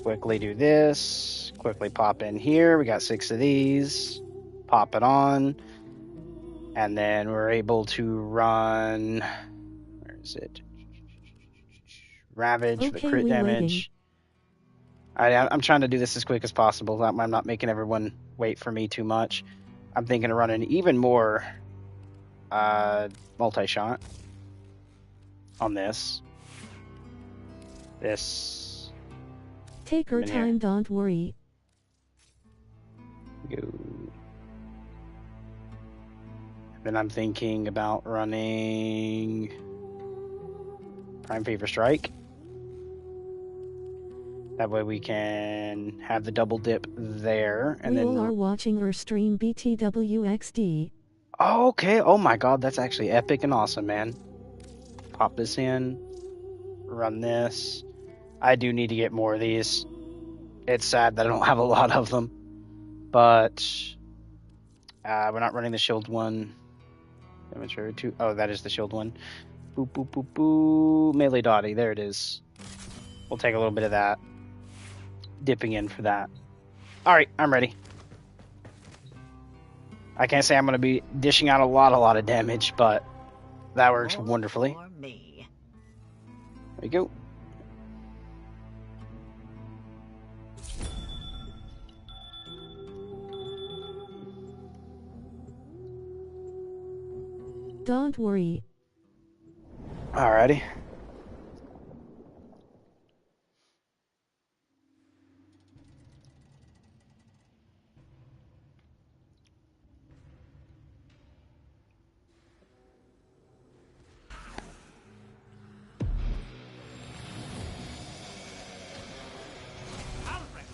Quickly do this. Quickly pop in here. We got 6 of these. Pop it on. And then we're able to run... Where is it? Ravage for the crit damage. I'm trying to do this as quick as possible. I'm not making everyone wait for me too much. I'm thinking of running even more multi-shot on this. This. Take your time, don't worry. Go. Then I'm thinking about running Prime Fever Strike. That way we can have the double dip there, and we then all are watching our stream BTWXD. Oh, okay. Oh my god, that's actually epic and awesome, man. Pop this in. Run this. I do need to get more of these. It's sad that I don't have a lot of them. But we're not running the shield one. Demonstrator 2. Oh, that is the shield one. Boop, boop, boop, boop. Melee Dottie. There it is. We'll take a little bit of that. Dipping in for that. Alright, I'm ready. I can't say I'm going to be dishing out a lot of damage, but that works wonderfully. There we go. Don't worry. Alrighty.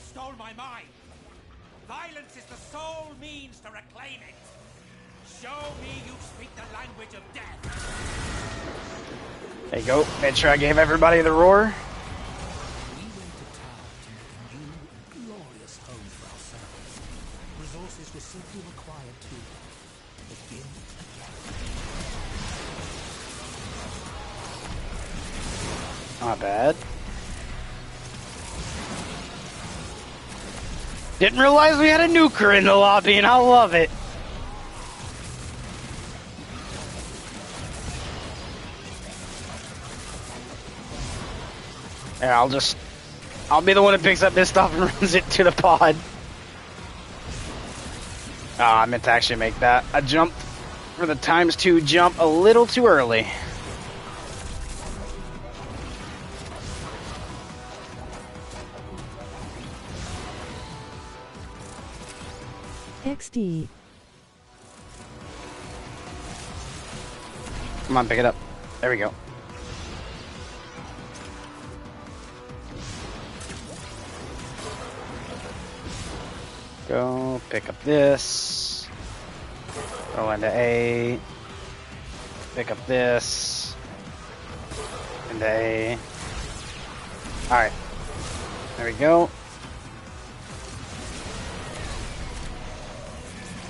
Stole my mind. Violence is the sole means to reclaim it. Show me you speak the language of death. There you go. Made sure I gave everybody the roar. We went to town to make a new and glorious home for ourselves. Resources were simply required to begin again. Not bad. Didn't realize we had a nuker in the lobby, and I love it. Yeah, I'll be the one that picks up this stuff and runs it to the pod. Oh, I meant to actually make that. I jumped for the ×2 jump a little too early. XD. Come on, pick it up. There we go. Go pick up this. Go into A. Pick up this. Into A. Alright. There we go.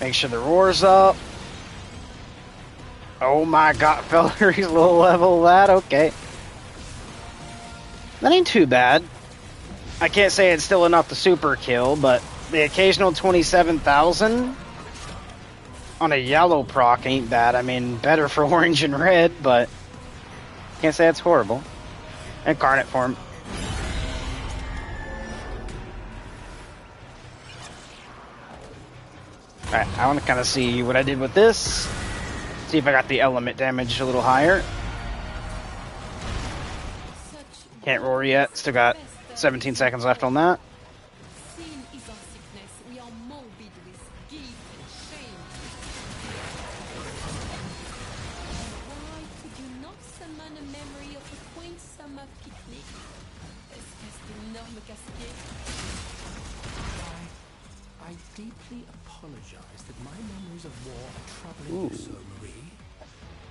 Make sure the roar's up. Oh my god, fella, he's low level that, okay. That ain't too bad. I can't say it's still enough to super kill, but the occasional 27,000 on a yellow proc ain't bad. I mean, better for orange and red, but can't say it's horrible. Incarnate form. Alright, I want to kind of see what I did with this. See if I got the element damage a little higher. Can't roar yet. Still got 17 seconds left on that. I deeply apologize that my memories of war are troubling you so, Marie.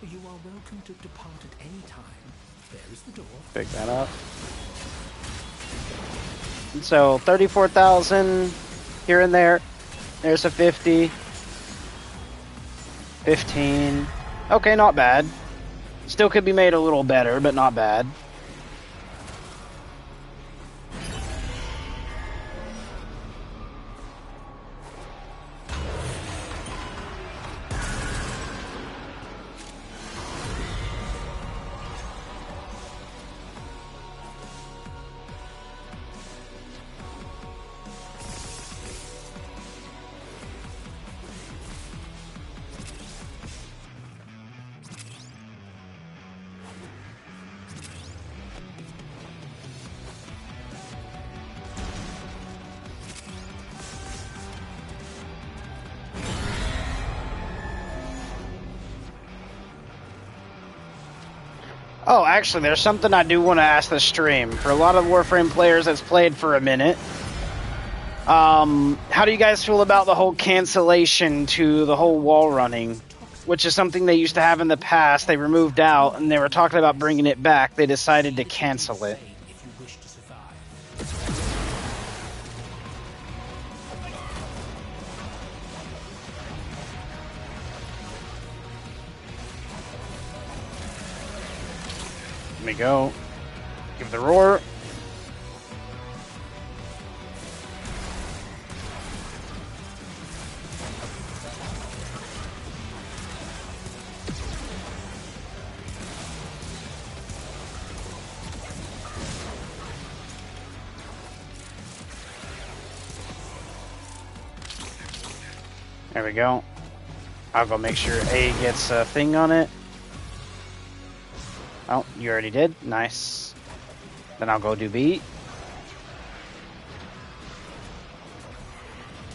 You are welcome to depart at any time. There is the door. Pick that up. And so 34,000 here and there. There's a 50. 15. Okay, not bad. Still could be made a little better, but not bad. Oh, actually, there's something I do want to ask the stream. For a lot of Warframe players that's played for a minute, how do you guys feel about the whole cancellation to the whole wall running? Which is something they used to have in the past. They removed out, and they were talking about bringing it back. They decided to cancel it. Let me go. Give the roar. There we go. I'll go make sure A gets a thing on it. Oh, you already did? Nice. Then I'll go do B.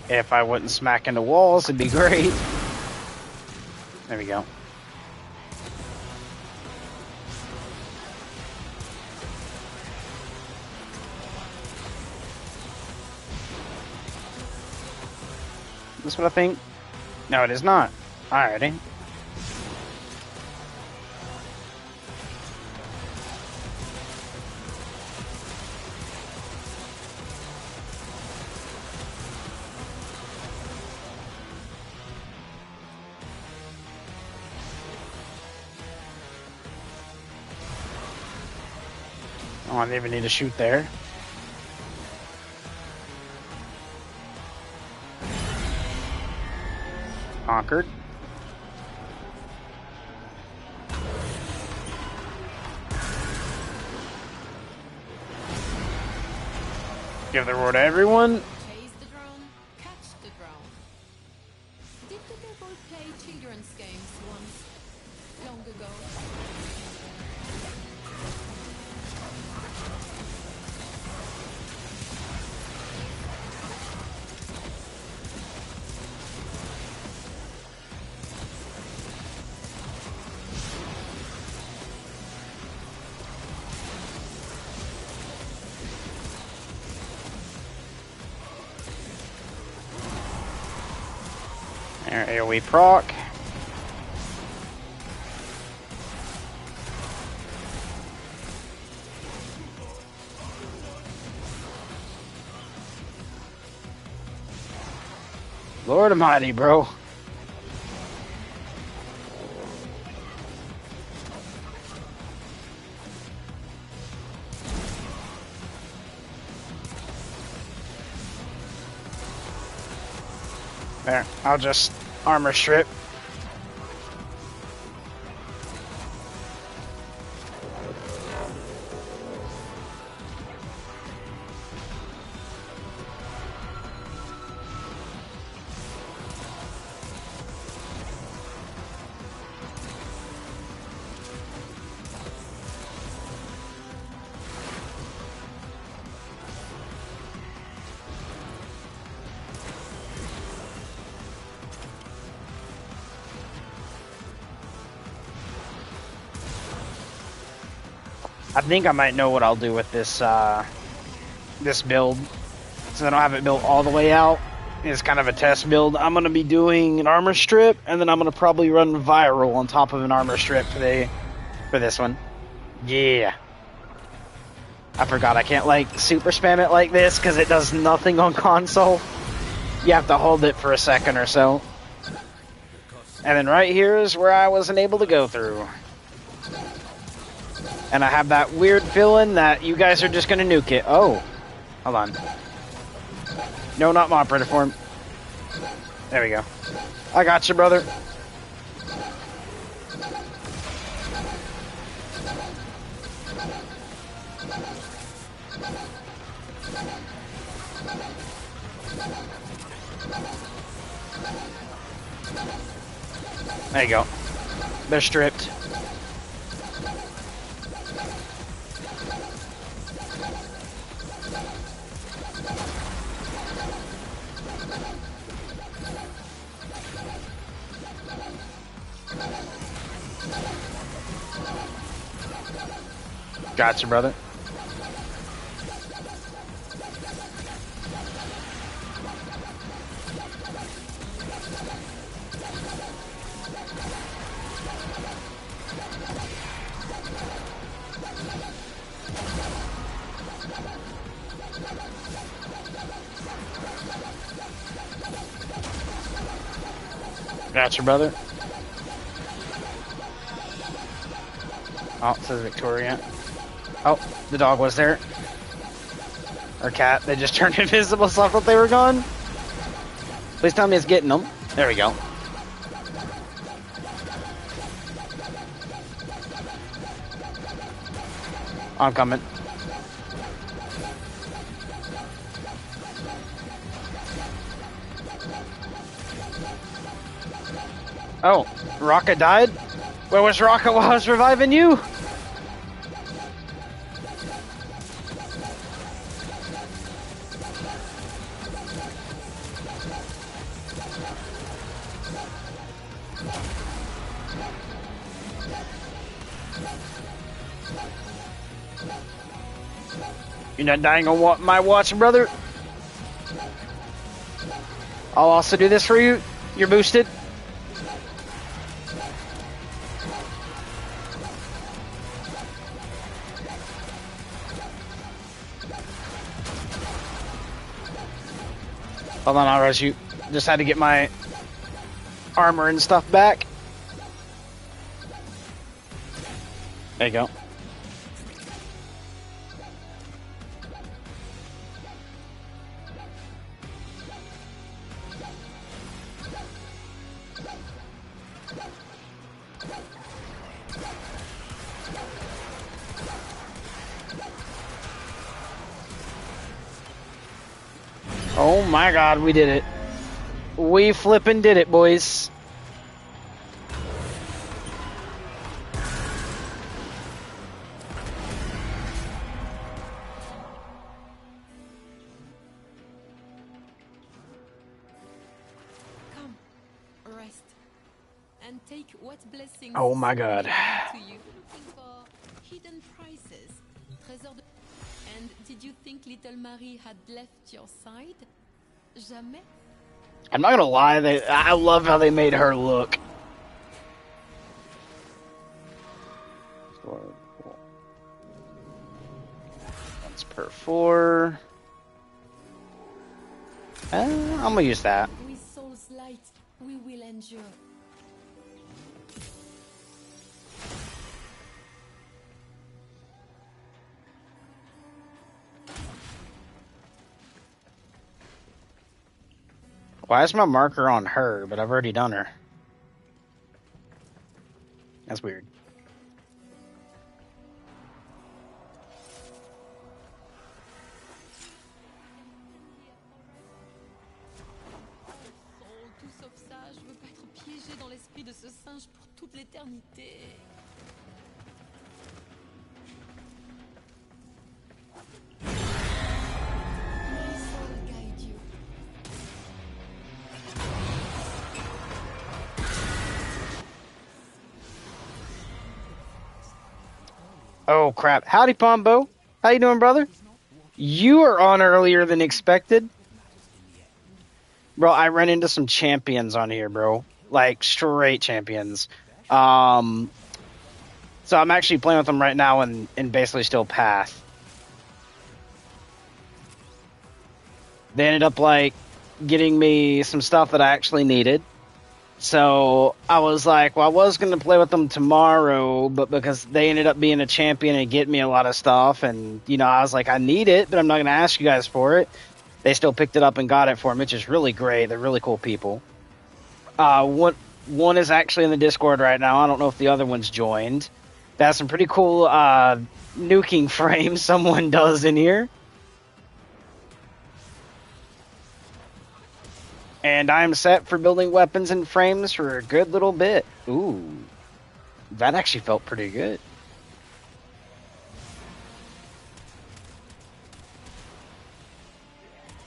If I wouldn't smack into walls, it'd be great. There we go. That's what I think. No, it is not. Alrighty. Oh, I didn't even need to shoot there. Conquered. Give the roar to everyone. Chase the drone, catch the drone. Did the devil play children's games once? Long ago. AoE proc. Lord Almighty, bro. There, I'll just armor strip. I think I might know what I'll do with this this build, since I don't have it built all the way out. It's kind of a test build. I'm gonna be doing an armor strip, and then I'm gonna probably run viral on top of an armor strip for this one. Yeah. I forgot I can't like super spam it like this because it does nothing on console. You have to hold it for a second or so. And then right here is where I wasn't able to go through. And I have that weird feeling that you guys are just going to nuke it. Oh, hold on. No, not my operator form. There we go. I got you, brother. There you go. They're stripped. Gotcha, brother. Gotcha, brother. Oh, it says Victoria. Oh, the dog was there. Or cat. They just turned invisible, so I thought they were gone. Please tell me it's getting them. There we go. I'm coming. Oh, Rocket died? Where was Rocket while I was reviving you? You're not dying on my watch, brother. I'll also do this for you. You're boosted. Hold on, I'll rush you. Just had to get my armor and stuff back. There you go. Oh my god, we did it. We flippin' did it, boys. Come, rest, and take what blessings. Oh my god. To you. Looking for hidden prices, and did you think little Marie had left your side? Jamais. I'm not gonna lie, I love how they made her look. Once per 4. I'm gonna use that. With soul's light, we will endure. Why is my marker on her, but I've already done her? That's weird. Oh, tout sauf ça, je veux pas être piégée dans l'esprit de ce singe pour toute l'éternité. May soul guide you. Oh crap! Howdy, Pombo. How you doing, brother? You are on earlier than expected. Bro, I ran into some champions on here, bro. Like, straight champions. So I'm actually playing with them right now in basically still path. They ended up, like, getting me some stuff that I actually needed. So I was like, well, I was going to play with them tomorrow, but because they ended up being a champion and getting me a lot of stuff, and, you know, I was like, I need it, but I'm not going to ask you guys for it. They still picked it up and got it for me, which is really great. They're really cool people. One is actually in the Discord right now. I don't know if the other one's joined. That's some pretty cool nuking frames someone does in here. And I'm set for building weapons and frames for a good little bit. Ooh, that actually felt pretty good.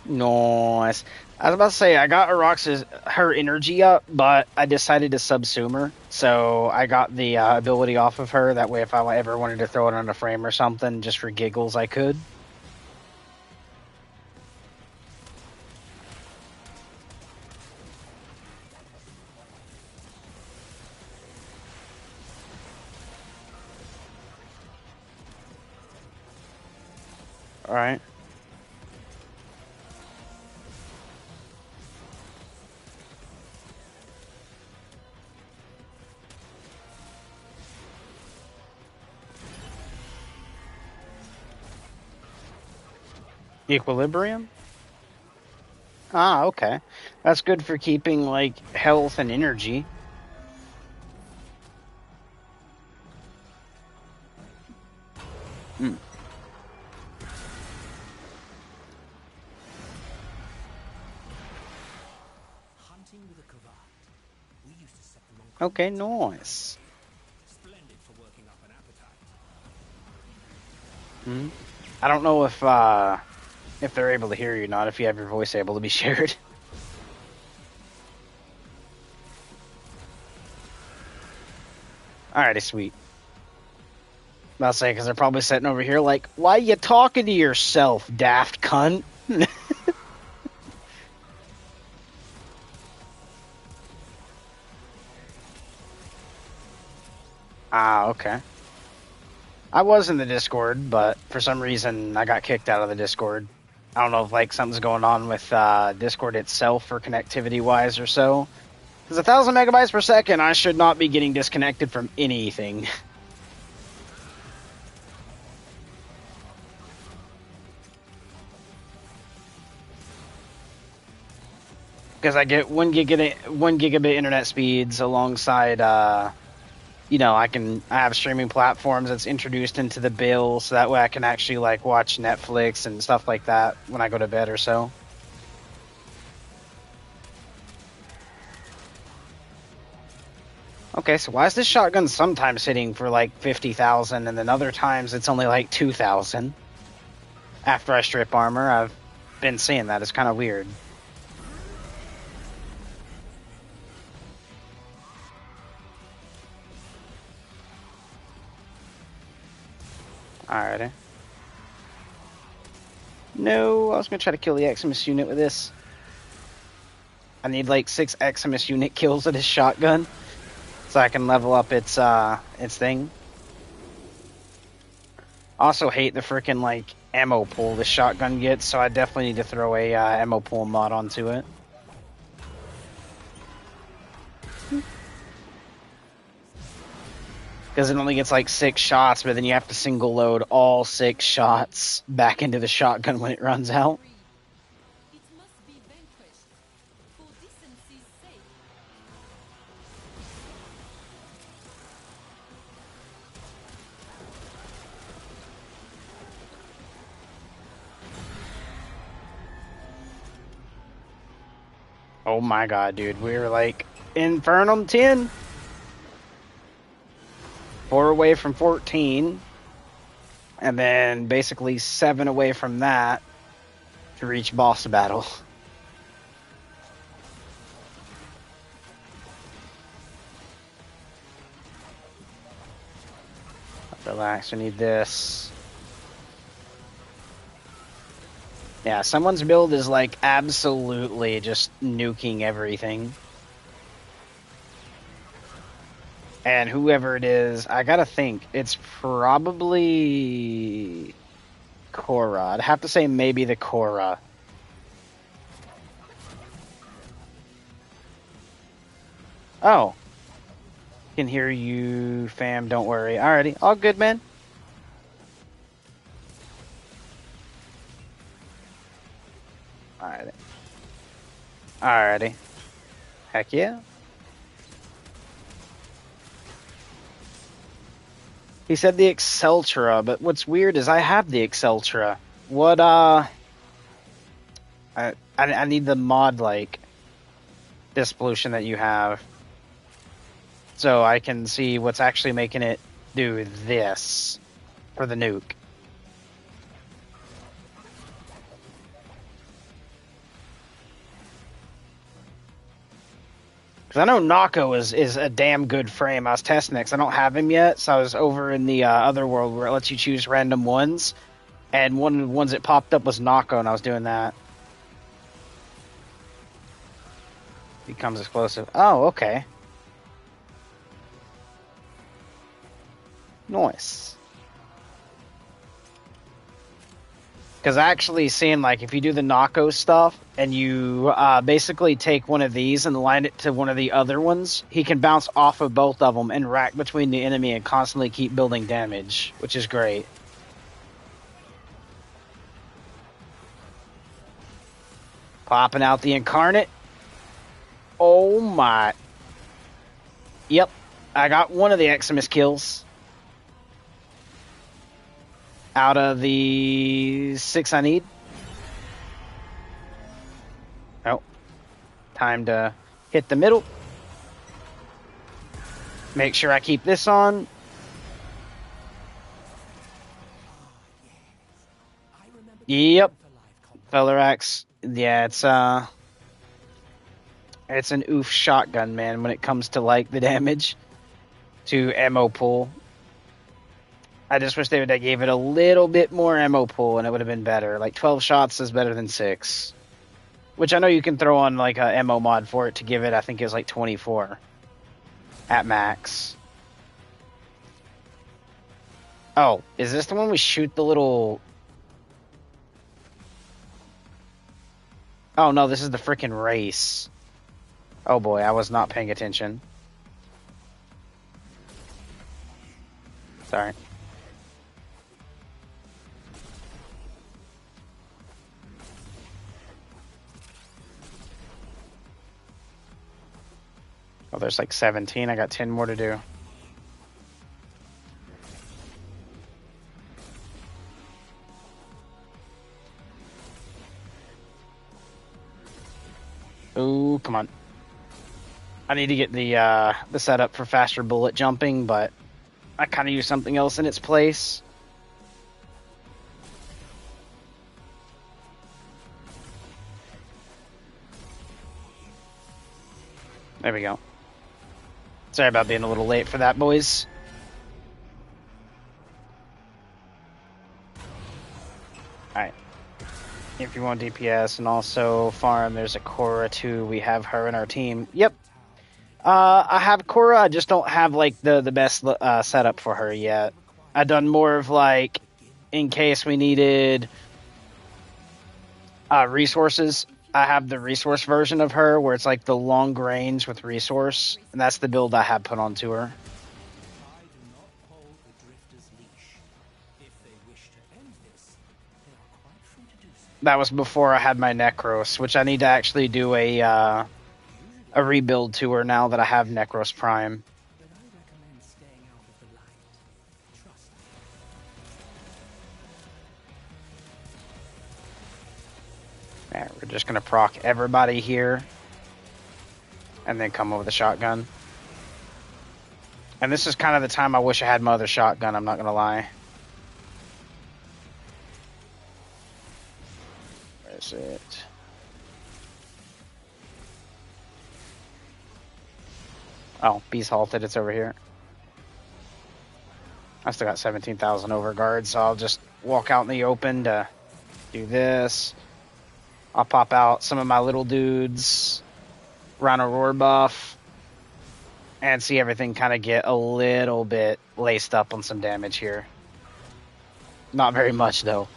Nice. I was about to say, I got her energy up, but I decided to subsume her. So I got the ability off of her. That way, if I ever wanted to throw it on a frame or something, just for giggles, I could. All right. Equilibrium? Ah, okay. That's good for keeping, like, health and energy. Hmm. Okay, nice. Hmm. I don't know if they're able to hear you or not, if you have your voice able to be shared. Alrighty, sweet. I'll say, because they're probably sitting over here like, why you talking to yourself, daft cunt? Ah, okay. I was in the Discord, but for some reason I got kicked out of the Discord. I don't know if like something's going on with Discord itself for connectivity wise or so. Because 1,000 megabytes per second, I should not be getting disconnected from anything. Because I get 1 gigabit internet speeds alongside, you know, I have streaming platforms that's introduced into the bill, so that way I can actually like watch Netflix and stuff like that when I go to bed or so. Okay, so why is this shotgun sometimes hitting for like 50,000 and then other times it's only like 2,000? After I strip armor, I've been seeing that. It's kind of weird. Alrighty. No, I was going to try to kill the Eximus unit with this. I need like 6 Eximus unit kills with his shotgun, so I can level up its thing. Also hate the freaking like ammo pool the shotgun gets, so I definitely need to throw a ammo pool mod onto it. Because it only gets like 6 shots, but then you have to single load all 6 shots back into the shotgun when it runs out. It must be vanquished for decency's sake. Oh my god, dude. We were like Infernum 10. 4 away from 14. And then basically 7 away from that to reach boss battle. Relax, we need this. Yeah, someone's build is like absolutely just nuking everything. And whoever it is, I gotta think, it's probably Korra. I'd have to say maybe the Korra. Oh. Can hear you, fam, don't worry. Alrighty, all good, man. Alrighty. Alrighty. Heck yeah. He said the Exceltra, but what's weird is I have the Exceltra. What, I need the mod, like, Dispollution that you have. So I can see what's actually making it do this for the nuke. Because I know Nako is a damn good frame. I was testing it because I don't have him yet. So I was over in the other world where it lets you choose random ones. And one of the ones that popped up was Nako, and I was doing that. Becomes explosive. Oh, okay. Nice. Because actually seeing, like, if you do the Nako stuff and you basically take one of these and line it to one of the other ones, he can bounce off of both of them and rack between the enemy and constantly keep building damage, which is great. Popping out the Incarnate. Oh my. Yep, I got one of the Eximus kills. Out of the 6 I need. Oh. Time to hit the middle. Make sure I keep this on. Yep. Fellerax. Yeah, it's an oof shotgun, man, when it comes to, like, the damage to ammo pool. I just wish they gave it a little bit more ammo pool and it would have been better. Like 12 shots is better than 6. Which I know you can throw on like a ammo mod for it to give it, I think it was like 24 at max. Oh, is this the one we shoot the little... Oh no, this is the frickin' race. Oh boy, I was not paying attention. Sorry. Oh, there's like 17. I got 10 more to do. Ooh, come on. I need to get the setup for faster bullet jumping, but I kind of use something else in its place. There we go. Sorry about being a little late for that, boys. Alright. if you want DPS, and also farm, there's a Korra too. We have her in our team. Yep. I have Korra, I just don't have like the best setup for her yet. I've done more of like, in case we needed resources, I have the resource version of her where it's like the long range with resource, and that's the build I have put onto her. I do not hold the Drifter's leash. If they wish to end this, they are quite free to do so. That was before I had my Necros, which I need to actually do a rebuild to her now that I have Necros Prime. But I recommend staying out of the light. Trust me. Alright, we're just gonna proc everybody here. And then come over the shotgun. And this is kind of the time I wish I had my other shotgun, I'm not gonna lie. Where is it? Oh, Beast halted, it's over here. I still got 17,000 over guard, so I'll just walk out in the open to do this. I'll pop out some of my little dudes, run a roar buff, and see everything kind of get a little bit laced up on some damage here. Not very much, though.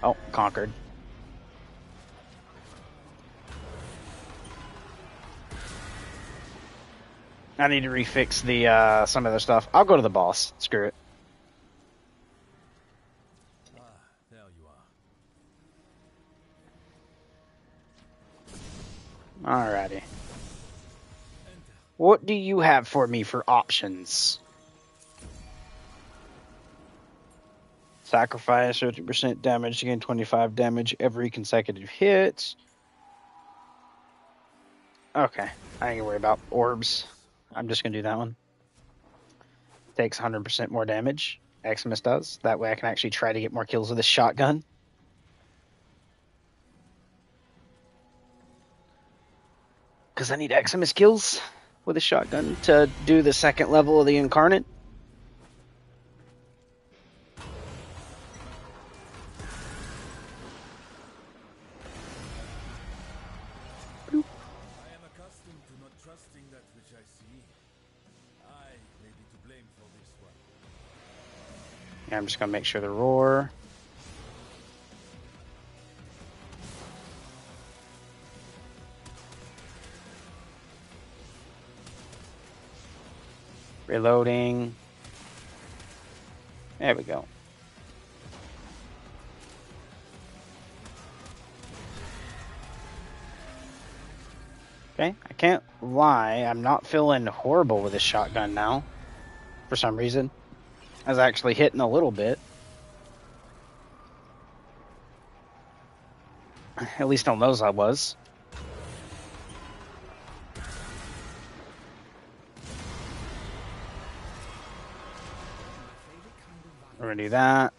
Oh, conquered. I need to refix the some other stuff. I'll go to the boss. Screw it. There you are. Alrighty. What do you have for me for options? Sacrifice 50% damage to gain 25 damage every consecutive hit. Okay, I ain't gonna worry about orbs. I'm just gonna do that one. Takes 100% more damage. Eximus does. That way I can actually try to get more kills with this shotgun. Because I need Eximus kills with a shotgun to do the second level of the Incarnate. I'm just going to make sure the roar. Reloading. There we go. Okay, I can't lie. I'm not feeling horrible with this shotgun now. For some reason. I was actually hitting a little bit. At least on those I was. We're gonna do that.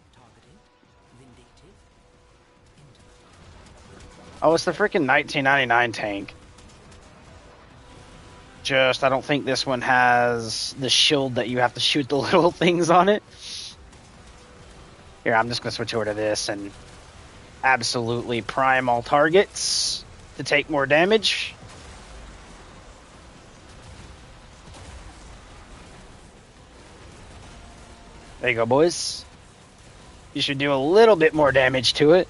Oh, it's the freaking 1999 tank. Just, I don't think this one has the shield that you have to shoot the little things on it. Here, I'm just going to switch over to this and absolutely prime all targets to take more damage. There you go, boys. You should do a little bit more damage to it.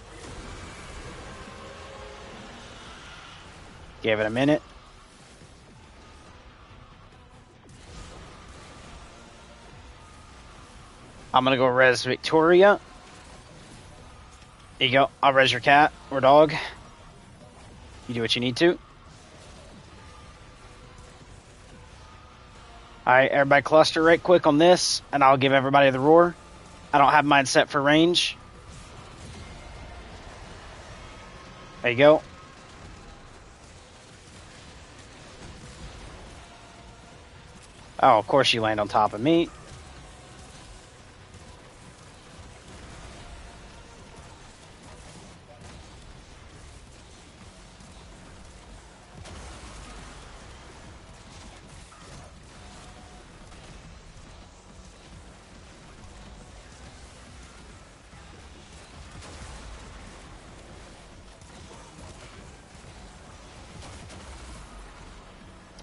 Give it a minute. I'm gonna go res Victoria. There you go. I'll res your cat or dog. You do what you need to. Alright, everybody cluster right quick on this, and I'll give everybody the roar. I don't have mine set for range. There you go. Oh, of course you land on top of me.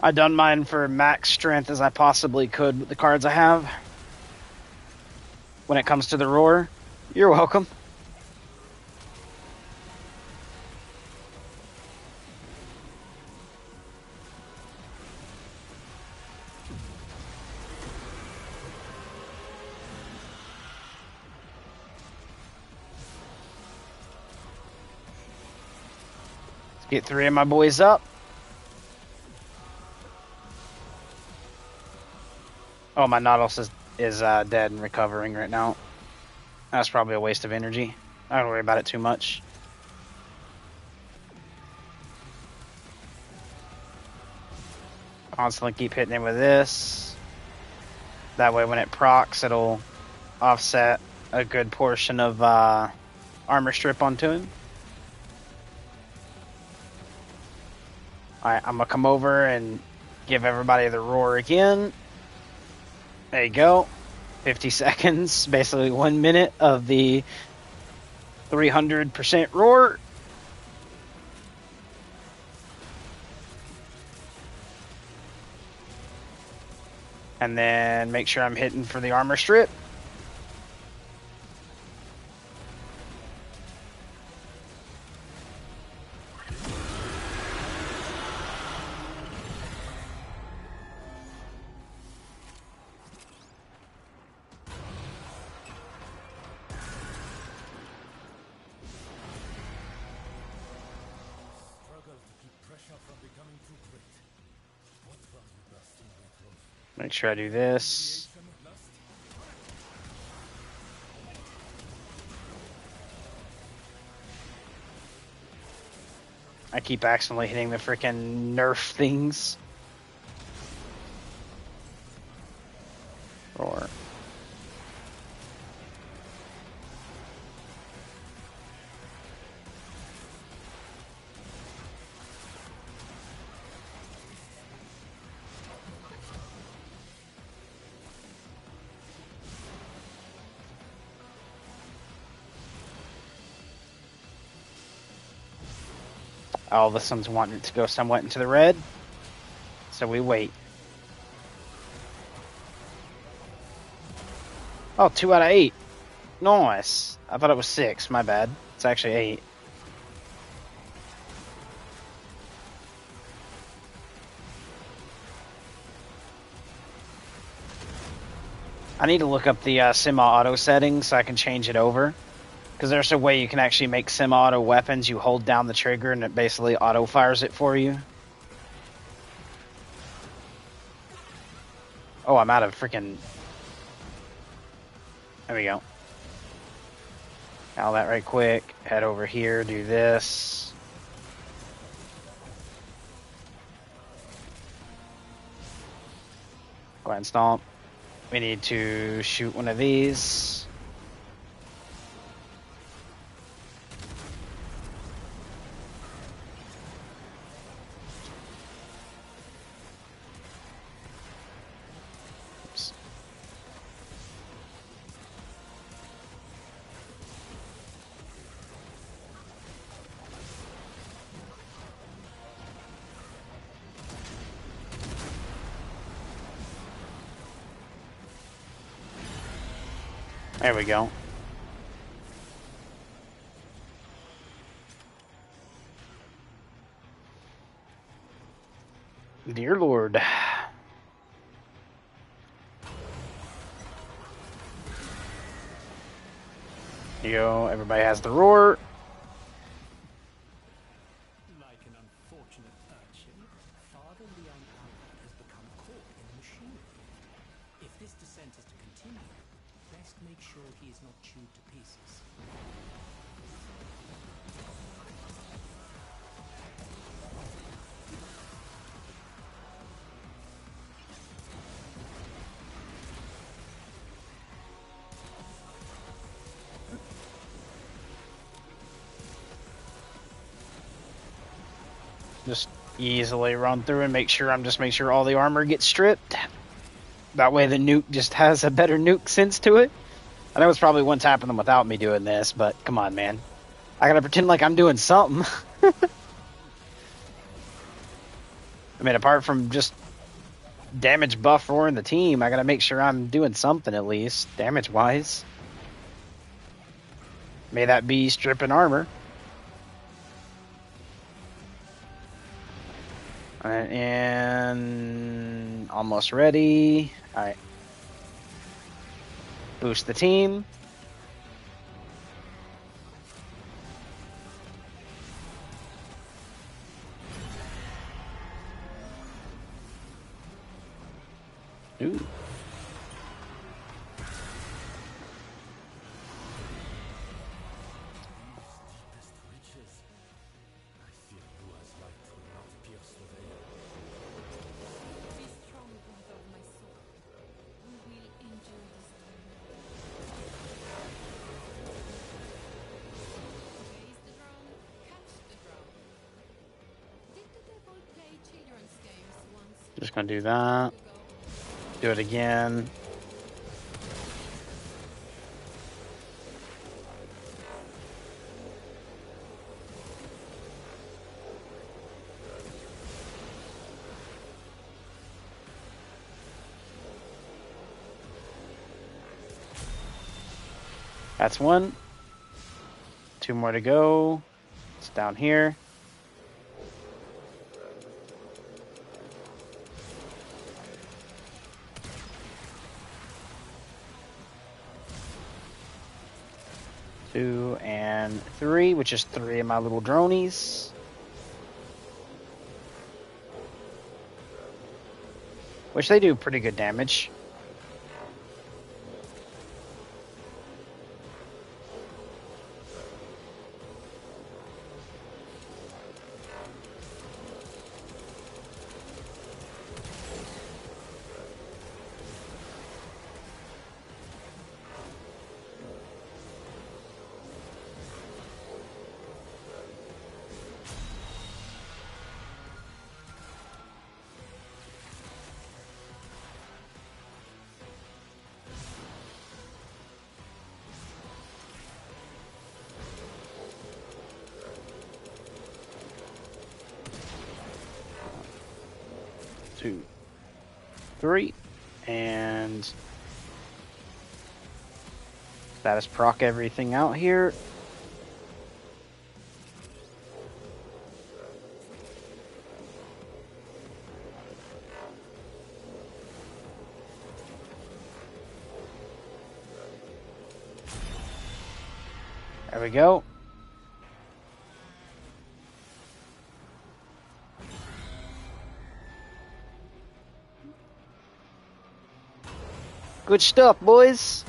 I done mine for max strength as I possibly could with the cards I have. When it comes to the roar, you're welcome. Let's get 3 of my boys up. Oh, my Nautilus is dead and recovering right now. That's probably a waste of energy. I don't worry about it too much. Constantly keep hitting him with this. That way when it procs, it'll offset a good portion of armor strip onto him. Alright, I'm going to come over and give everybody the roar again. There you go. 50 seconds, basically 1 minute of the 300% roar. And then make sure I'm hitting for the armor strip. Make sure I do this. I keep accidentally hitting the freaking nerf things. Roar. Oh, this one's wanting it to go somewhat into the red. So we wait. Oh, 2 out of 8. Nice. I thought it was 6. My bad. It's actually 8. I need to look up the semi-auto settings so I can change it over. Because there's a way you can actually make semi-auto weapons. You hold down the trigger and it basically auto-fires it for you. Oh, I'm out of freaking... There we go. Now that right quick. Head over here, do this. Go ahead and stomp. We need to shoot one of these. There we go. Dear Lord. Here you go. Everybody has the roar. Like an unfortunate urchin, Father Leon Albert has become caught in the machinery. If this descent is to continue, best make sure he is not chewed to pieces. Just easily run through and make sure all the armor gets stripped. That way the nuke just has a better nuke sense to it. I know it's probably one tapping them without me doing this, but come on, man. I gotta pretend like I'm doing something. mean, apart from just damage buff for in the team, I gotta make sure I'm doing something at least, damage-wise. May that be stripping armor. Alright, and almost ready. Alright. Boost the team. Ooh. Be strong, brother of my soul. We will endure this time. Raise the drone, catch the drone. Did the devil play children's games once? Just gonna do that. Ago. Do it again. That's one. 2 more to go. It's down here. Two and 3, which is 3 of my little dronies. Which they do pretty good damage. Two, 3, and status proc everything out here. There we go. Good stuff, boys.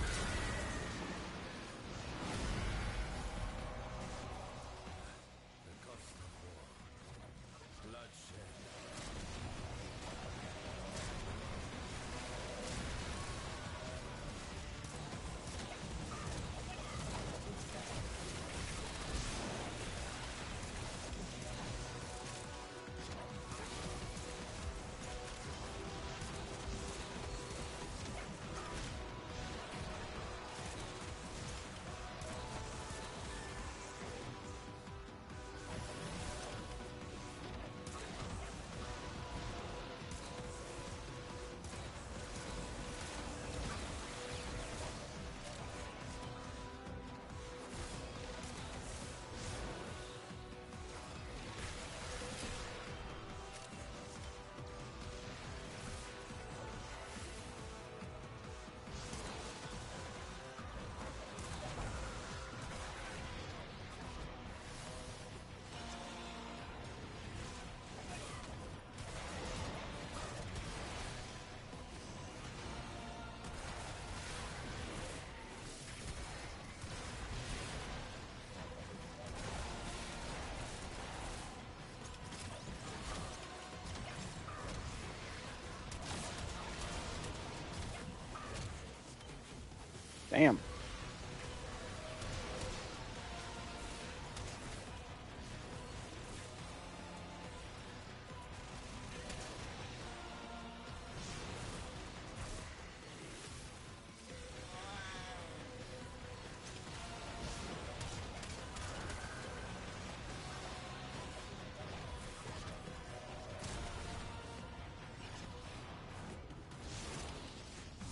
Damn.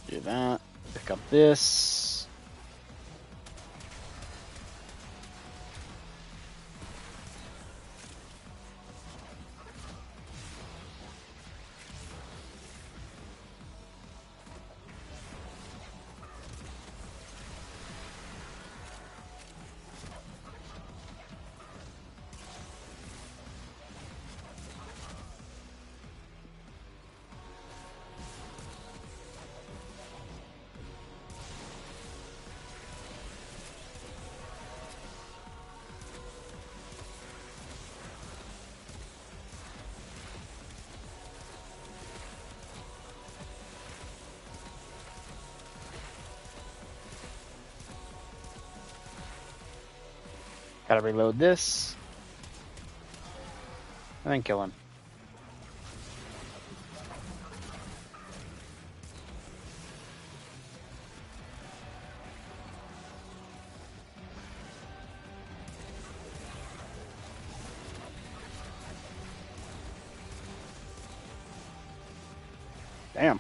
Do that. Pick up this. Gotta reload this. And then kill him. Damn.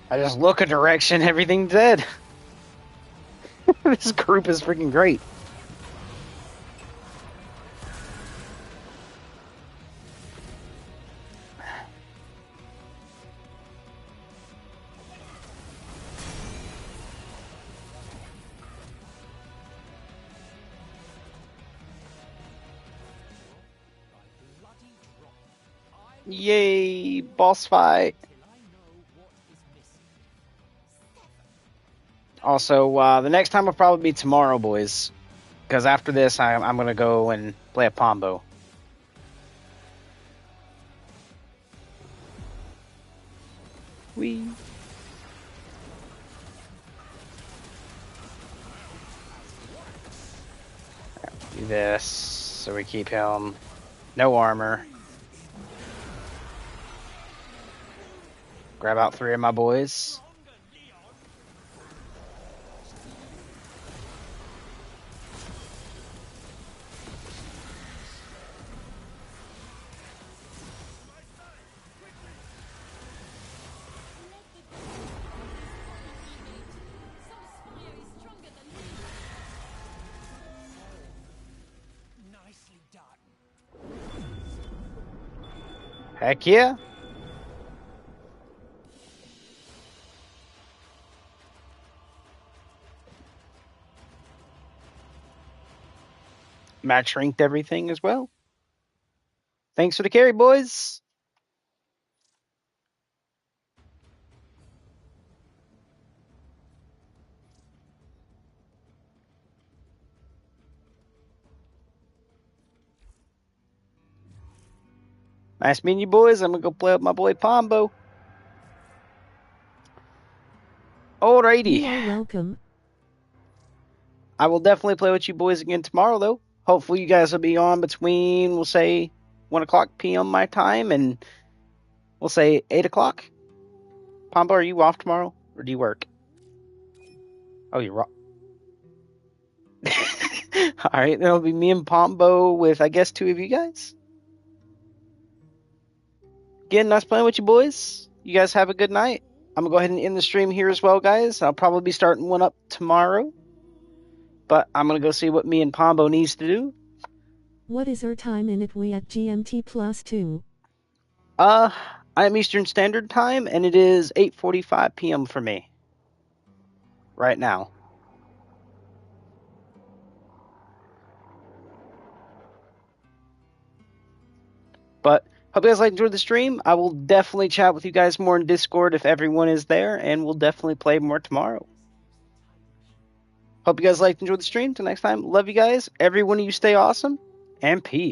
I just look a direction, everything's dead. This group is freaking great. Yay, boss fight. Also, the next time will probably be tomorrow, boys. Because after this, I'm going to go and play a Pombo. Whee. Do this, so we keep him. No armor. Grab out 3 of my boys. Heck yeah. Match ranked everything as well. Thanks for the carry, boys. Nice meeting you, boys. I'm going to go play with my boy Pombo. Alrighty. You are welcome. I will definitely play with you boys again tomorrow, though. Hopefully you guys will be on between, we'll say, 1 o'clock p.m. my time, and we'll say 8 o'clock. Pombo, are you off tomorrow, or do you work? Oh, you're off. Alright, then it'll be me and Pombo with, I guess, 2 of you guys. Again, nice playing with you boys. You guys have a good night. I'm going to go ahead and end the stream here as well, guys. I'll probably be starting one up tomorrow. But I'm going to go see what me and Pombo needs to do. What is our time in it? We at GMT +2. I'm Eastern Standard Time, and it is 8:45 p.m. for me. Right now. But hope you guys enjoyed the stream. I will definitely chat with you guys more in Discord if everyone is there, and we'll definitely play more tomorrow. Hope you guys enjoyed the stream. Till next time, love you guys. Every one of you stay awesome, and peace.